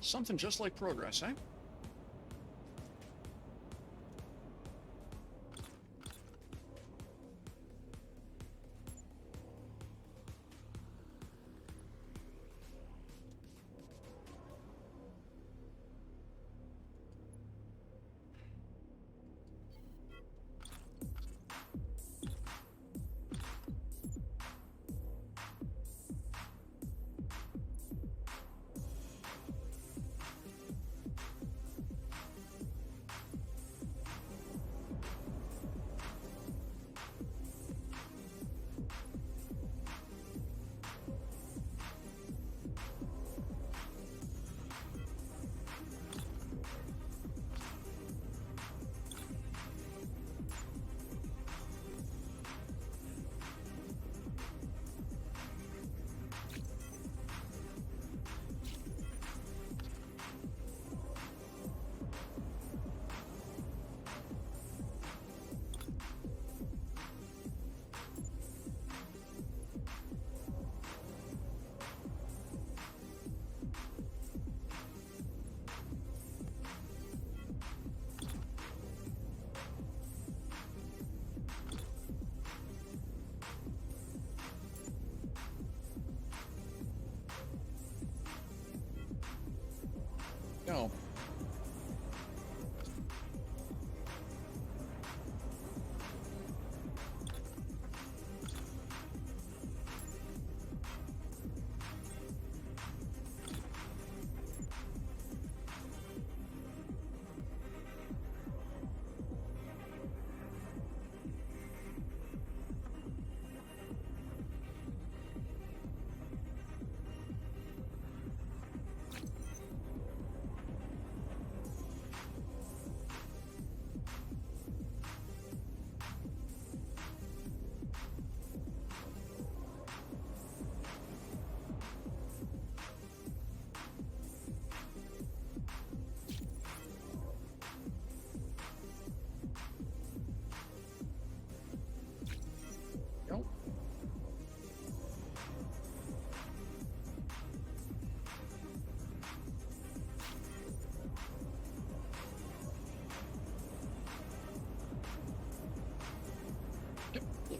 [SPEAKER 1] Something just like progress, eh?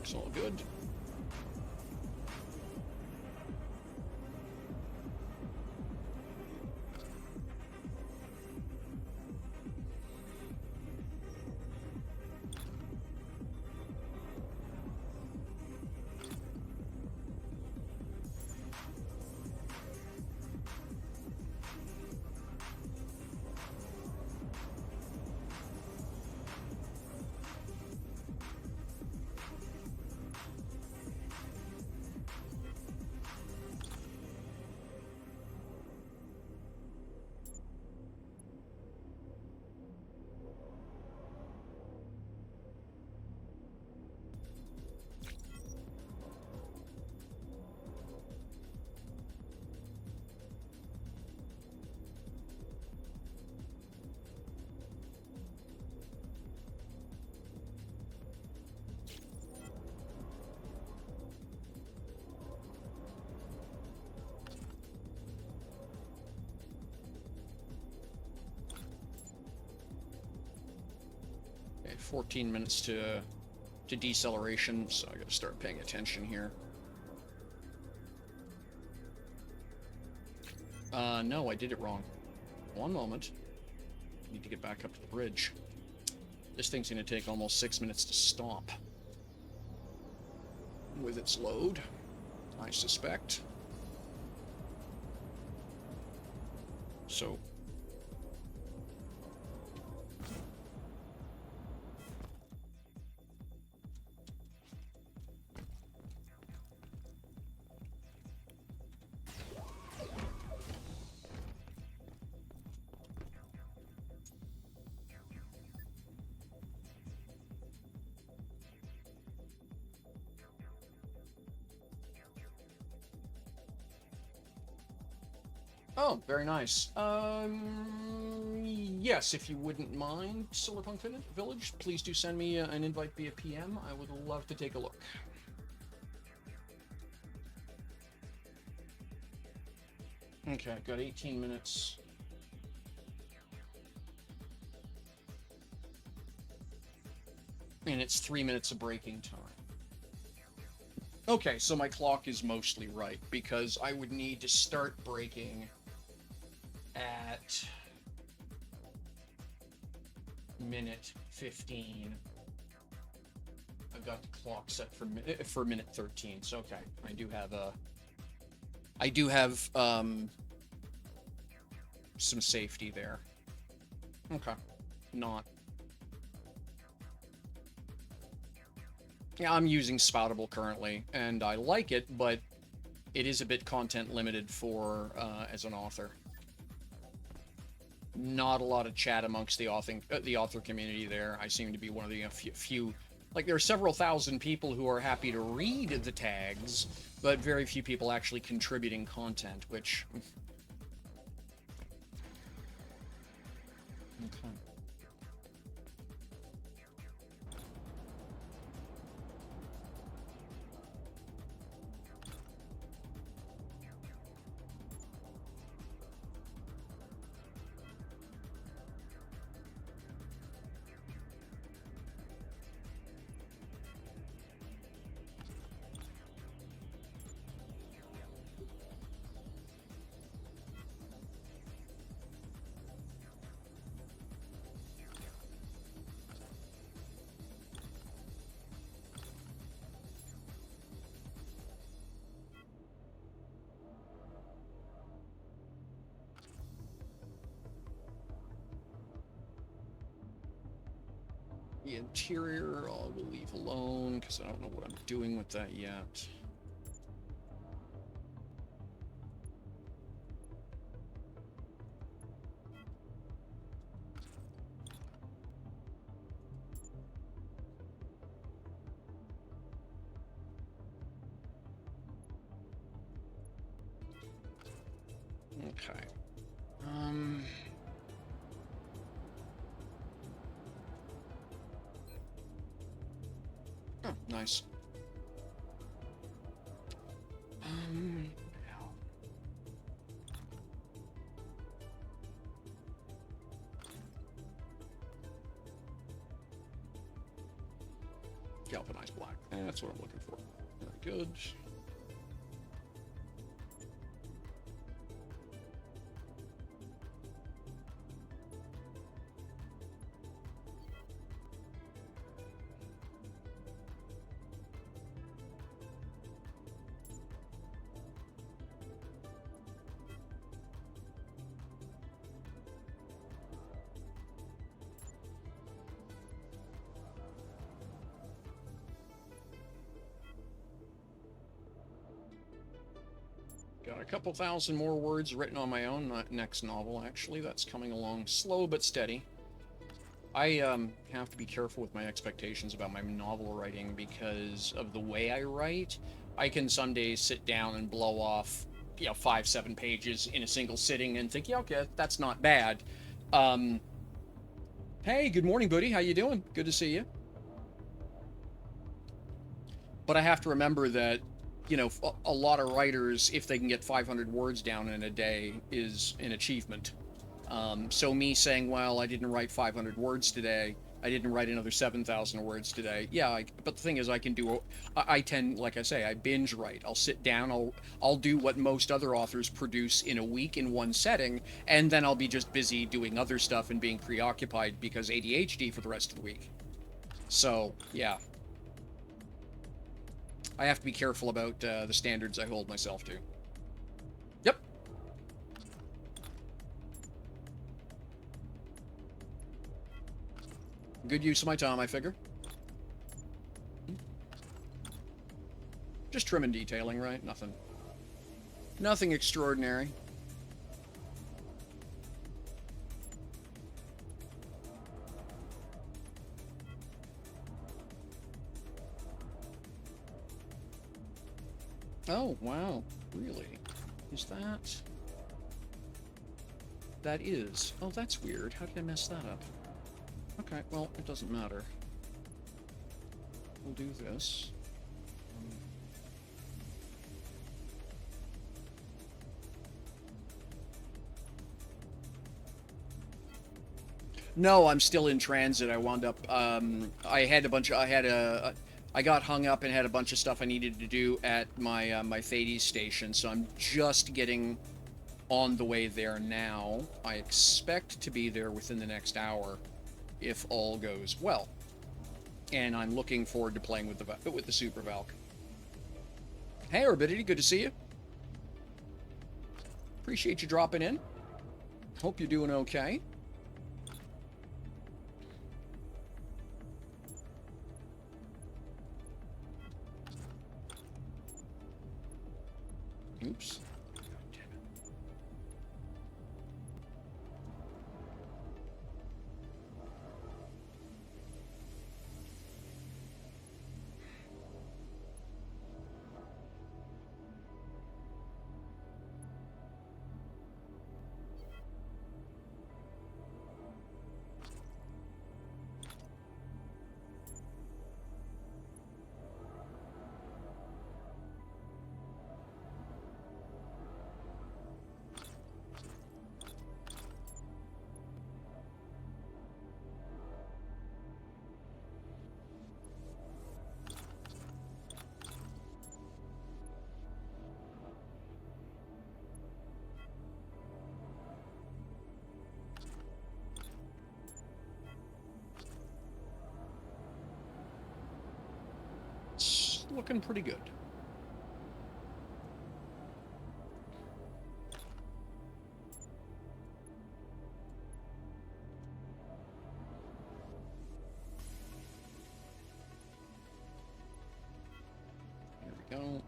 [SPEAKER 1] It's all good. Okay, 14 minutes to deceleration, so I gotta start paying attention here. No, I did it wrong. One moment. Need to get back up to the bridge. This thing's gonna take almost 6 minutes to stop. With its load, I suspect. So... Oh, very nice. Yes, if you wouldn't mind, Solarpunk Village, please do send me an invite via PM. I would love to take a look. Okay, got 18 minutes. And it's 3 minutes of breaking time. Okay, so my clock is mostly right, because I would need to start breaking at minute 15. I've got the clock set for minute 13, so okay. I do have some safety there. Okay. Not. Yeah, I'm using Spoutable currently, and I like it, but it is a bit content limited for as an author. Not a lot of chat amongst the author community there. I seem to be one of the few, like there are several thousand people who are happy to read the tags, but very few people actually contributing content, which... Okay. The interior, I will leave alone, because I don't know what I'm doing with that yet. Okay. Oh, nice. Galvanized black. That's what I'm looking for. Very good. Got a couple thousand more words written on my own next novel, actually. That's coming along slow but steady. I have to be careful with my expectations about my novel writing because of the way I write. I can some days sit down and blow off, 5-7 pages in a single sitting and think, yeah, okay, that's not bad. Hey, good morning, buddy. How you doing? Good to see you. But I have to remember that, a lot of writers, if they can get 500 words down in a day, is an achievement. So me saying, well, I didn't write 500 words today, I didn't write another 7,000 words today. Yeah, but the thing is, I tend, like I say, I binge write. I'll sit down, I'll do what most other authors produce in a week in one setting, and then I'll be just busy doing other stuff and being preoccupied because ADHD for the rest of the week. So, yeah. I have to be careful about the standards I hold myself to. Yep. Good use of my time, I figure. Just trim and detailing, right? Nothing extraordinary. Oh, wow. Really? Is that... That is. Oh, that's weird. How did I mess that up? Okay, well, it doesn't matter. We'll do this. No, I'm still in transit. I wound up, I got hung up and had a bunch of stuff I needed to do at my my Thedes station, so I'm just getting on the way there now. I expect to be there within the next hour, if all goes well. And I'm looking forward to playing with the Super Valk. Hey, Orbidity, good to see you. Appreciate you dropping in. Hope you're doing okay. Oops. It's looking pretty good. Here we go.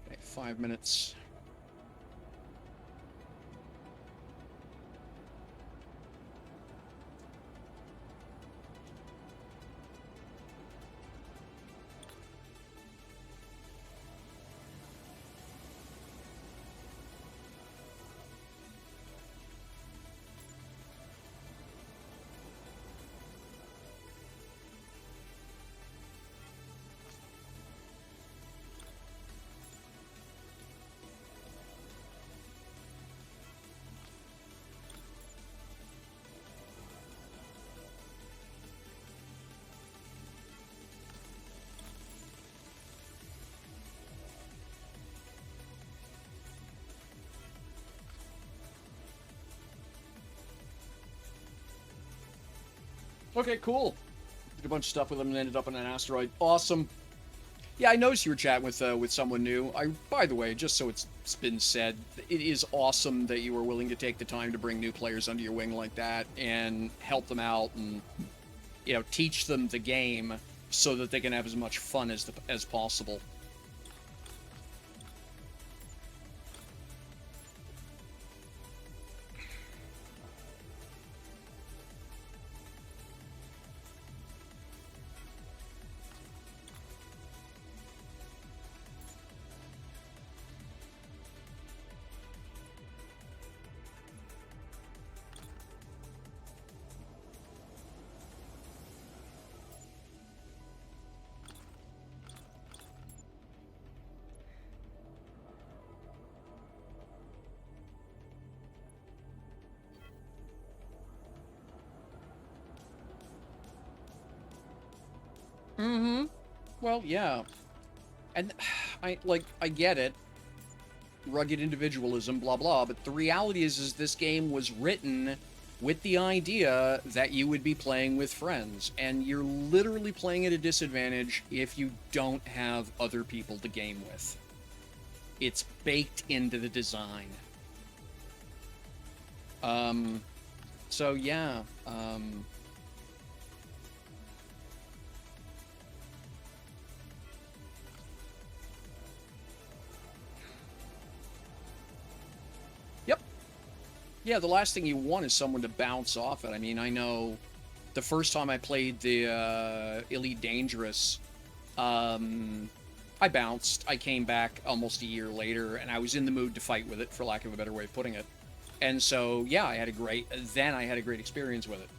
[SPEAKER 1] Okay, 5 minutes. Okay, cool. Did a bunch of stuff with him and ended up on an asteroid. Awesome. Yeah, I noticed you were chatting with someone new. By the way, just so it's been said, it is awesome that you were willing to take the time to bring new players under your wing like that and help them out and, you know, teach them the game so that they can have as much fun as possible. Mm-hmm. Well, yeah. And I get it. Rugged individualism, blah blah, but the reality is this game was written with the idea that you would be playing with friends, and you're literally playing at a disadvantage if you don't have other people to game with. It's baked into the design. So yeah, Yep. Yeah, the last thing you want is someone to bounce off it. I mean, I know the first time I played the Elite Dangerous, I bounced. I came back almost a year later, and I was in the mood to fight with it, for lack of a better way of putting it. And so, yeah, I had a great experience with it.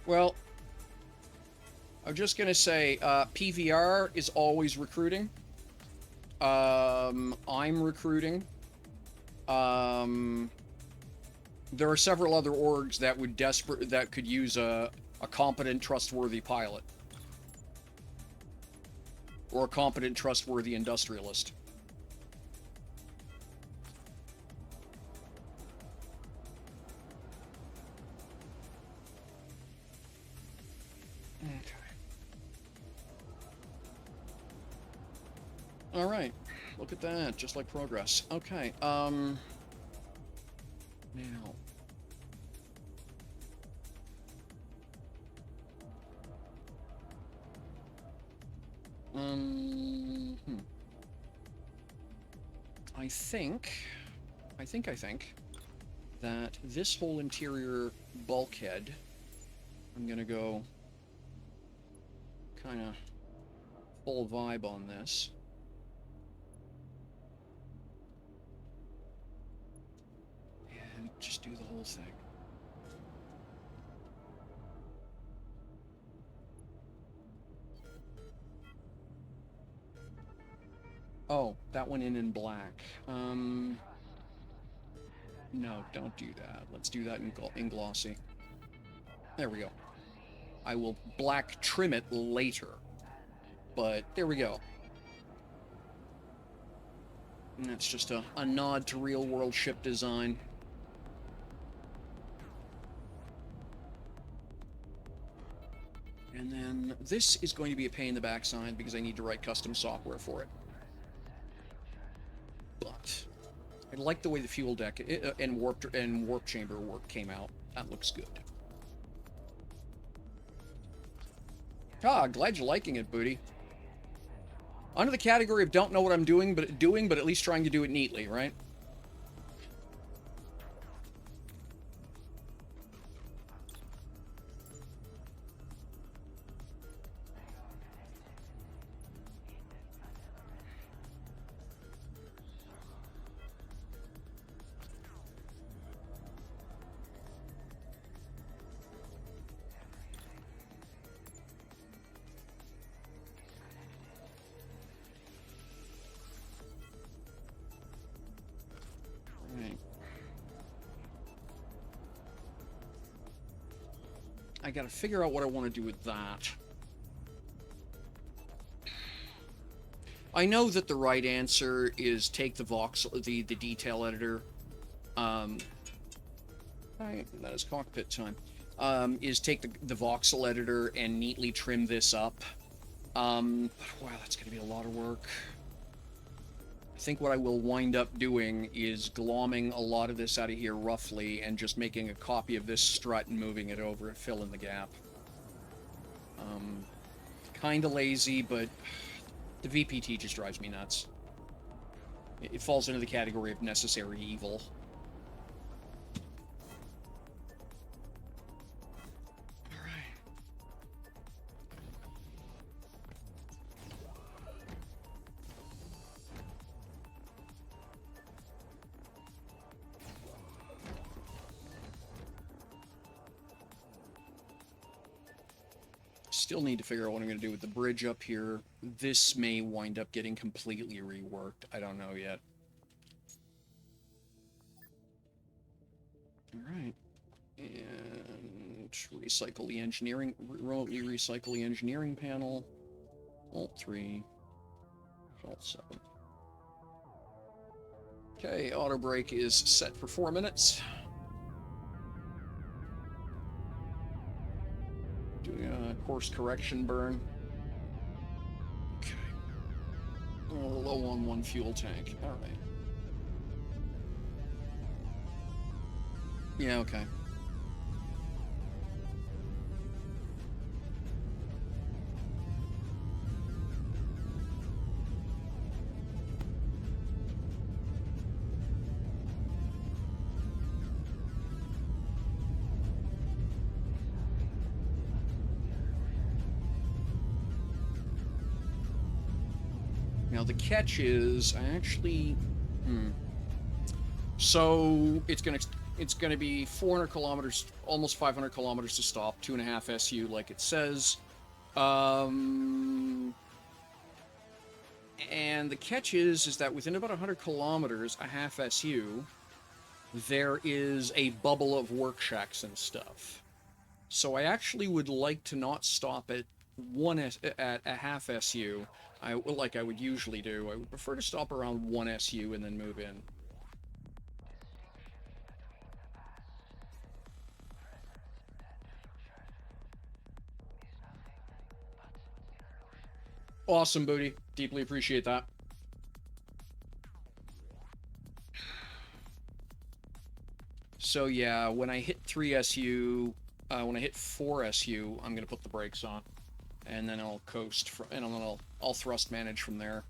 [SPEAKER 1] Well, I'm just gonna say, PVR is always recruiting. I'm recruiting. There are several other orgs that could use a competent, trustworthy pilot. Or a competent, trustworthy industrialist. Okay. Alright. Look at that. Just like progress. Okay, now... I think that this whole interior bulkhead, I'm gonna go kind of full vibe on this. And just do the whole thing. Oh, that went in black. No, don't do that. Let's do that in glossy. There we go. I will black trim it later. But there we go. And that's just a nod to real-world ship design. And then this is going to be a pain in the backside because I need to write custom software for it. But I like the way the fuel deck and warp chamber work came out. That looks good. Ah, glad you're liking it, Booty. Under the category of don't know what I'm doing, but at least trying to do it neatly, right? I gotta figure out what I want to do with that. I know that the right answer is take the voxel, the detail editor. Right, that is cockpit time. Is take the voxel editor and neatly trim this up. Wow, that's gonna be a lot of work. I think what I will wind up doing is glomming a lot of this out of here roughly and just making a copy of this strut and moving it over and fill in the gap. Kinda lazy, but the VPT just drives me nuts. It falls into the category of necessary evil. Alright. Still need to figure out what I'm going to do with the bridge up here. This may wind up getting completely reworked. I don't know yet. Alright. And recycle the engineering, remotely recycle the engineering panel. Alt 3. Alt 7. Okay, auto brake is set for 4 minutes. Doing a course correction burn. Okay. Low on 1 fuel tank. Alright. Yeah, okay. Now the catch is, I actually, so it's gonna be 400 kilometers, almost 500 kilometers to stop, 2.5 SU, like it says. And the catch is that within about 100 kilometers, a half SU, there is a bubble of work shacks and stuff. So I actually would like to not stop at at a half SU. Like I would usually do. I would prefer to stop around 1 SU and then move in. Awesome, Booty. Deeply appreciate that. So yeah, when I hit 3 SU, when I hit 4 SU, I'm gonna put the brakes on, and then I'll coast, and then I'll thrust manage from there.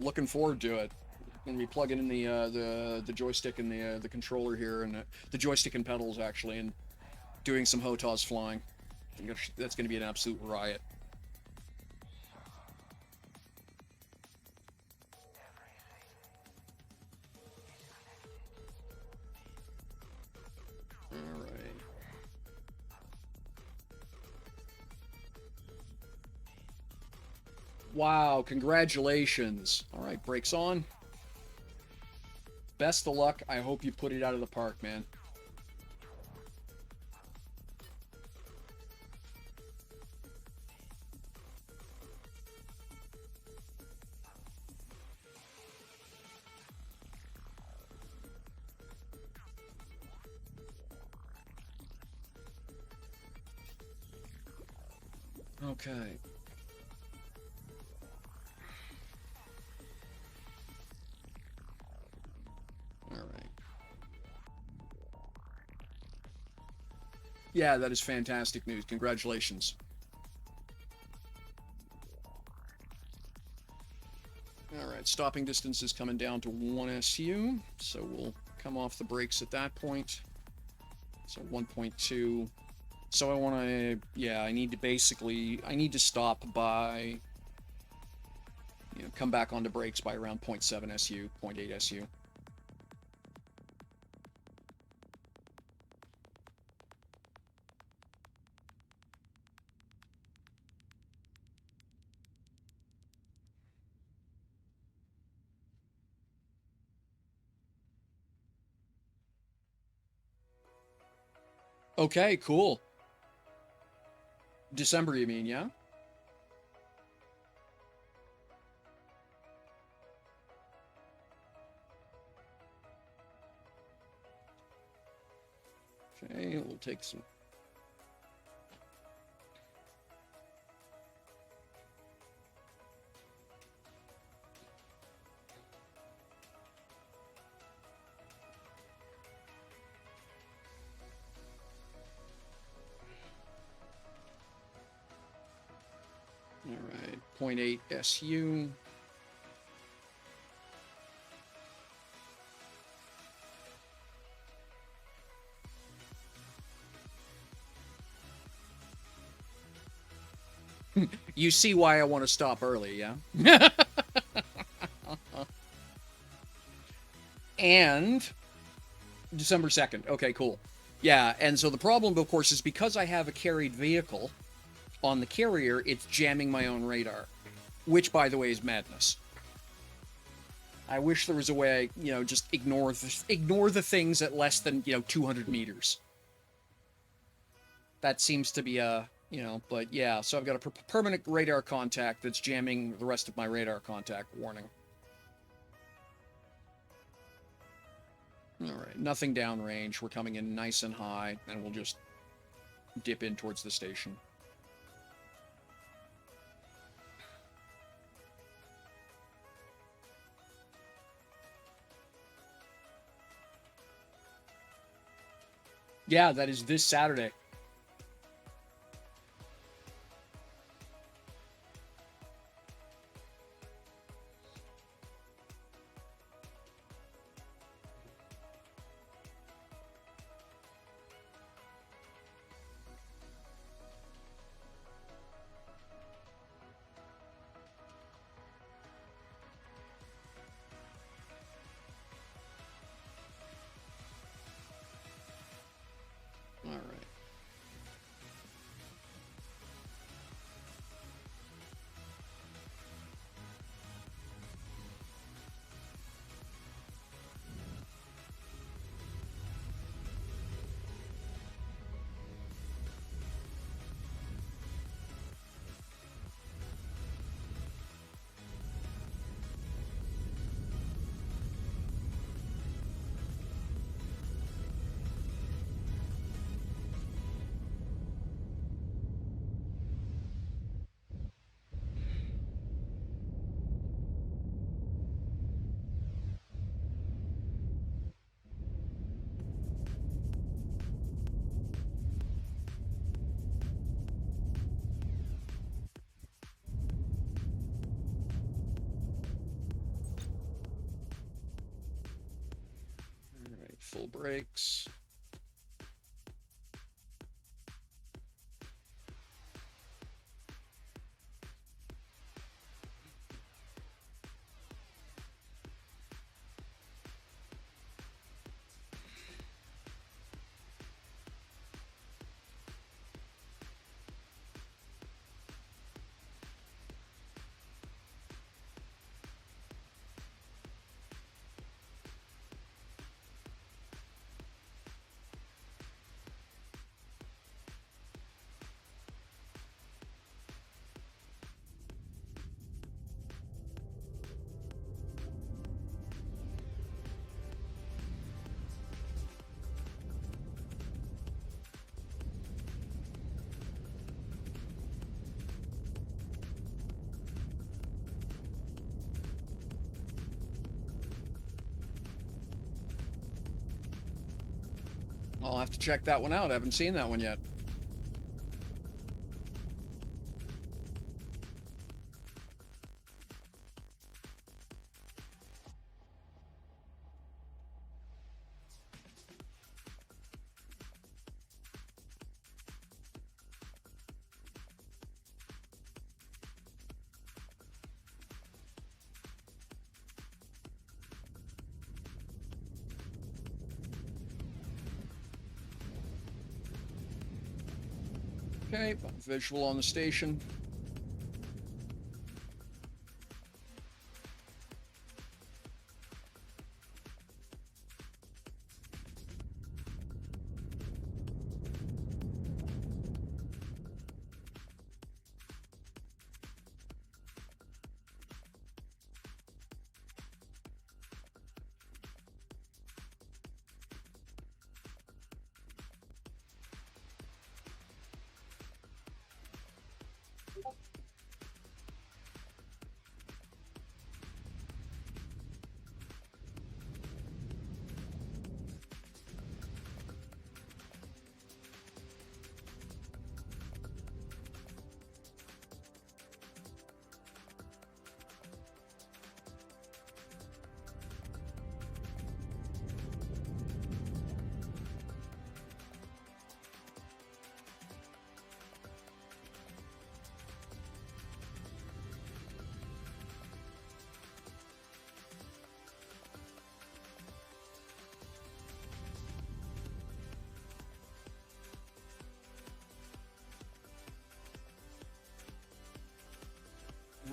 [SPEAKER 1] Looking forward to it. Gonna be plugging in the joystick and the controller here, and the joystick and pedals actually, and doing some HOTAS flying. That's gonna be an absolute riot. Alright. Wow, congratulations. Alright, brakes on. Best of luck. I hope you put it out of the park, man. Okay. Alright. Yeah, that is fantastic news. Congratulations. Alright, stopping distance is coming down to 1 SU, so we'll come off the brakes at that point. So 1.2. So I want to, yeah, I need to stop by, come back onto brakes by around 0.7 SU, 0.8 SU. Okay, cool. December, you mean, yeah? Okay, we'll take some. All right, 0.8 SU. You see why I want to stop early, yeah? And December 2nd. Okay, cool. Yeah, and so the problem, of course, is because I have a carried vehicle on the carrier, it's jamming my own radar, which, by the way, is madness. I wish there was a way, just ignore the things at less than, 200 meters. That seems to be but yeah, so I've got a permanent radar contact that's jamming the rest of my radar contact warning. All right, nothing downrange. We're coming in nice and high, and we'll just dip in towards the station. Yeah, that is this Saturday. All right. All right, full brakes. I'll have to check that one out. I haven't seen that one yet. Okay, visual on the station.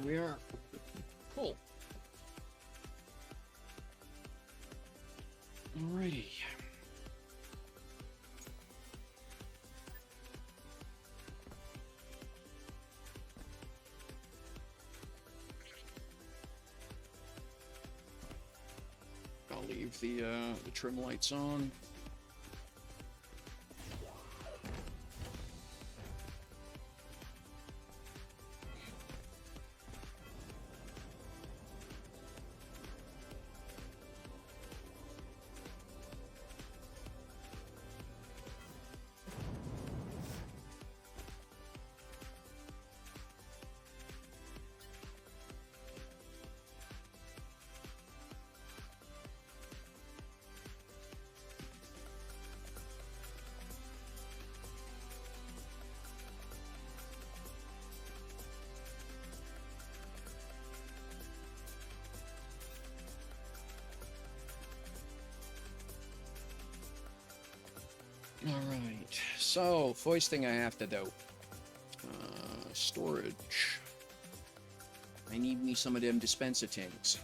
[SPEAKER 1] we are. Cool. Alrighty. I'll leave the trim lights on. Alright, so first thing I have to do. Storage. I need me some of them dispenser things.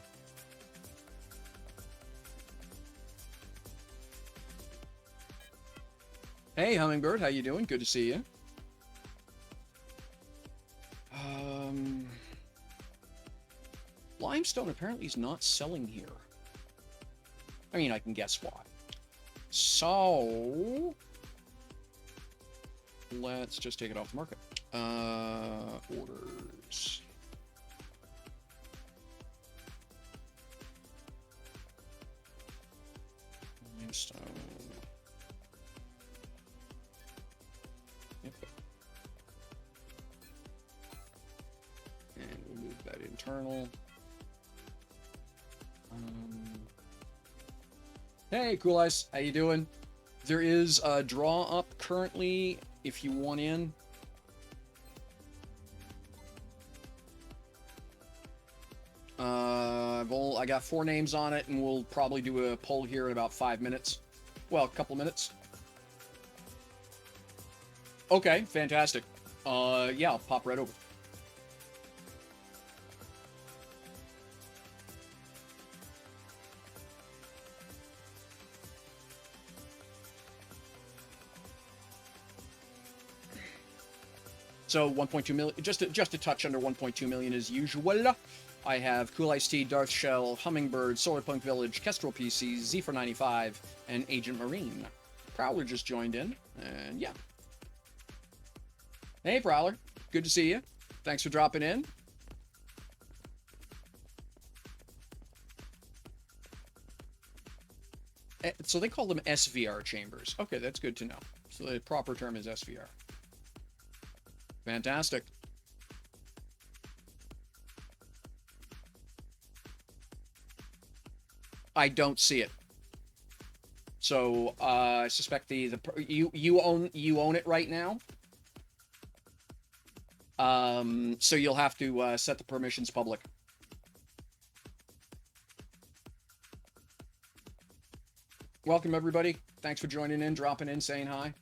[SPEAKER 1] Hey, Hummingbird, how you doing? Good to see you. Limestone apparently is not selling here. I mean, I can guess why. So, let's just take it off the market. Orders. Limestone. Yep. And we'll move that internal. Hey, Cool Ice, how you doing? There is a draw up currently if you want in. I got 4 names on it, and we'll probably do a poll here in about 5 minutes. Well, a couple minutes. Okay, fantastic. Yeah, I'll pop right over. So 1.2 million, just a touch under 1.2 million as usual. I have Cool Ice Tea, Darth Shell, Hummingbird, Solarpunk Village, Kestrel PC, Z495, and Agent Marine. Prowler just joined in, and yeah. Hey, Prowler. Good to see you. Thanks for dropping in. So they call them SVR chambers. Okay, that's good to know. So the proper term is SVR. Fantastic. I don't see it. So I suspect you own it right now. So you'll have to set the permissions public. Welcome everybody. Thanks for joining in, dropping in, saying hi.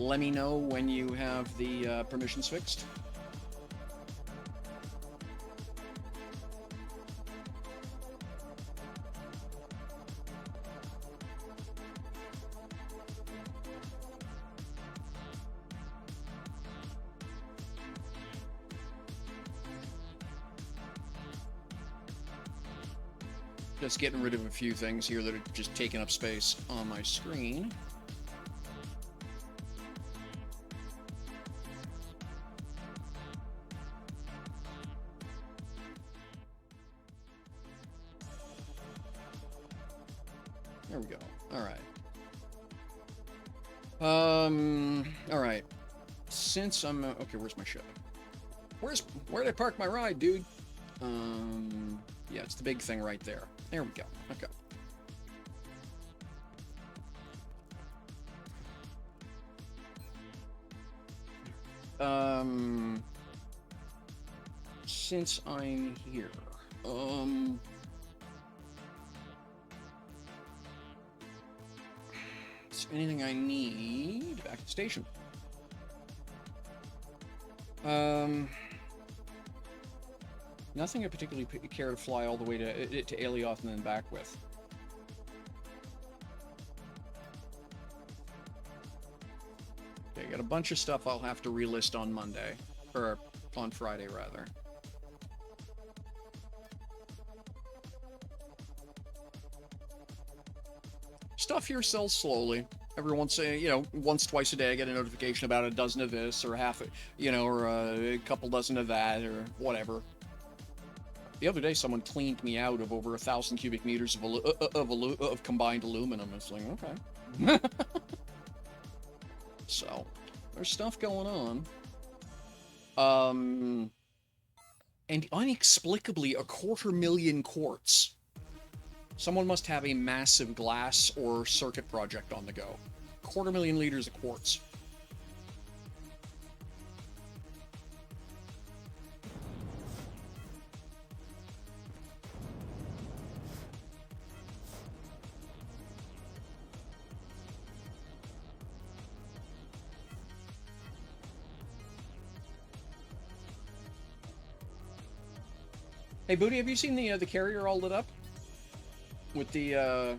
[SPEAKER 1] Let me know when you have the permissions fixed. Just getting rid of a few things here that are just taking up space on my screen. There we go. All right. All right. Since I'm okay, where's my ship? Where did I park my ride, dude? Yeah, it's the big thing right there. There we go. Okay. Since I'm here, is there anything I need back at the station? Nothing I particularly care to fly all the way to Alioth and then back with. Okay, got a bunch of stuff I'll have to relist on Monday. Or on Friday, rather. Stuff here sells slowly. Every once, once, twice a day I get a notification about a dozen of this, or half, or a couple dozen of that, or whatever. The other day, someone cleaned me out of over 1,000 cubic meters of combined aluminum. It's like, okay. So, there's stuff going on. And inexplicably, 250,000 quartz. Someone must have a massive glass or circuit project on the go. 250,000 liters of quartz. Hey, Booty, have you seen the carrier all lit up? With the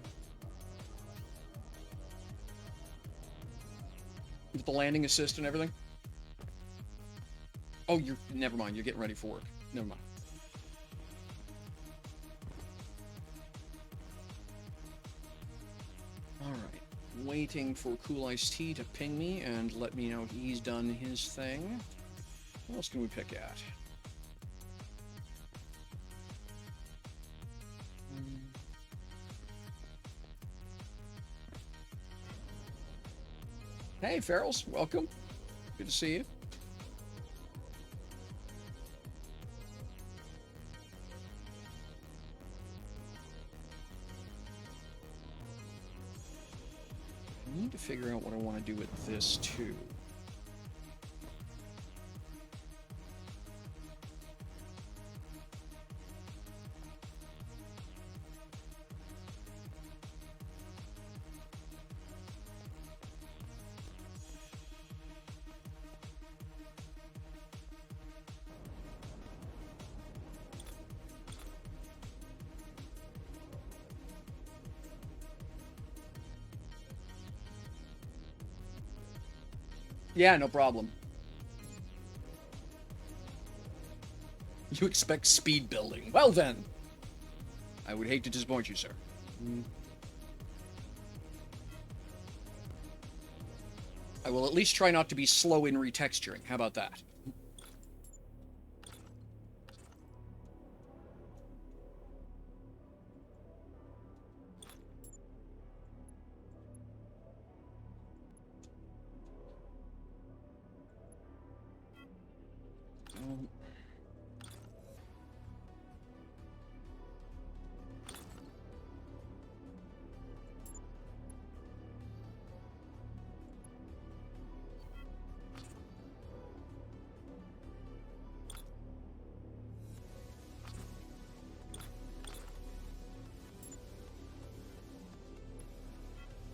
[SPEAKER 1] landing assist and everything? Oh, never mind, you're getting ready for work. Never mind. Alright. Waiting for Cool Ice Tea to ping me and let me know he's done his thing. What else can we pick at? Hey, Ferals, welcome. Good to see you. I need to figure out what I want to do with this, too. Yeah, no problem. You expect speed building. Well then, I would hate to disappoint you, sir. I will at least try not to be slow in retexturing. How about that?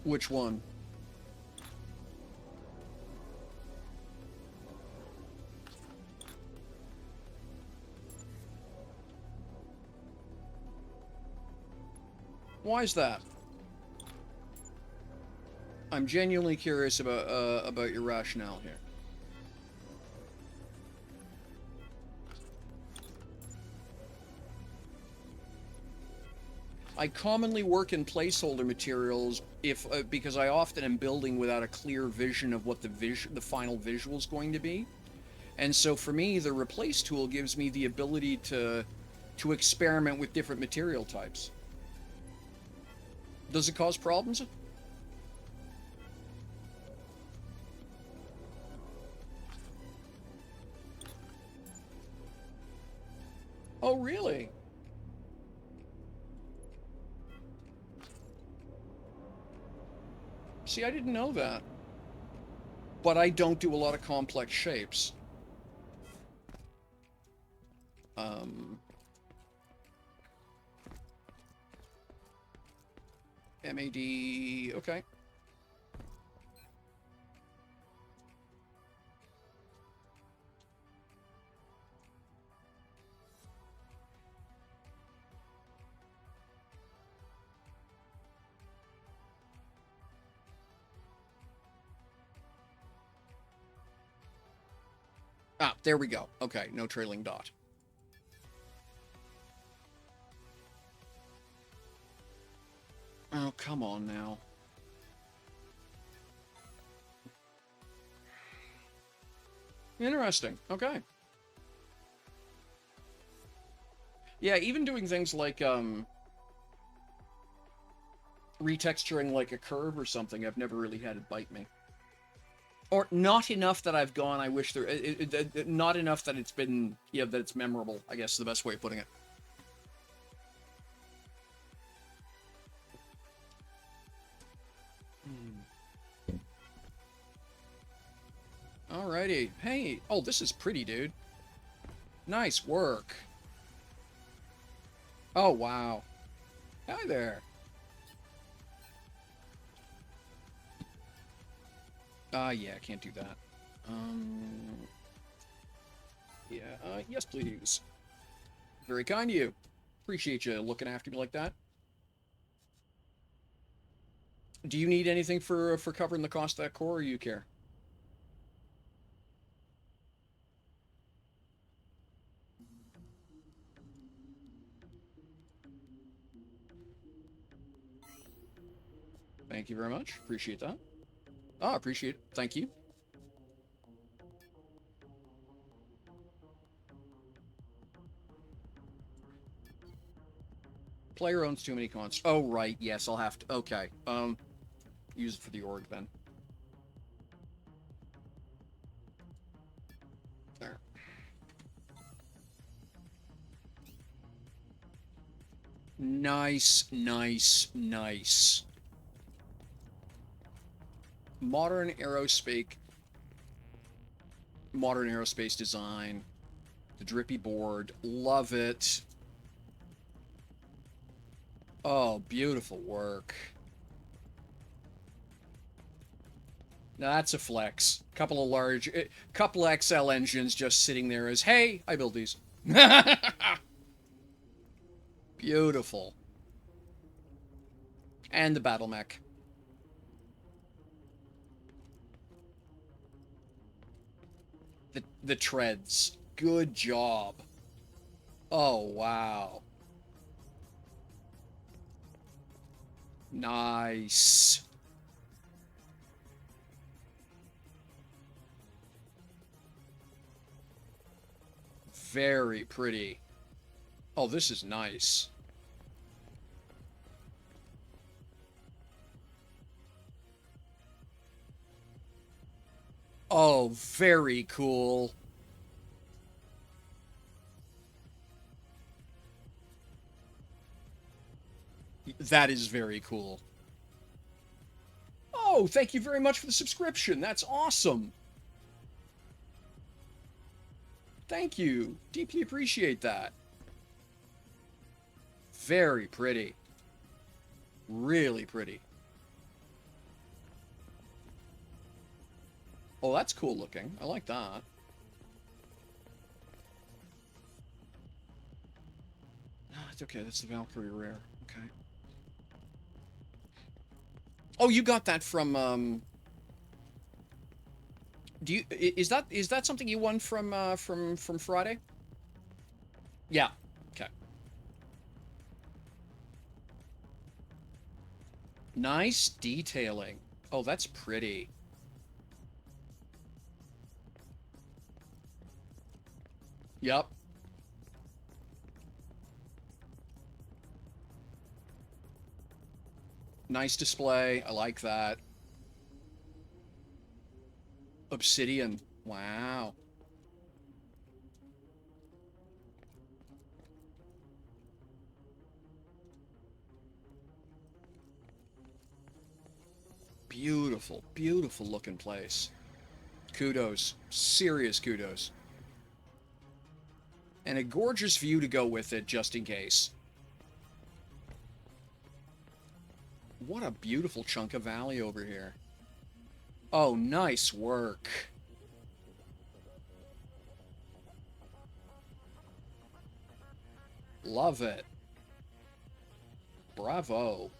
[SPEAKER 1] Which one? Why is that? I'm genuinely curious about your rationale here. I commonly work in placeholder materials because I often am building without a clear vision of what the final visual is going to be. And so for me, the replace tool gives me the ability to experiment with different material types. Does it cause problems? Oh, really? See, I didn't know that. but I don't do a lot of complex shapes. MAD, okay. Ah, there we go. Okay, no trailing dot. Oh, come on now. Interesting. Okay. Yeah, even doing things like, retexturing like a curve or something, I've never really had it bite me. Or not enough that I've gone, I wish there... not enough that it's been... Yeah, that it's memorable, I guess is the best way of putting it. Alrighty. Hey! Oh, this is pretty, dude. Nice work. Oh, wow. Hi there. Yeah, I can't do that. Yeah, yes, please. Very kind of you. Appreciate you looking after me like that. Do you need anything for covering the cost of that core, or you care? Thank you very much. Appreciate that. Oh, appreciate it. Thank you. Player owns too many cons. Oh, right. Yes, I'll have to. Okay. Use it for the org then. There. Nice, nice, nice. Modern aerospace design. The drippy board. Love it. Oh, beautiful work. Now that's a flex. Couple of large, couple XL engines just sitting there as, hey, I built these. Beautiful. And the battle mech. The treads. Good job. Oh, wow. Nice. Very pretty. Oh, this is nice. Oh, very cool. That is very cool. Oh, thank you very much for the subscription. That's awesome. Thank you. Deeply appreciate that. Very pretty. Really pretty. Oh, that's cool looking. I like that. No, it's okay. That's the Valkyrie rare. Okay. Oh, you got that from, is that something you won from Friday? Yeah. Okay. Nice detailing. Oh, that's pretty. Yep. Nice display. I like that. Obsidian. Wow. Beautiful, beautiful looking place. Kudos. Serious kudos. And a gorgeous view to go with it, just in case. What a beautiful chunk of valley over here. Oh, nice work. Love it. Bravo.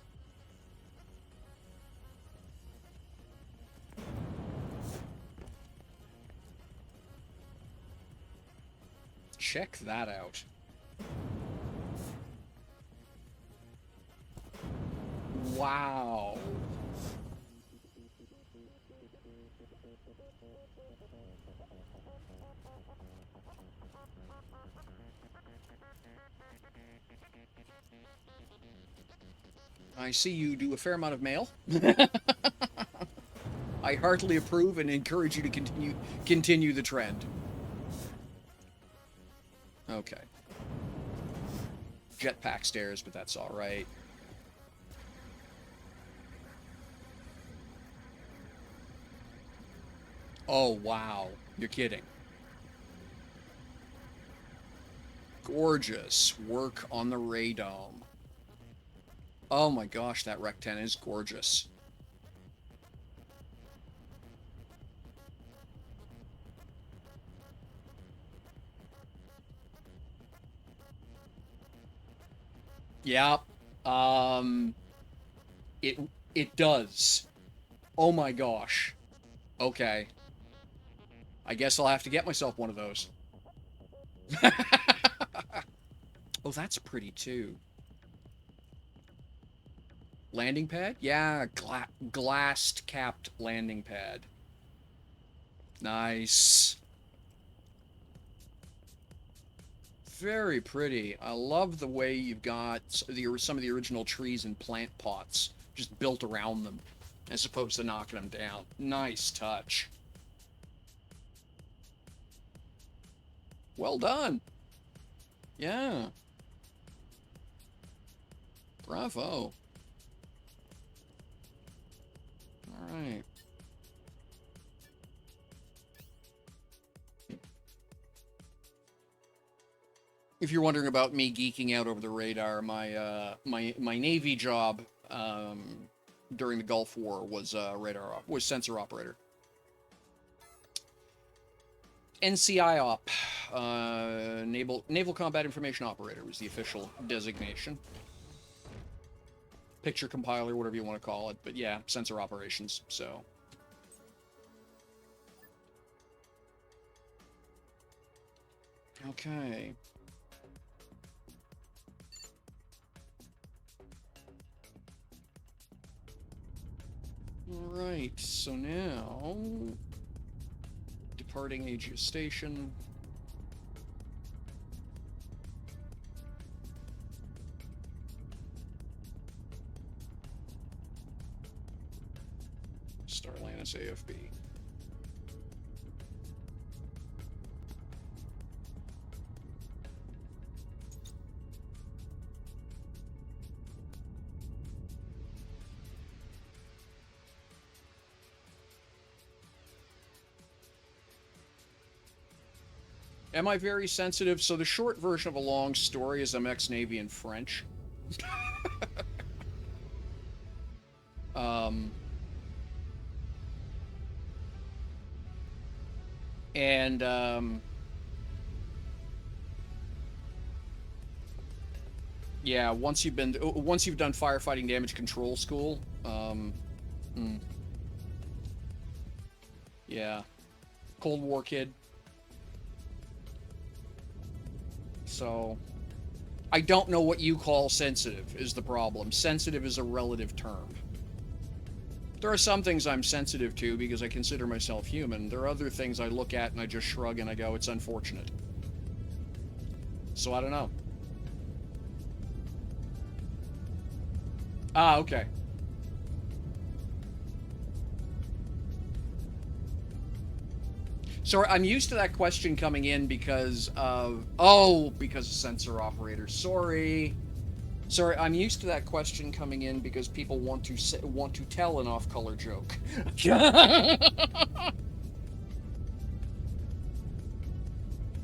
[SPEAKER 1] Check that out. Wow. I see you do a fair amount of mail. I heartily approve and encourage you to continue the trend. Okay. Jetpack stairs, but that's all right. Oh, wow. You're kidding. Gorgeous work on the radome. Oh my gosh, that Rec 10 is gorgeous. Yeah. It does. Oh my gosh. Okay. I guess I'll have to get myself one of those. Oh, that's pretty too. Landing pad? Yeah, glassed capped landing pad. Nice. Very pretty. I love the way you've got some of the original trees and plant pots just built around them, as opposed to knocking them down. Nice touch. Well done. Yeah. Bravo. All right. If you're wondering about me geeking out over the radar, my Navy job during the Gulf War was sensor operator. NCI op, Naval Combat Information Operator was the official designation. Picture compiler, whatever you want to call it, but yeah, sensor operations, so. Okay. Alright, so now, departing Aegis Station. Starlannis AFB. Am I very sensitive? So the short version of a long story is I'm ex-Navy in French. Yeah, once you've done firefighting damage control school, yeah, Cold War kid. So, I don't know what you call sensitive is the problem. Sensitive is a relative term. There are some things I'm sensitive to because I consider myself human. There are other things I look at and I just shrug and I go, it's unfortunate. So I don't know. Ah, okay. So I'm used to that question coming in because of... Oh, because of sensor operators. Sorry, I'm used to that question coming in because people want to tell an off-color joke.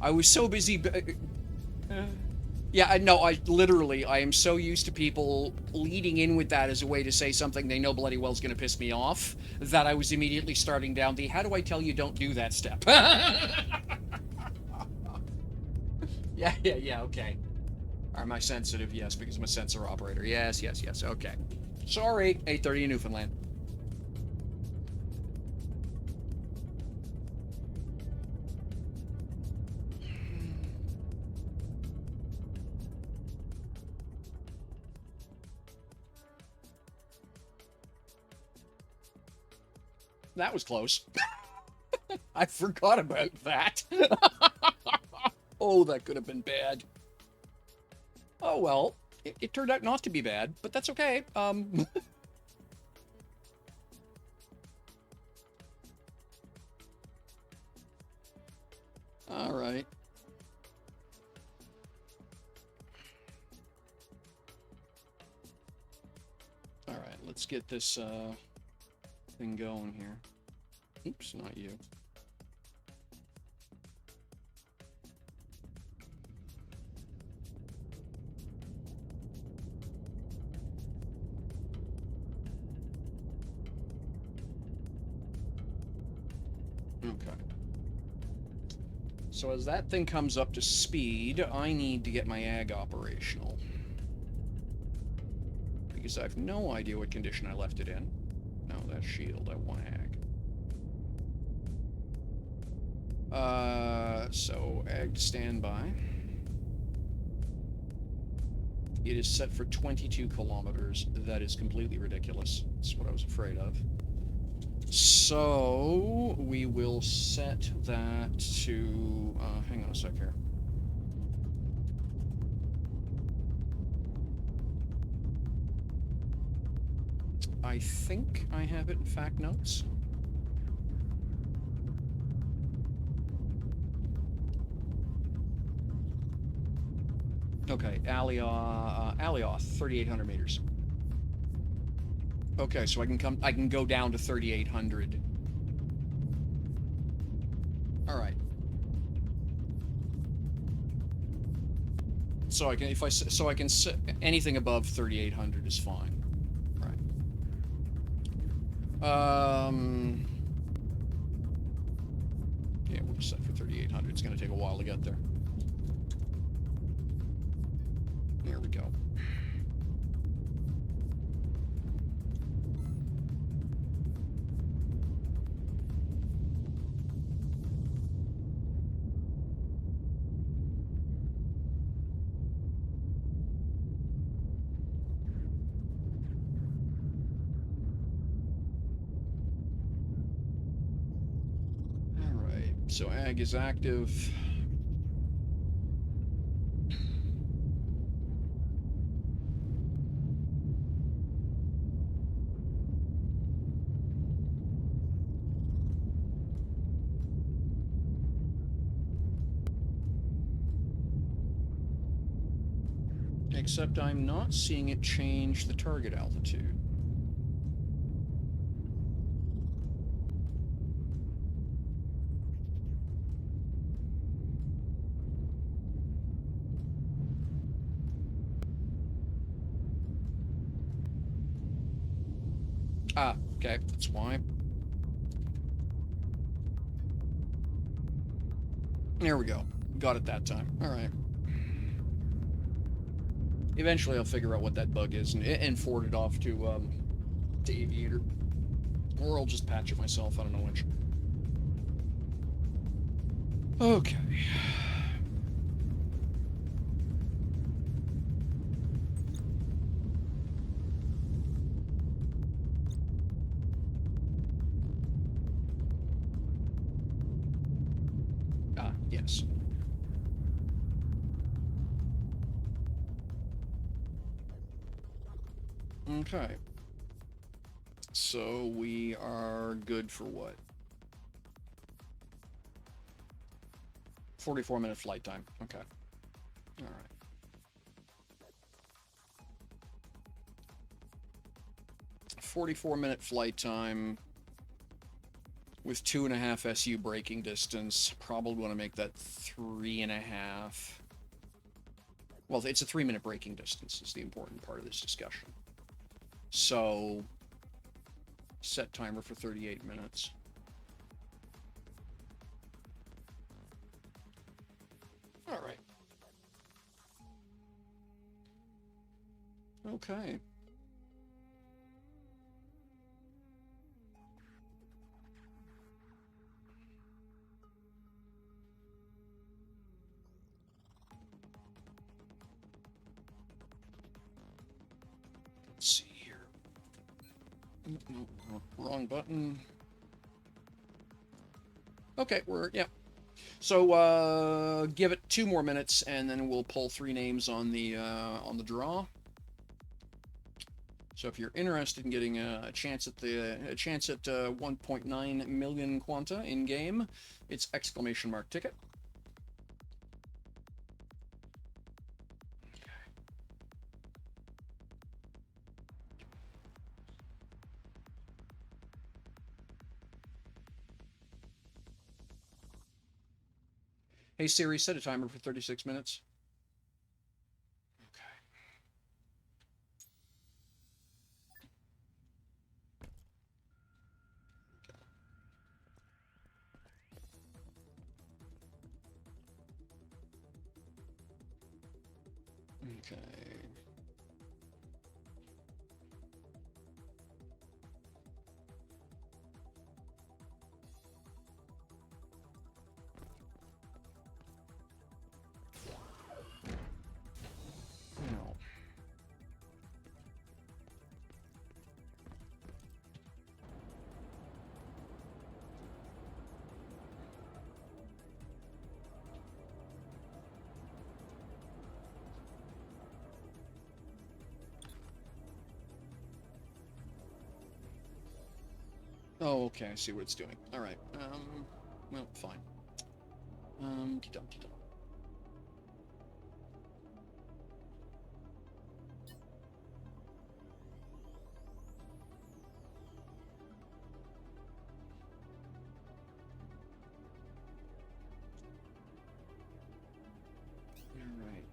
[SPEAKER 1] I was so busy. Yeah, no, I literally, I am so used to people leading in with that as a way to say something they know bloody well is going to piss me off that I was immediately starting down the how do I tell you don't do that step. Yeah, okay. Am I sensitive? Yes, because I'm a sensor operator. Yes, okay. Sorry, 8:30 in Newfoundland. That was close. I forgot about that. Oh, that could have been bad. Oh, well, it turned out not to be bad, but that's okay. All right. All right, let's get this thing going here. Oops, not you. Okay. So as that thing comes up to speed, I need to get my ag operational. Because I have no idea what condition I left it in. No, that's shield. I want ag. So ag standby. It is set for 22 kilometers. That is completely ridiculous. That's what I was afraid of. So we will set that to, hang on a sec here. I think I have it in fact notes. Okay, Alioth, 3,800 meters. Okay, so I can go down to 3,800. All right. So I can, anything above 3,800 is fine. Right. Yeah, we're set for 3,800. It's going to take a while to get there. There we go. So ag is active. Except I'm not seeing it change the target altitude. Ah, okay, that's why. There we go. Got it that time. All right. Eventually, I'll figure out what that bug is and forward it off to Aviator, or I'll just patch it myself. I don't know which. Okay. Ah, yes. Okay. So we are good for what? 44-minute flight time. Okay. All right. .44-minute flight time. with 2.5 SU braking distance. Probably want to make that 3.5. Well, it's a 3-minute braking distance is the important part of this discussion. So, set timer for 38 minutes. All right. Okay. Let's see here. No, wrong button. Okay, yeah. So give it 2 more minutes, and then we'll pull 3 names on the draw. So if you're interested in getting a chance at 1.9 million quanta in game, it's !ticket. Hey Siri, set a timer for 36 minutes. Okay. No. Oh, okay, I see what it's doing. All right. Well, fine. Get-dum. All right.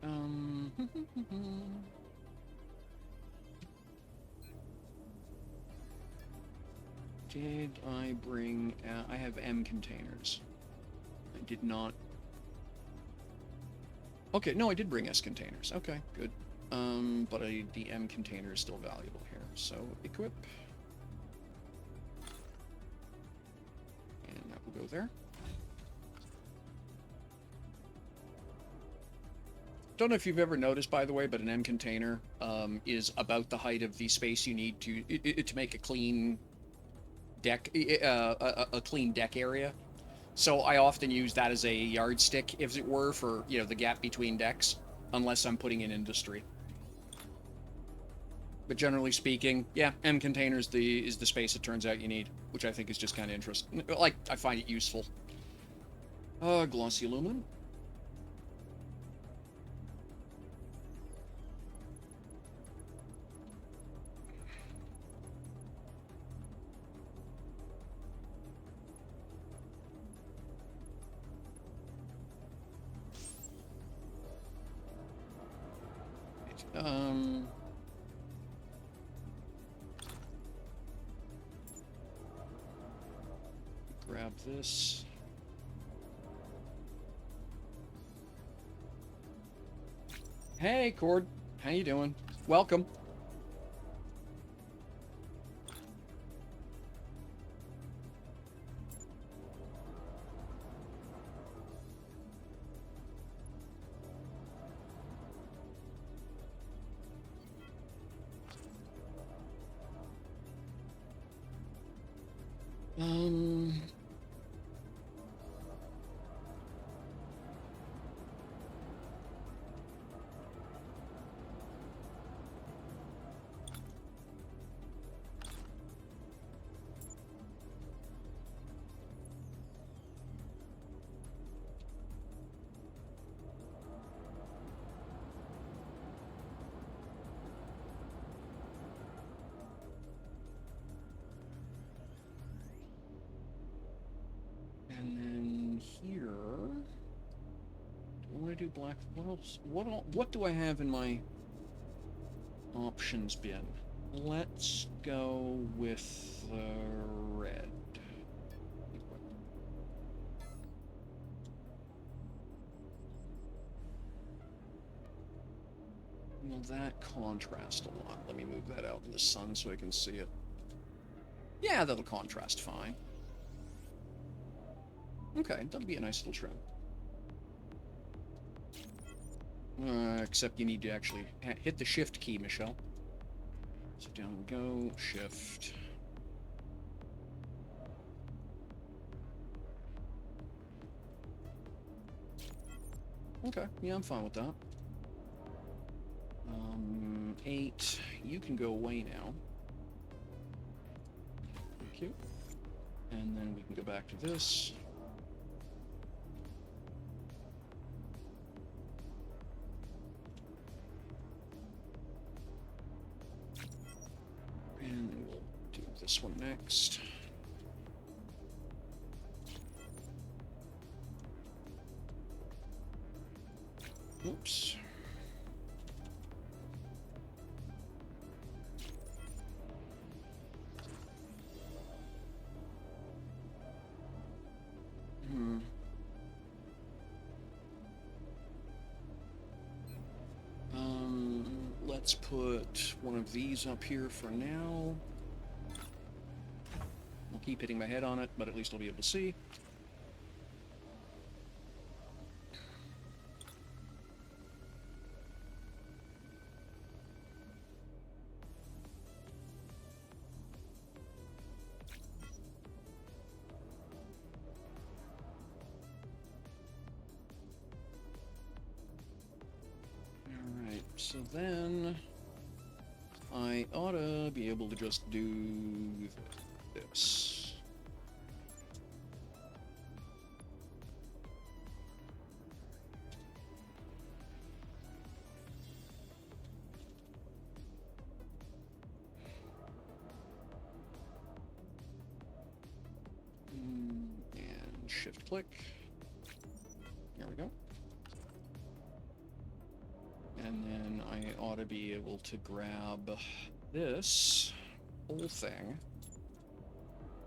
[SPEAKER 1] Did I bring... I have M containers. I did not... Okay, no, I did bring S containers. Okay, good. But the M container is still valuable here. So, equip. And that will go there. Don't know if you've ever noticed, by the way, but an M container is about the height of the space you need to make a clean deck, a clean deck area. So I often use that as a yardstick, as it were, for the gap between decks, unless I'm putting in industry. But generally speaking, yeah, M container is the space it turns out you need, which I think is just kind of interesting. Like, I find it useful. Glossy aluminum. Grab this. Hey, Cord. How you doing? Welcome. do black? What else? What do I have in my options bin? Let's go with red. Will that contrast a lot? Let me move that out in the sun so I can see it. Yeah, that'll contrast fine. Okay, that'll be a nice little trim. Except you need to actually hit the shift key, Michelle. So down we go, shift. Okay, yeah, I'm fine with that. 8, you can go away now. Thank you. And then we can go back to this. And then we'll do this one next. Oops. Let's put one of these up here for now. I'll keep hitting my head on it, but at least I'll be able to see. So then I ought to be able to just do this. And shift click. There we go. And then I ought to be able to grab this whole thing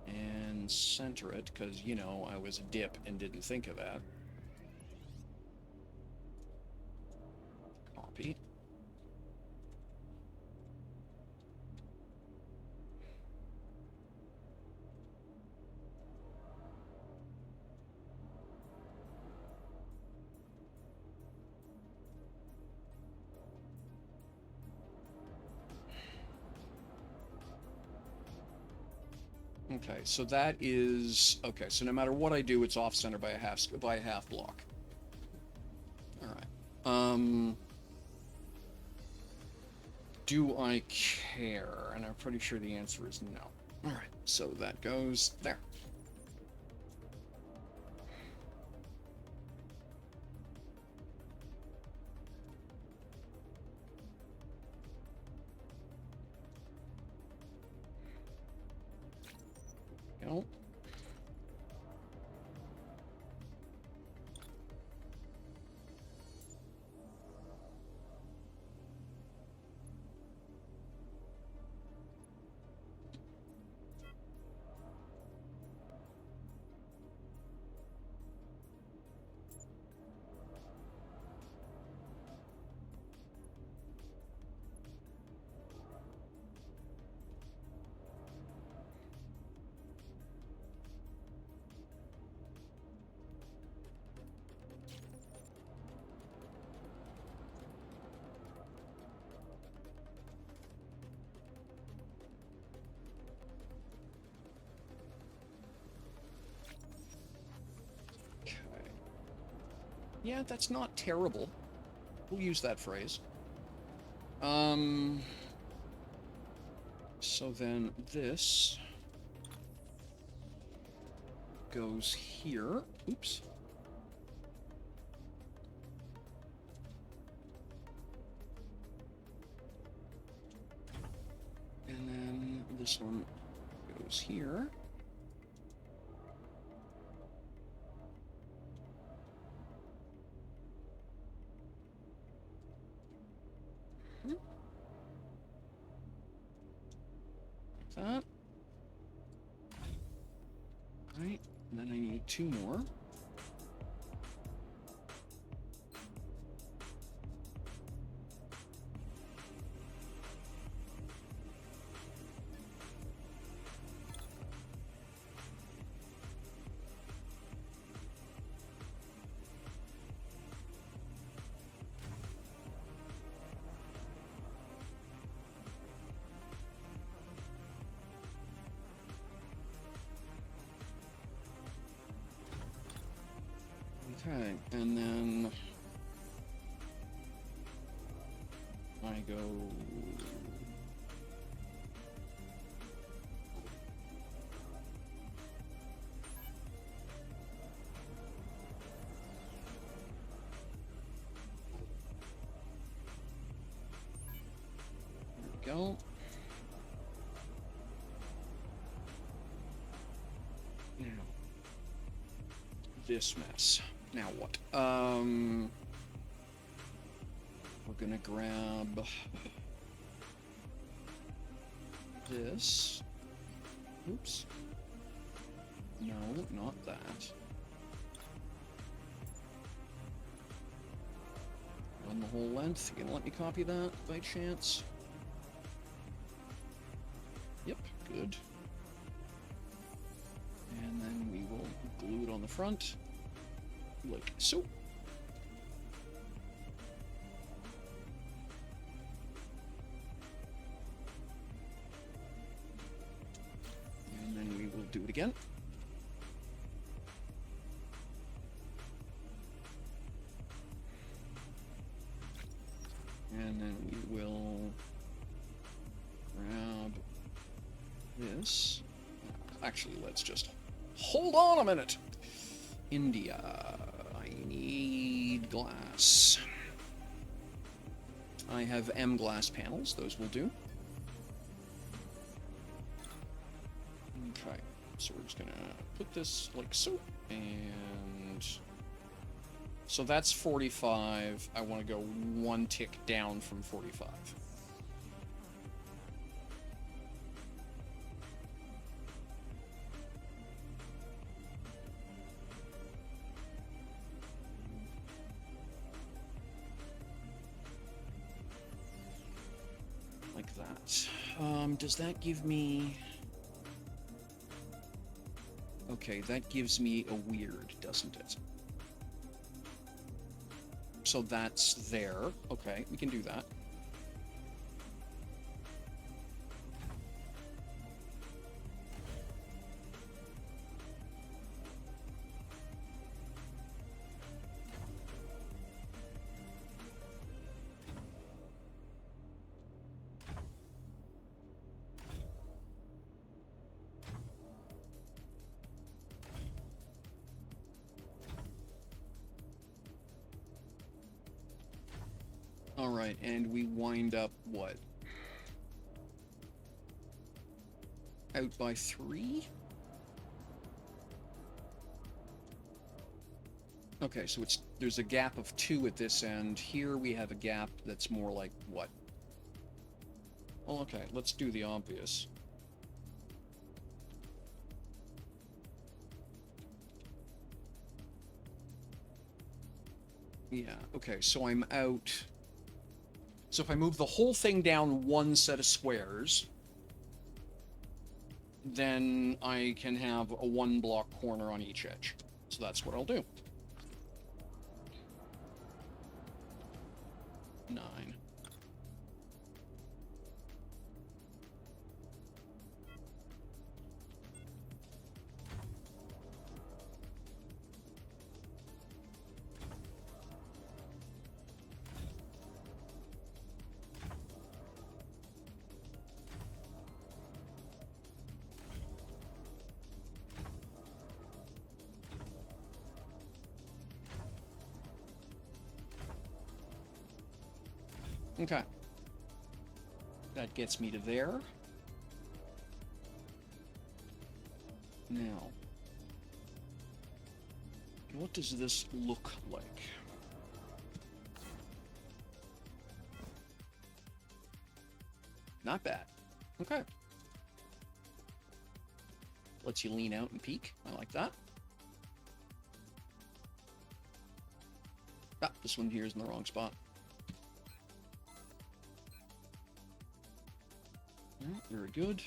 [SPEAKER 1] and center it, because, you know, I was a dip and didn't think of that. Copy. Okay, so that is okay. So no matter what I do, it's off center by a half block. All right. Do I care? And I'm pretty sure the answer is no. All right. So that goes there. Go. Yeah, that's not terrible. We'll use that phrase. So then this goes here. Oops. And then this one goes here. that. Right, and then I need 2 more. Okay, and then I go there we go. Now this mess. Now what? We're gonna grab this. Oops. No, not that. Run the whole length. You gonna let me copy that by chance? Yep, good. And then we will glue it on the front. Like so. And then we will do it again. And then we will grab this. Actually, let's just hold on a minute. India. I need glass. I have M glass panels. Those will do. Okay. So we're just gonna put this like so. And so that's 45. I want to go 1 tick down from 45. Like that. Does that give me... Okay, that gives me a weird, doesn't it? So that's there. Okay, we can do that. Alright, and we wind up, what? Out by 3? Okay, so there's a gap of 2 at this end. Here we have a gap that's more like, what? Well, okay, let's do the obvious. Yeah, okay, so I'm out... So if I move the whole thing down 1 set of squares, then I can have a 1 block corner on each edge. So that's what I'll do. 9. Okay. That gets me to there. Now, what does this look like? Not bad. Okay. Lets you lean out and peek. I like that. Ah, this one here is in the wrong spot. Yeah, very good.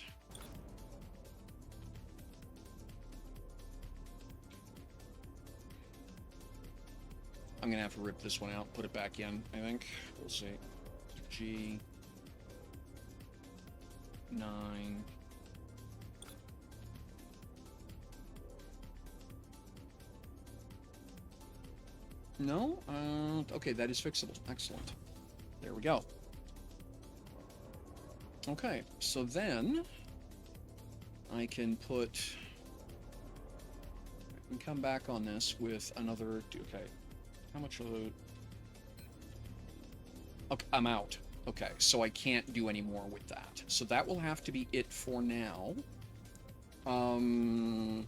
[SPEAKER 1] I'm gonna have to rip this one out, put it back in, I think. We'll see. G 9. No? Okay, that is fixable. Excellent. There we go. Okay, so then I can come back on this with another. Okay, how much of a? Okay, I'm out. Okay, so I can't do any more with that. So that will have to be it for now. Okay,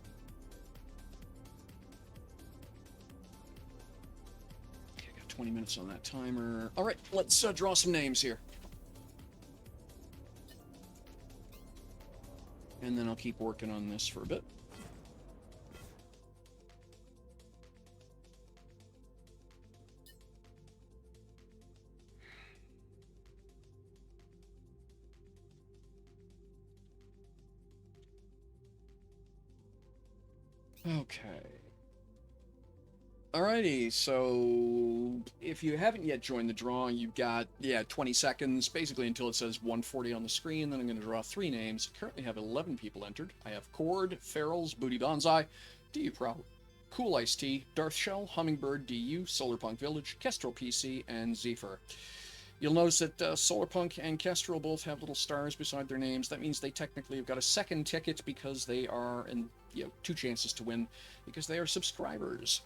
[SPEAKER 1] I got 20 minutes on that timer. All right, let's draw some names here. And then I'll keep working on this for a bit. Okay. Alrighty, so if you haven't yet joined the draw, you've got, 20 seconds, basically until it says 140 on the screen. Then I'm going to draw 3 names. Currently have 11 people entered. I have Cord, Ferals, Booty Bonsai, DU Proud, Cool Ice Tea, Darthshell, Hummingbird, DU, Solarpunk Village, Kestrel PC, and Zephyr. You'll notice that Solarpunk and Kestrel both have little stars beside their names. That means they technically have got a second ticket because they are, and 2 chances to win because they are subscribers.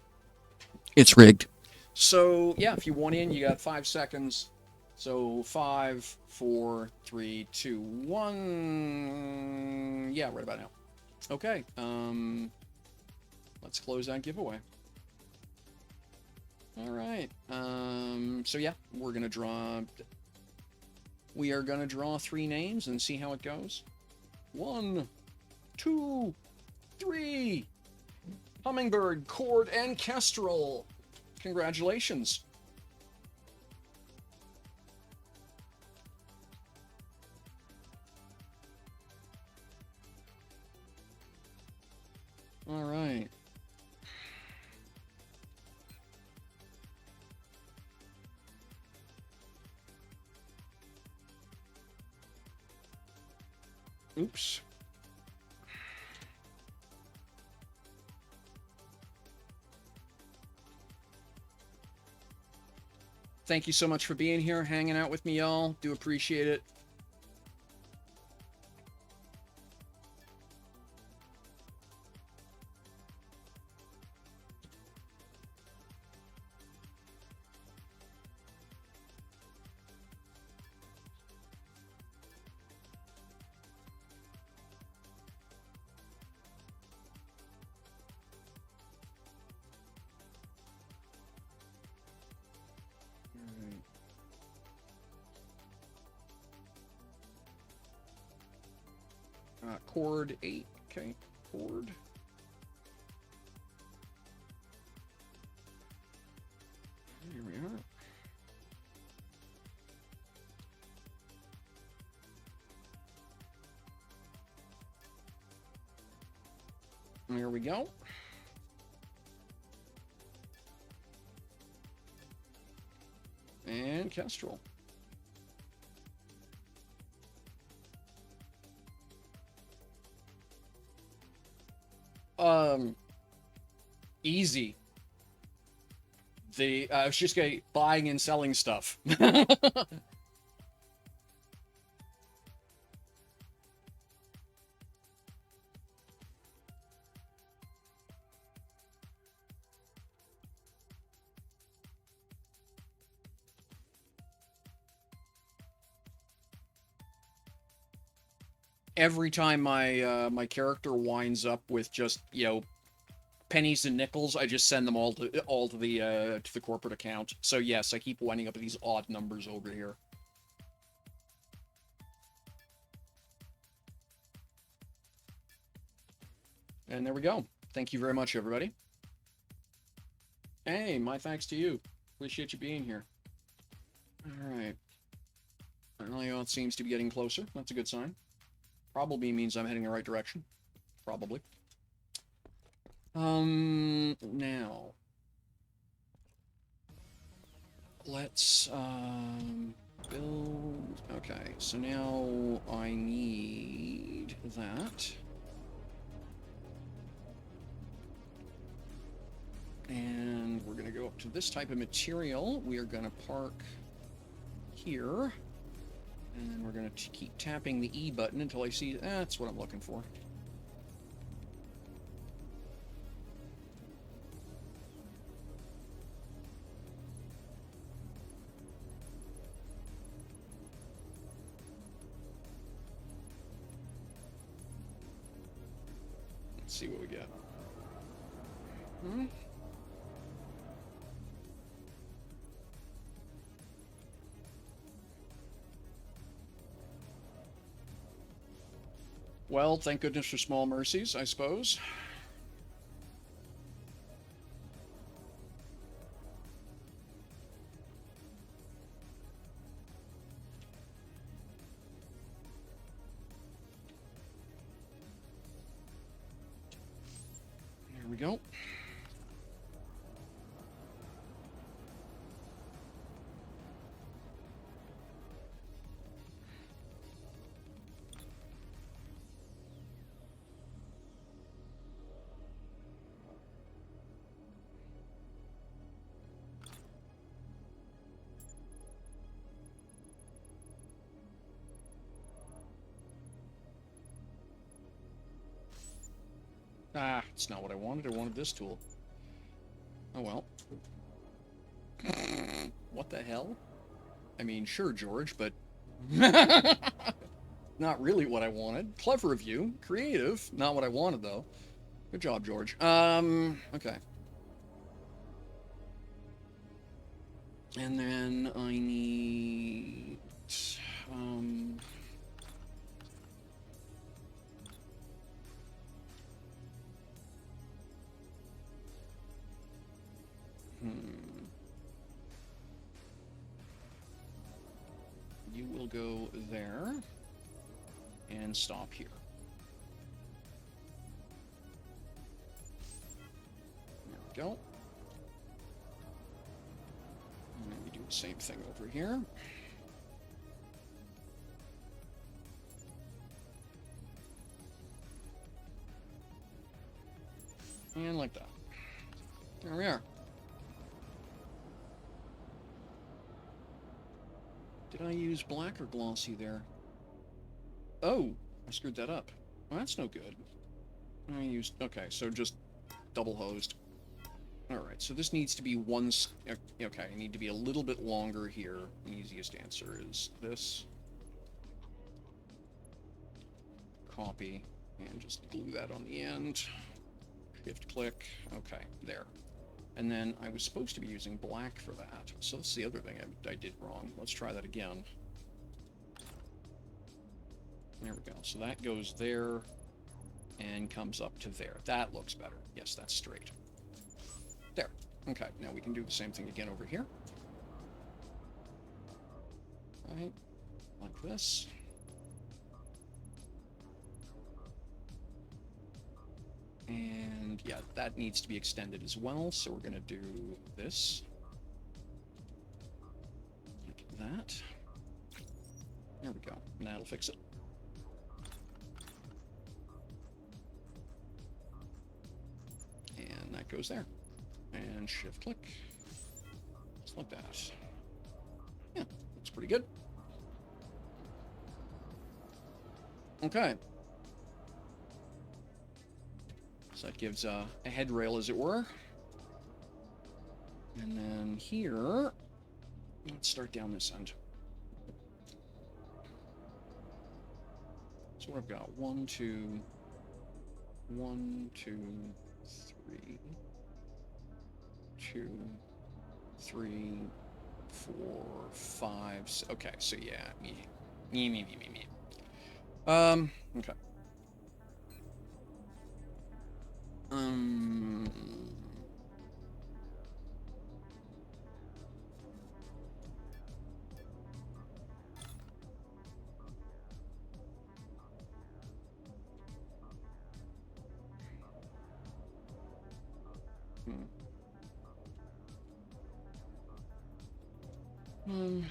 [SPEAKER 1] It's rigged. So, yeah, if you want in, you got 5 seconds. So, 5, 4, 3, 2, 1. Yeah, right about now. Okay, let's close that giveaway. All right. So yeah, we are gonna draw 3 names and see how it goes. 1, 2, 3. Hummingbird, Cord, and Kestrel. Congratulations. All right. Oops. Thank you so much for being here, hanging out with me, y'all. Do appreciate it. Cord 8. Okay, Cord. Here we are. There we go. And Kestrel. Easy. I was just buying and selling stuff. Every time my character winds up with just, pennies and nickels, I just send them all to the corporate account. So yes, I keep winding up with these odd numbers over here. And there we go. Thank you very much, everybody. Hey, my thanks to you. Appreciate you being here. All right. Well, it seems to be getting closer. That's a good sign. Probably means I'm heading the right direction. Probably. Now. Let's, build... Okay, so now I need that. And we're going to go up to this type of material. We are going to park here. And we're going to keep tapping the E button until I see... That's what I'm looking for. Let's see what we get. Well, thank goodness for small mercies, I suppose. There we go. Ah, it's not what I wanted. I wanted this tool. Oh well. What the hell? I mean, sure, George, but... not really what I wanted. Clever of you. Creative. Not what I wanted, though. Good job, George. Okay. And then I need... You will go there and stop here. There we go. And then we do the same thing over here. And like that. There we are. Did I use black or glossy there? Oh, I screwed that up. Well, that's no good. I used... Okay, so just double hosed. Alright, so this needs to be one... Okay, I need to be a little bit longer here. The easiest answer is this. Copy, and just glue that on the end. Shift click. Okay, there. And then I was supposed to be using black for that. So that's the other thing I did wrong. Let's try that again. There we go. So that goes there and comes up to there. That looks better. Yes, that's straight. There. Okay, now we can do the same thing again over here. Right, like this. And yeah, that needs to be extended as well, so we're going to do this. Like that. There we go. And that'll fix it. And that goes there. And shift click. Just like that. Yeah, looks pretty good. Okay. So that gives a head rail, as it were. And then here, let's start down this end. So what I've got, 1, 2, 1, 2, 3, 2, 3, 4, 5. Okay, so yeah, me. Okay.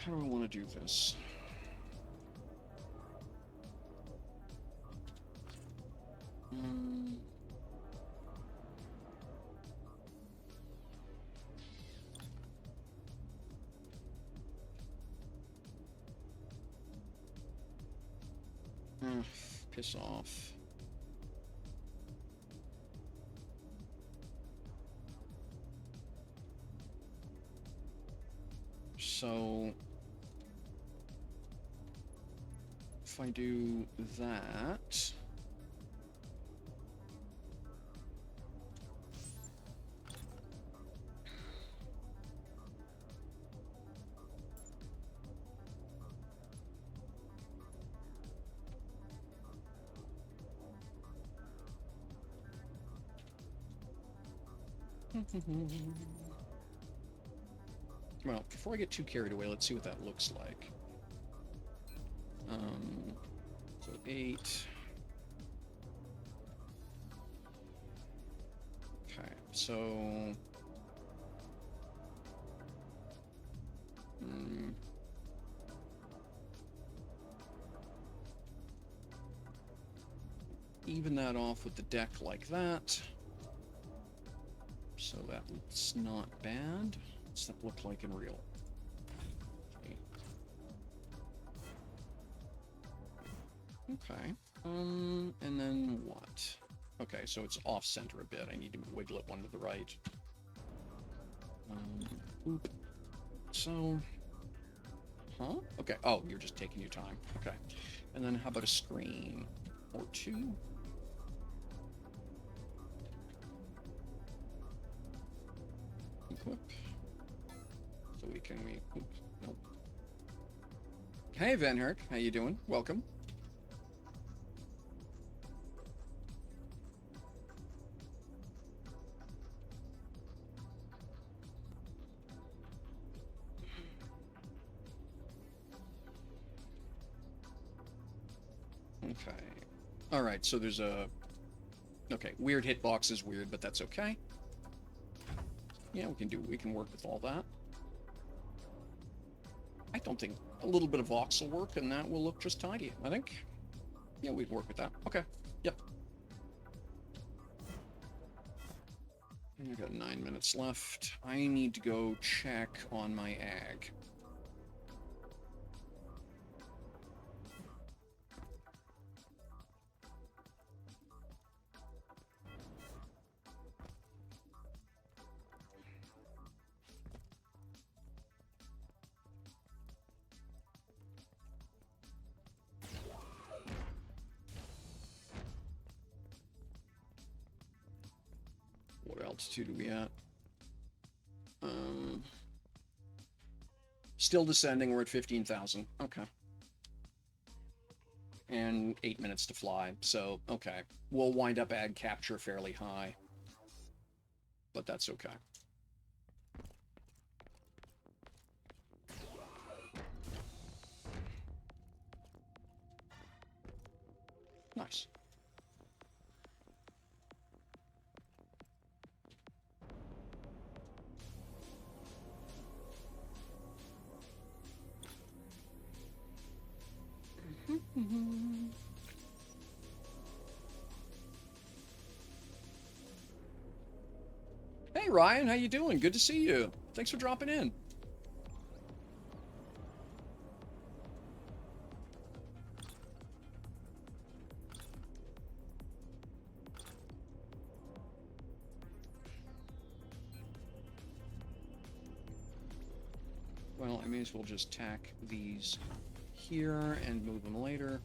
[SPEAKER 1] How do I want to do this? Piss off. So if I do that, well, before I get too carried away, let's see what that looks like. So 8. Okay, so even that off with the deck like that. So that's not bad. What's that look like in real? Okay. And then what? Okay, so it's off center a bit. I need to wiggle it one to the right. Oop. So, huh? Okay. Oh, you're just taking your time. Okay. And then how about a screen or two? Equip. So we can oops, nope. Hey Van Herk, how you doing? Welcome. Okay. Alright, so there's a... Okay, weird hitbox is weird, but that's okay. Yeah, we can work with all that. I don't think a little bit of vox will work, and that will look just tidy, I think. Yeah, we can work with that. Okay. Yep. I've got 9 minutes left. I need to go check on my ag. What altitude are we at? Still descending, we're at 15,000. Okay. And 8 minutes to fly, so, okay. We'll wind up ag capture fairly high. But that's okay. Nice. Hey Ryan, how you doing? Good to see you. Thanks for dropping in. Well, I may as well just tack these here and move them later.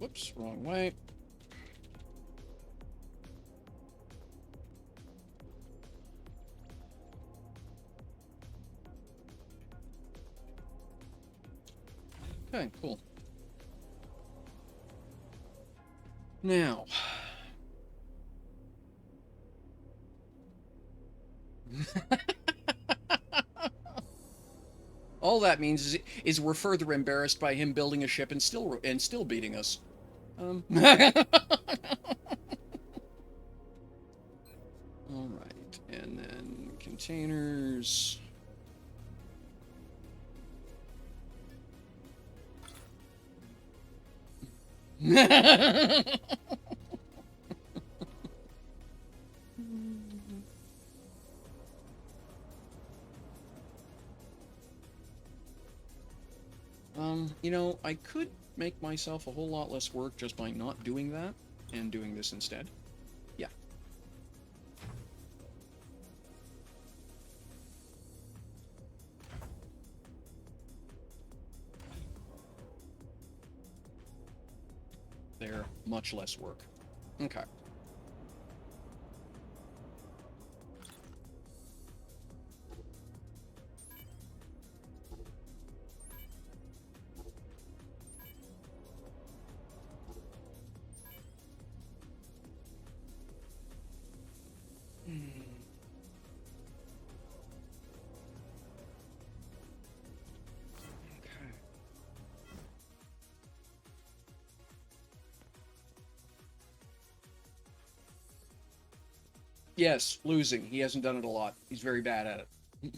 [SPEAKER 1] Whoops, wrong way. Okay, cool. Now. All that means is we're further embarrassed by him building a ship and still beating us. All right, and then containers. You know, I could make myself a whole lot less work just by not doing that and doing this instead. Yeah. There, much less work. Okay. Yes, losing. He hasn't done it a lot. He's very bad at it.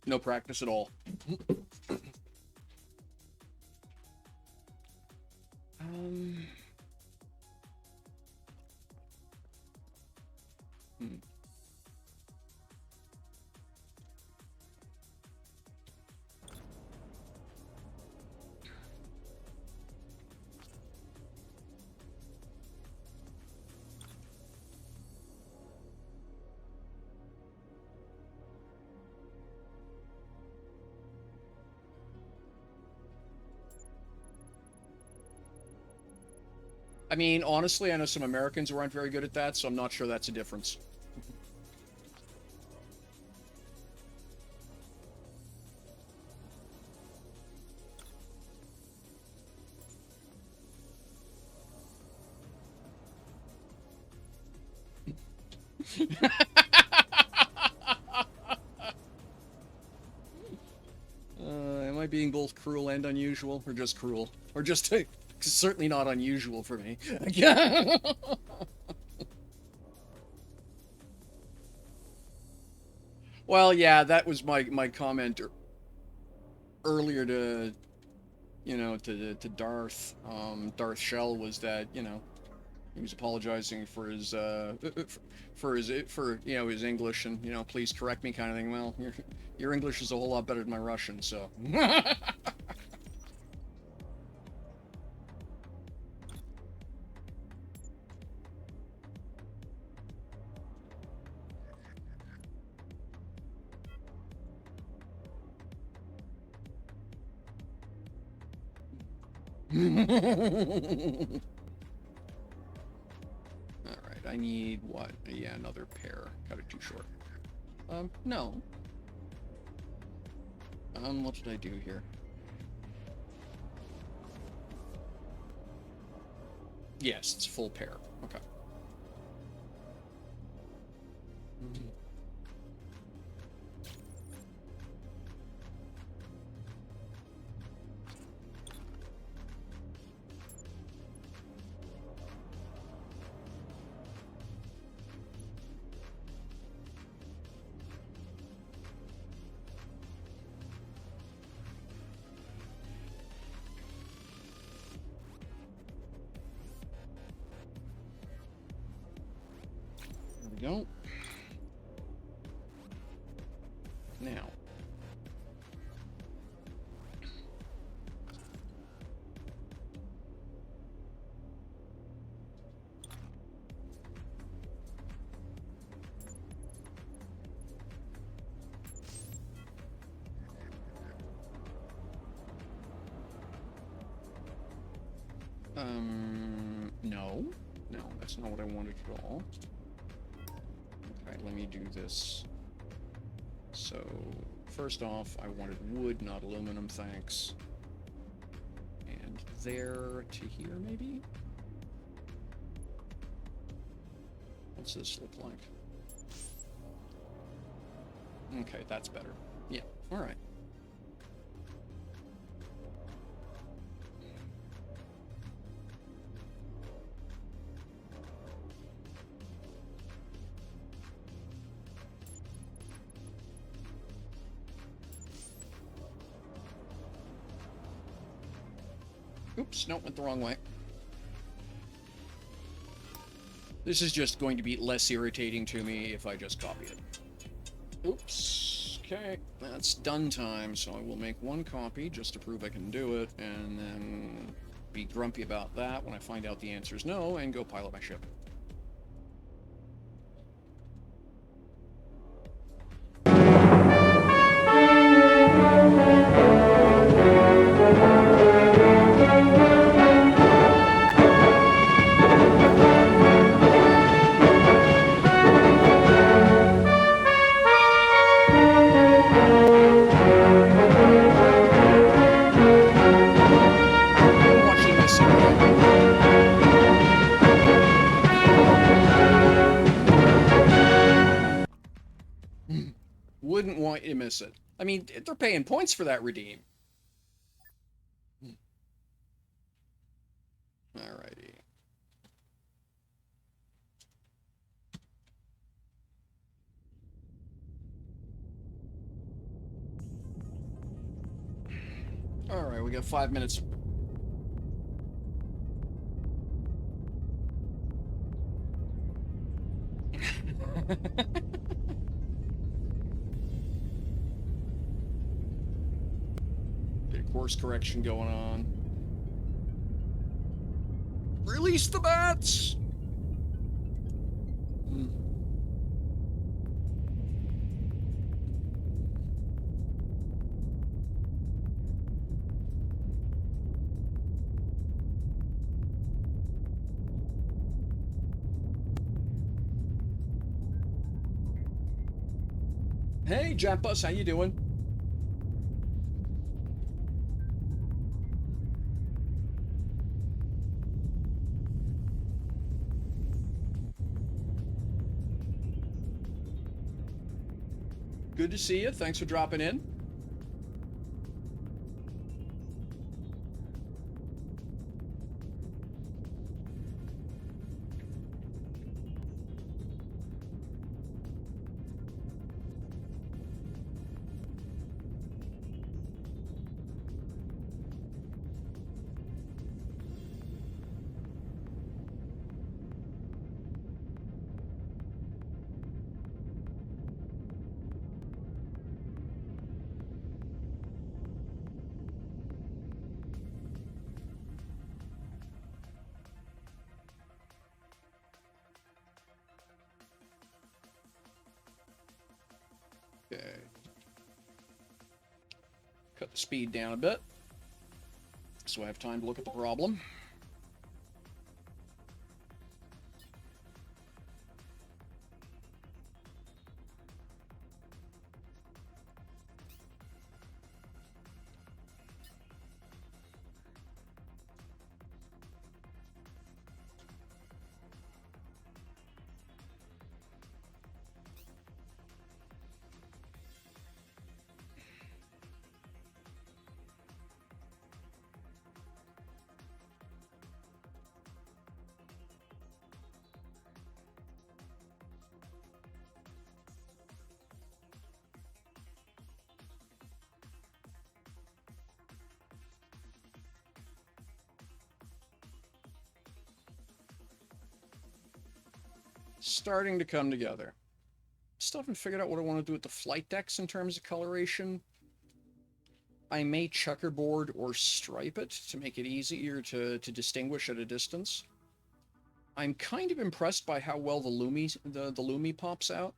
[SPEAKER 1] No practice at all. Hmm. I mean, honestly, I know some Americans who aren't very good at that, so I'm not sure that's a difference. Am I being both cruel and unusual, or just cruel? Or just certainly not unusual for me. Well, yeah, that was my comment earlier to, you know, to Darth, Darth Shell, was that, you know, he was apologizing for his you know, his English, and, you know, please correct me kind of thing. Well, your English is a whole lot better than my Russian, so. Alright, I need what? Yeah, another pair. Got it too short. No. What did I do here? Yes, it's full pair. Okay. There we go. Now. No. No, that's not what I wanted at all. Okay, let me do this. So, first off, I wanted wood, not aluminum, thanks. And there to here, maybe? What's this look like? Okay, that's better. Yeah, alright. Oops, no, went the wrong way. This is just going to be less irritating to me if I just copy it. Oops. Okay, that's done time, so I will make one copy just to prove I can do it, and then be grumpy about that when I find out the answer is no, and go pilot my ship. I'm watching this again. Wouldn't want you to miss it. I mean, they're paying points for that redeem. Alrighty. Alright, we got 5 minutes. Bit of course correction going on. Release the bats! Hey, Jampus, how you doing? Good to see you. Thanks for dropping in. Okay. Cut the speed down a bit, so I have time to look at the problem. Starting to come together. Still haven't figured out what I want to do with the flight decks in terms of coloration. I may checkerboard or stripe it to make it easier to distinguish at a distance. I'm kind of impressed by how well the Lumi pops out.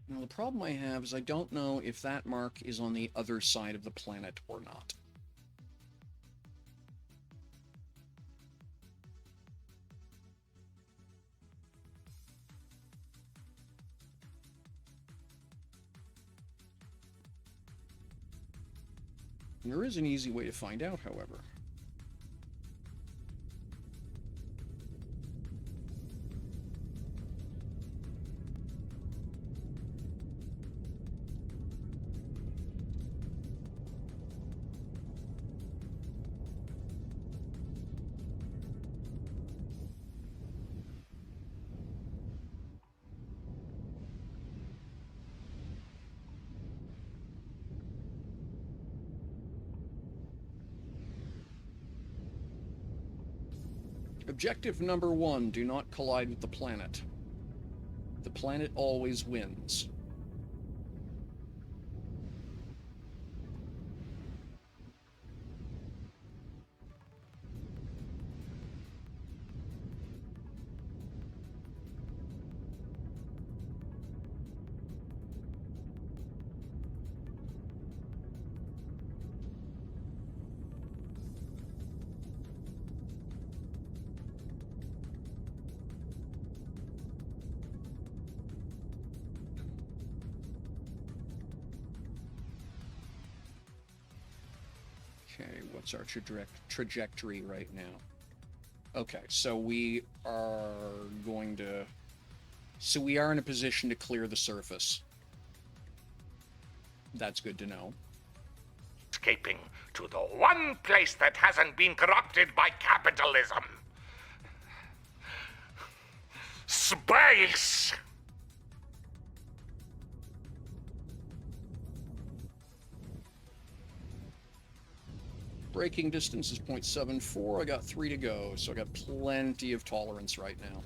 [SPEAKER 1] Now the problem I have is I don't know if that mark is on the other side of the planet or not. There is an easy way to find out, however. Objective number 1, do not collide with the planet. The planet always wins. Okay, what's our trajectory right now? Okay, so we are going to... So we are in a position to clear the surface. That's good to know.
[SPEAKER 2] Escaping to the one place that hasn't been corrupted by capitalism. Space!
[SPEAKER 1] Braking distance is 0.74. I got 3 to go, so I got plenty of tolerance right now.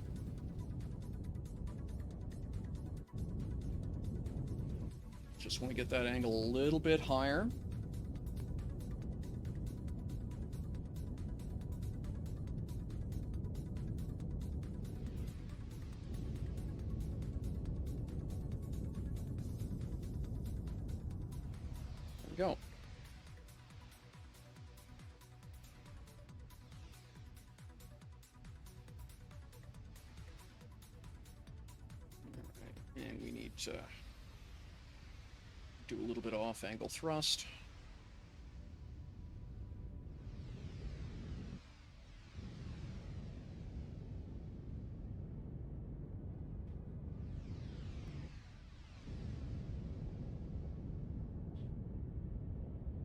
[SPEAKER 1] Just want to get that angle a little bit higher. There we go. And we need to do a little bit of off-angle thrust.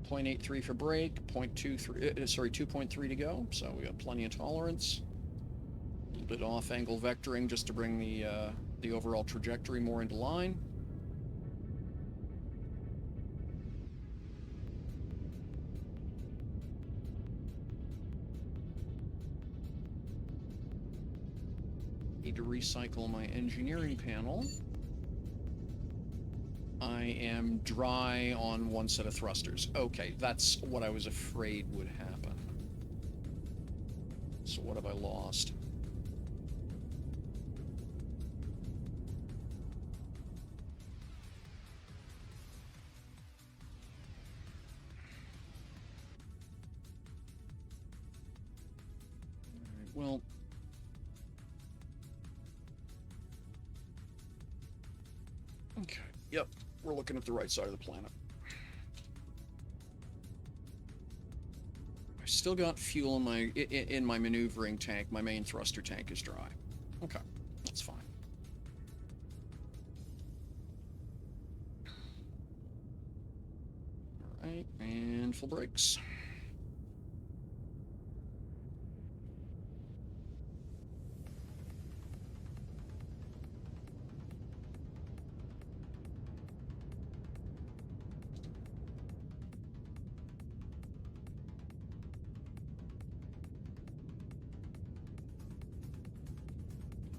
[SPEAKER 1] .83 for brake, 2.3 to go, so we got plenty of tolerance. A little bit off-angle vectoring just to bring the overall trajectory more into line. Need to recycle my engineering panel. I am dry on one set of thrusters. Okay, that's what I was afraid would happen. So what have I lost? Alright, well... Okay, yep. We're looking at the right side of the planet. I still got fuel in my maneuvering tank. My main thruster tank is dry. Okay, that's fine. All right, and full brakes.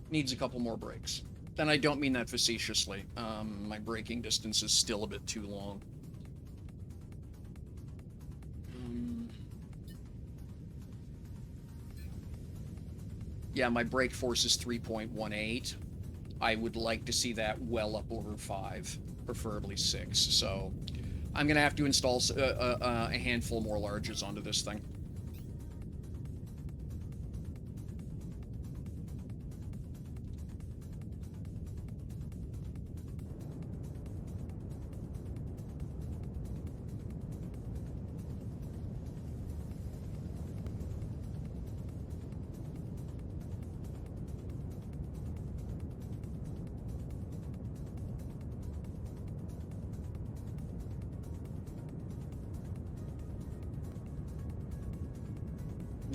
[SPEAKER 1] Needs a couple more brakes. And I don't mean that facetiously. My braking distance is still a bit too long. Yeah, my brake force is 3.18. I would like to see that well up over 5, preferably 6. So I'm going to have to install a handful more larges onto this thing.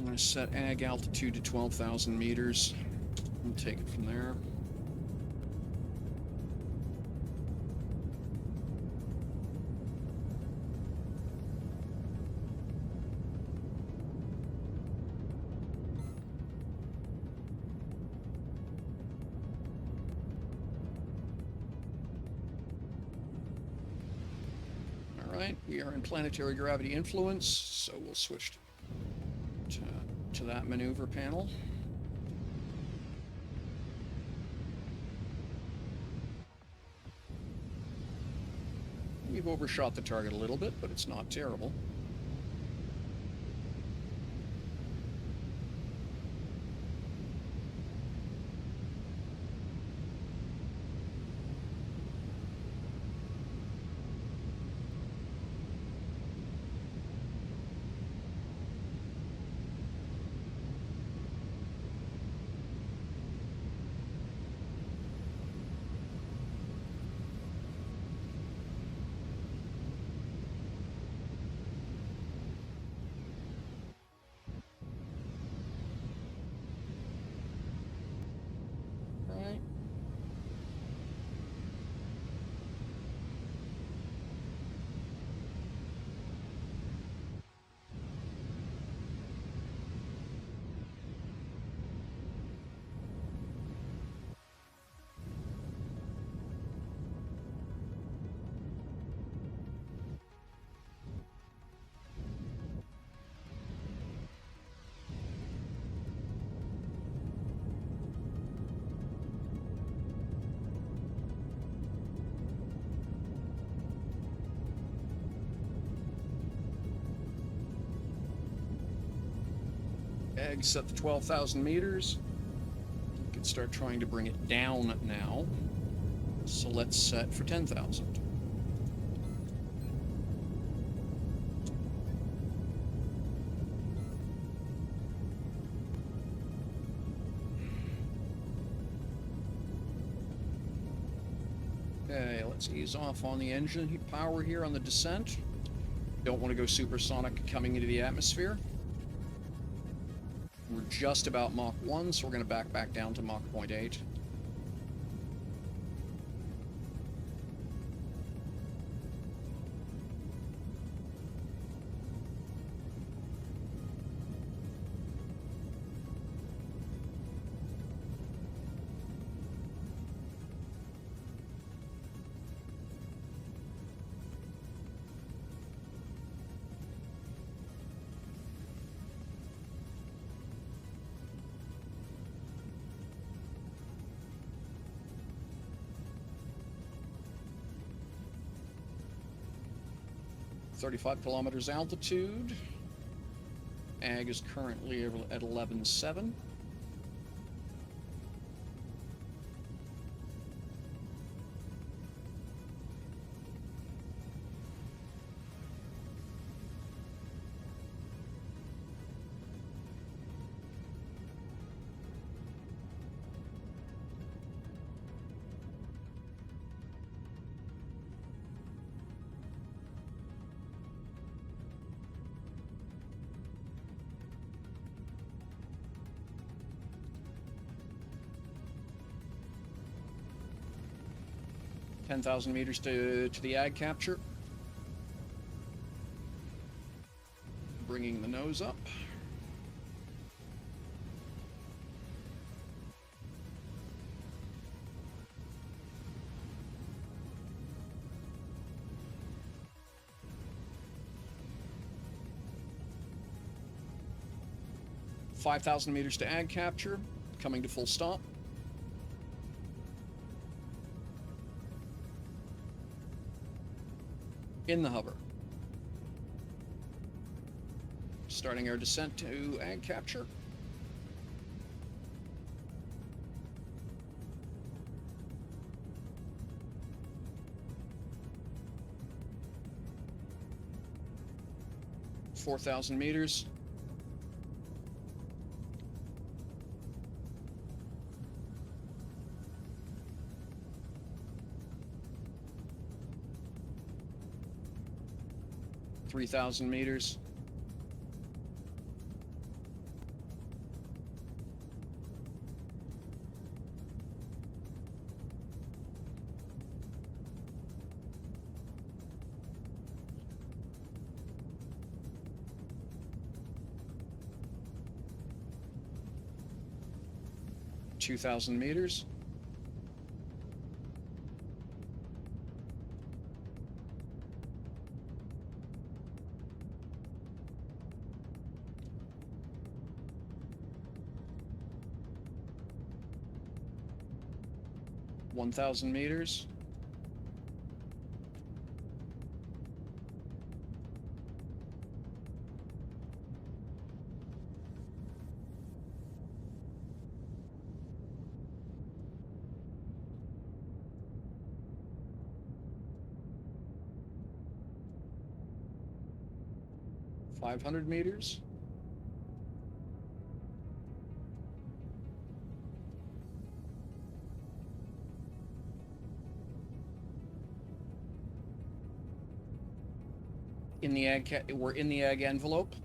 [SPEAKER 1] I'm going to set ag altitude to 12,000 meters and take it from there. Alright, we are in planetary gravity influence, so we'll switch to that maneuver panel. We've overshot the target a little bit, but it's not terrible. Right. Ag set to 12,000 meters. We can start trying to bring it down now. So let's set for 10,000. Okay, let's ease off on the engine power here on the descent. Don't want to go supersonic coming into the atmosphere. We're just about Mach 1, so we're going to back down to Mach 0.8. .35 kilometers altitude. Ag is currently at 11.7. .10,000 meters to the ag capture. Bringing the nose up. .5,000 meters to ag capture, coming to full stop. In the hover. Starting our descent to ag capture. .4,000 meters. .3,000 meters. 2,000 meters. $1,000 meters. $500 meters. In the ag, we're in the ag envelope.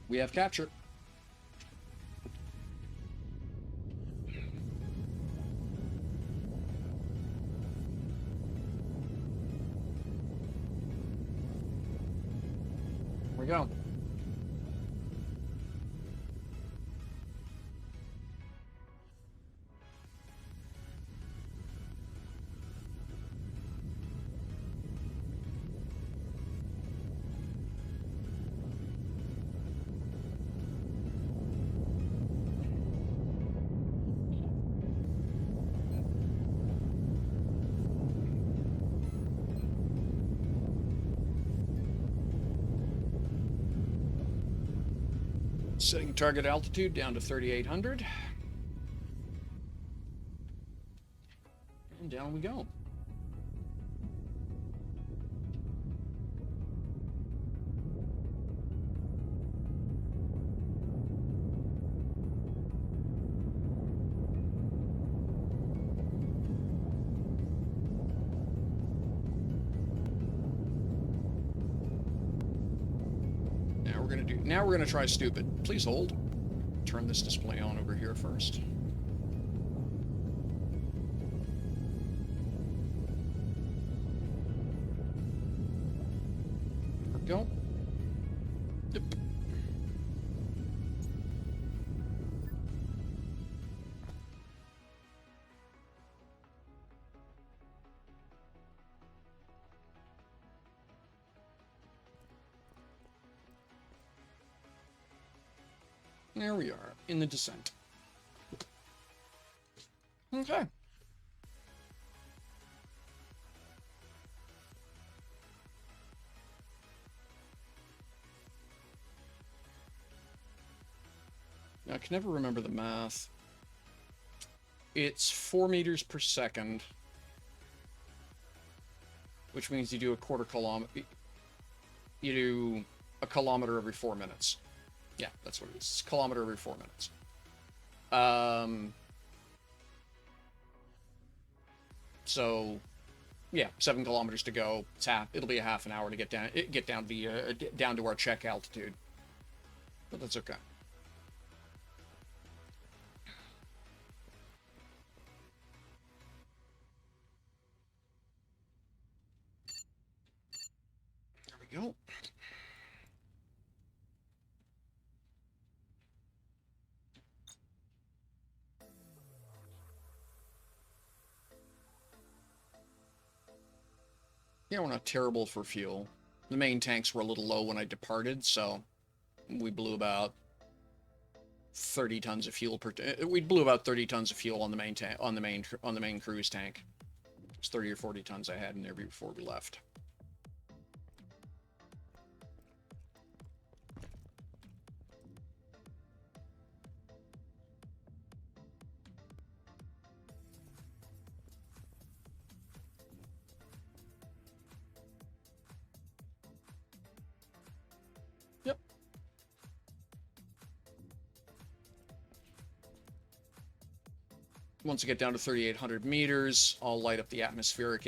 [SPEAKER 1] We have capture. Here we go. Setting target altitude down to 3,800. And down we go. Now we're gonna try stupid. Please hold. Turn this display on over here first. There we go. Yep. There we are, in the descent. Okay. Now, I can never remember the math. It's 4 meters per second, which means you do a quarter kilometer. You do a kilometer every 4 minutes. Yeah, that's what it is. It's a kilometer every 4 minutes. So, yeah, 7 kilometers to go. It'll be a half an hour to get down down to our check altitude. But that's okay. There we go. Yeah, we're not terrible for fuel. The main tanks were a little low when I departed, so we blew about 30 tons of fuel per. We blew about 30 tons of fuel on the main tank, on the main cruise tank. It was 30 or 40 tons I had in there before we left. Yep. Once I get down to 3,800 meters, I'll light up the atmospheric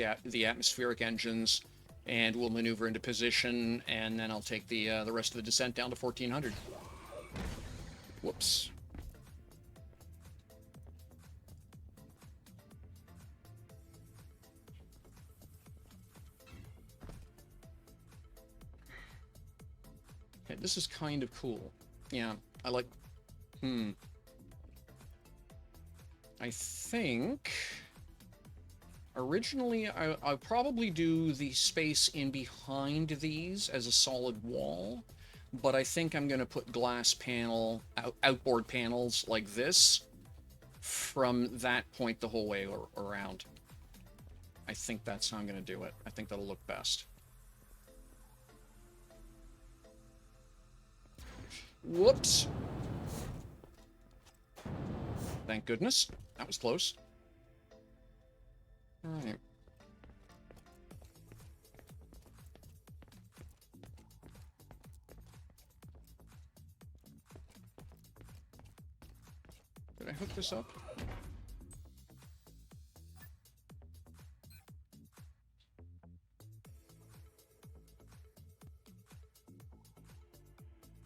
[SPEAKER 1] engines and we'll maneuver into position, and then I'll take the rest of the descent down to 1400. Whoops. Okay, this is kind of cool. Yeah, I like... I think... Originally, I'll probably do the space in behind these as a solid wall, but I think I'm going to put glass panel, outboard panels like this from that point the whole way around. I think that's how I'm going to do it. I think that'll look best. Whoops. Thank goodness. That was close. Alright. Did I hook this up?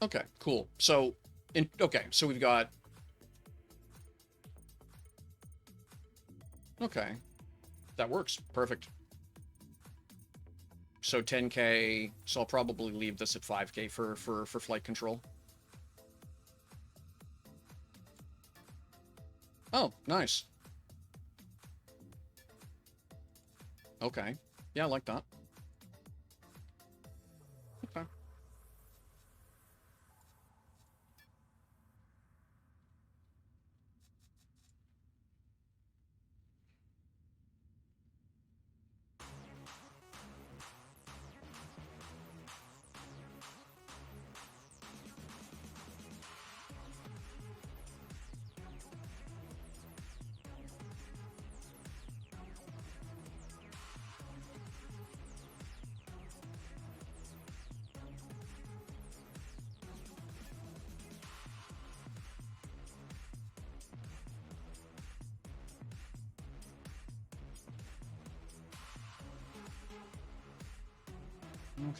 [SPEAKER 1] Okay, cool. So, okay, so we've got... Okay. That works. Perfect. So 10K, so I'll probably leave this at 5K for flight control. Oh, nice. Okay. Yeah, I like that. Okay.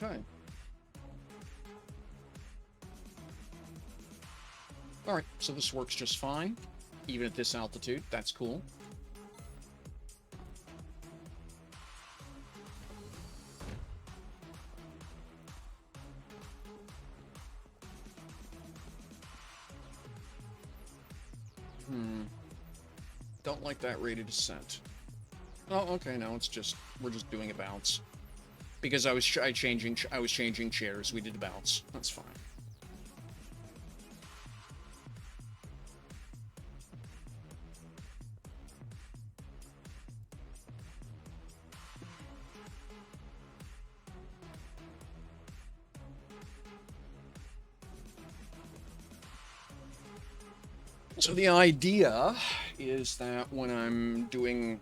[SPEAKER 1] Okay. Alright, so this works just fine, even at this altitude. That's cool. Don't like that rate of descent. Oh, okay, no, it's just, we're just doing a bounce. Because I was changing chairs, we did a bounce. That's fine. So the idea is that when I'm doing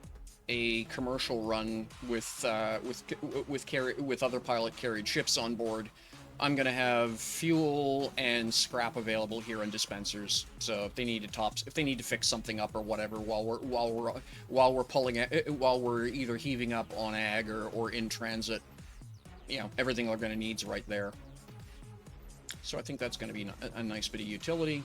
[SPEAKER 1] a commercial run with other pilot carried ships on board, I'm gonna have fuel and scrap available here in dispensers. So if they need to fix something up or whatever while we're either heaving up on ag or in transit, you know, everything they're gonna need's right there. So I think that's gonna be a nice bit of utility.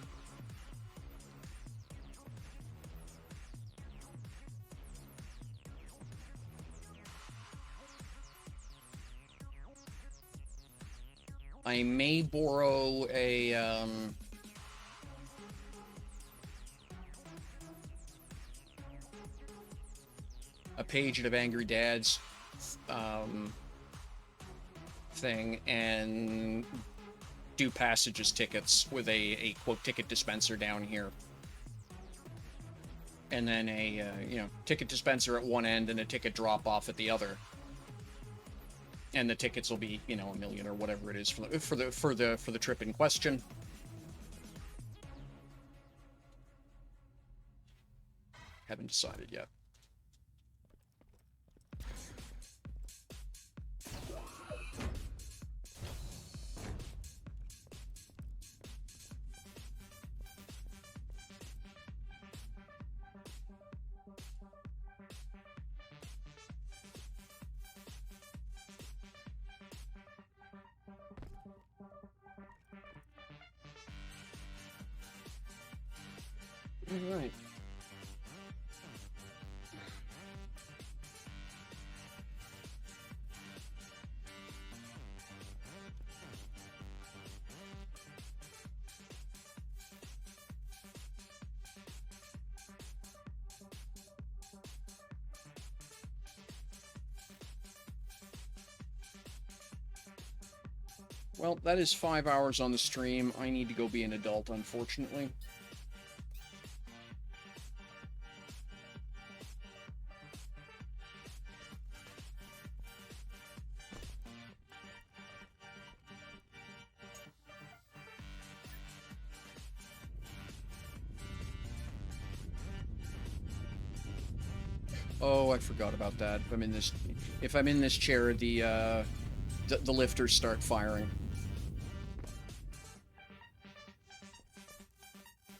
[SPEAKER 1] I may borrow a page of Angry Dad's thing and do passages tickets with a quote ticket dispenser down here, and then a you know, ticket dispenser at one end and a ticket drop off at the other. And the tickets will be, you know, $1 million or whatever it is for the trip in question. Haven't decided yet. All right. Well, that is 5 hours on the stream. I need to go be an adult, unfortunately. Oh, I forgot about that. If I'm in this chair, the lifters start firing.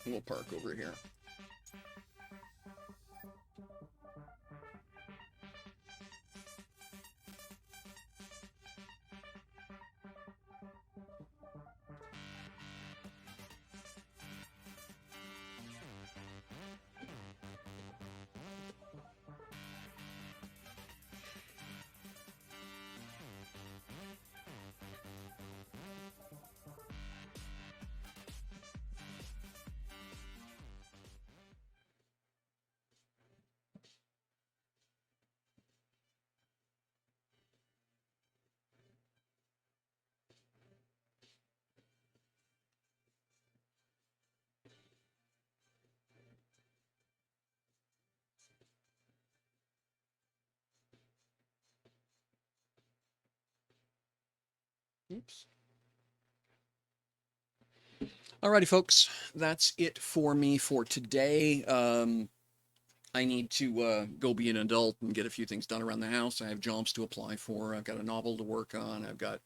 [SPEAKER 1] We'll park over here. Oops. Alrighty, folks. That's it for me for today. I need to go be an adult and get a few things done around the house. I have jobs to apply for. I've got a novel to work on. I've got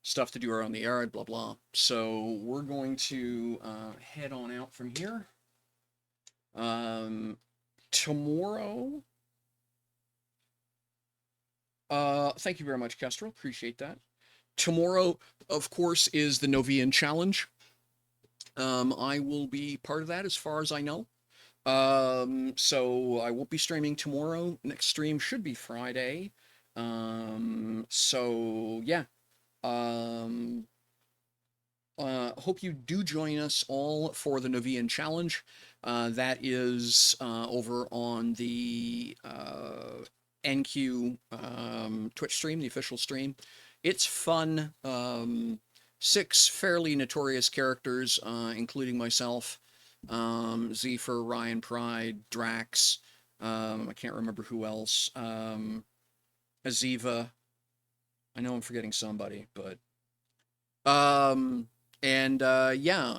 [SPEAKER 1] stuff to do around the yard, blah, blah. So we're going to head on out from here. Tomorrow... thank you very much, Kestrel. Appreciate that. Tomorrow, of course, is the Novian Challenge. I will be part of that as far as I know. So I won't be streaming tomorrow. Next stream should be Friday. So yeah. Hope you do join us all for the Novian Challenge. That is over on the NQ Twitch stream, the official stream. It's fun. 6 fairly notorious characters, including myself, Zephyr, Ryan Pride, Drax, I can't remember who else, Aziva. I know I'm forgetting somebody, but yeah,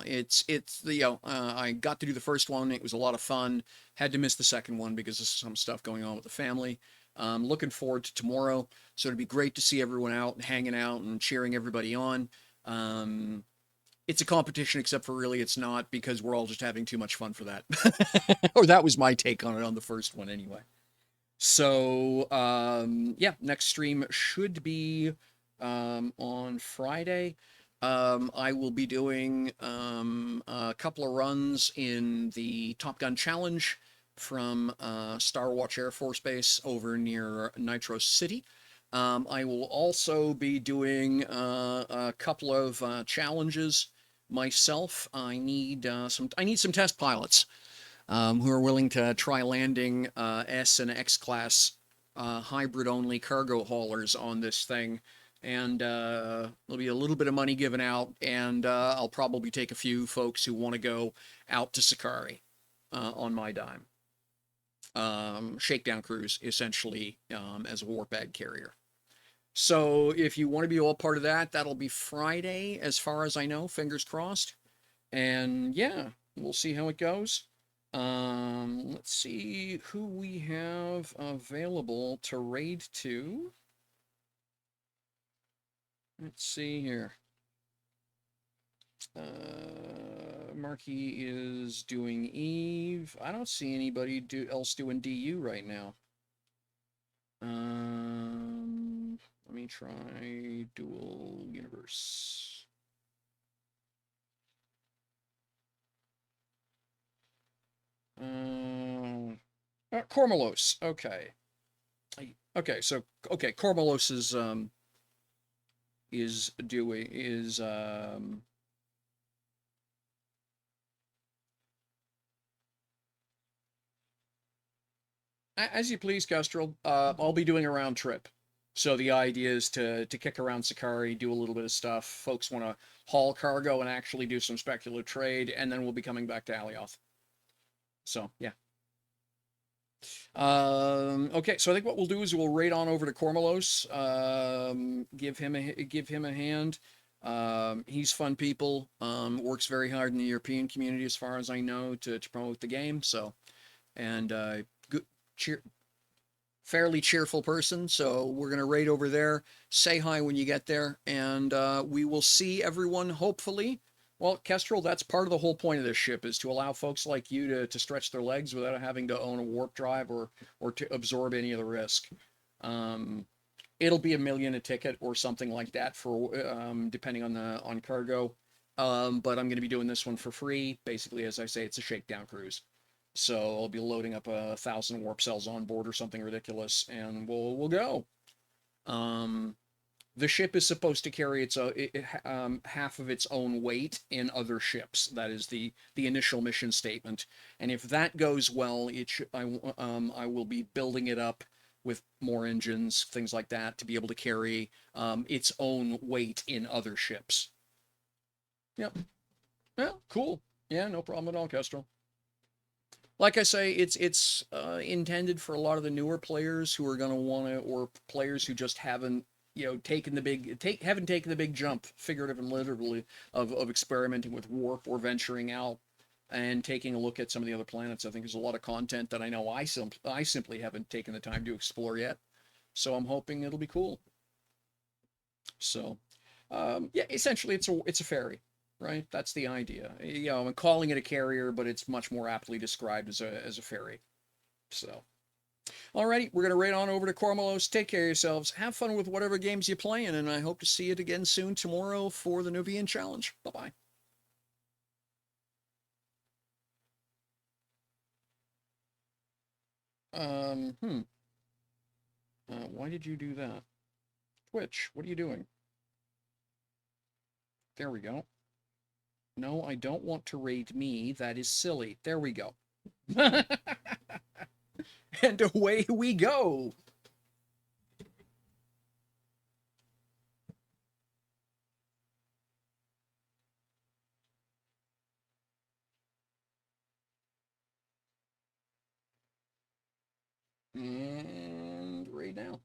[SPEAKER 1] it's I got to do the first one. It was a lot of fun. Had to miss the second one because of some stuff going on with the family. Looking forward to tomorrow. So it'd be great to see everyone out and hanging out and cheering everybody on. It's a competition, except for really it's not, because we're all just having too much fun for that. Or that was my take on it on the first one anyway. So, yeah, next stream should be on Friday. I will be doing a couple of runs in the Top Gun Challenge from Star Watch Air Force Base over near Nitro City. I will also be doing a couple of challenges myself. I need some test pilots who are willing to try landing S and X class hybrid only cargo haulers on this thing. And there'll be a little bit of money given out, and I'll probably take a few folks who want to go out to Sakari on my dime. Shakedown cruise, essentially, as a warp bag carrier. So if you want to be all part of that, that'll be Friday, as far as I know, fingers crossed. And yeah, we'll see how it goes. Let's see who we have available to raid to. Let's see here. Marky is doing Eve. I don't see anybody else doing DU right now. Let me try Dual Universe. Kormelos. Okay. Okay, so okay, Kormelos is doing is as you please, Kestrel. I'll be doing a round trip. So the idea is to kick around Sakari, do a little bit of stuff. Folks want to haul cargo and actually do some speculative trade, and then we'll be coming back to Alioth. So yeah. Okay, so I think what we'll do is we'll raid on over to Kormelos. Give him a hand. He's fun people. Works very hard in the European community, as far as I know, to promote the game. So, and good, fairly cheerful person. So we're gonna raid over there. Say hi when you get there, and we will see everyone hopefully. Well, Kestrel, that's part of the whole point of this ship, is to allow folks like you to stretch their legs without having to own a warp drive or to absorb any of the risk. It'll be $1 million a ticket or something like that for depending on cargo. But I'm going to be doing this one for free. Basically, as I say, it's a shakedown cruise. So I'll be loading up 1,000 warp cells on board or something ridiculous, and we'll go. The ship is supposed to carry its half of its own weight in other ships. That is the initial mission statement. And if that goes well, I will be building it up with more engines, things like that, to be able to carry its own weight in other ships. Yep. Yeah, cool. Yeah, no problem at all, Kestrel. Like I say, it's intended for a lot of the newer players who are going to want to, or players who just haven't taken the big jump, figurative and literally, of experimenting with warp or venturing out and taking a look at some of the other planets. I think there's a lot of content that I know I simply haven't taken the time to explore yet. So I'm hoping it'll be cool. So, yeah, essentially it's a ferry, right? That's the idea. I'm calling it a carrier, but it's much more aptly described as a ferry. So. Alrighty, we're going to raid on over to Kormelos. Take care of yourselves. Have fun with whatever games you're playing, and I hope to see it again soon tomorrow for the Nuvian Challenge. Bye-bye. Why did you do that? Twitch, what are you doing? There we go. No, I don't want to raid me. That is silly. There we go. And away we go. And right now.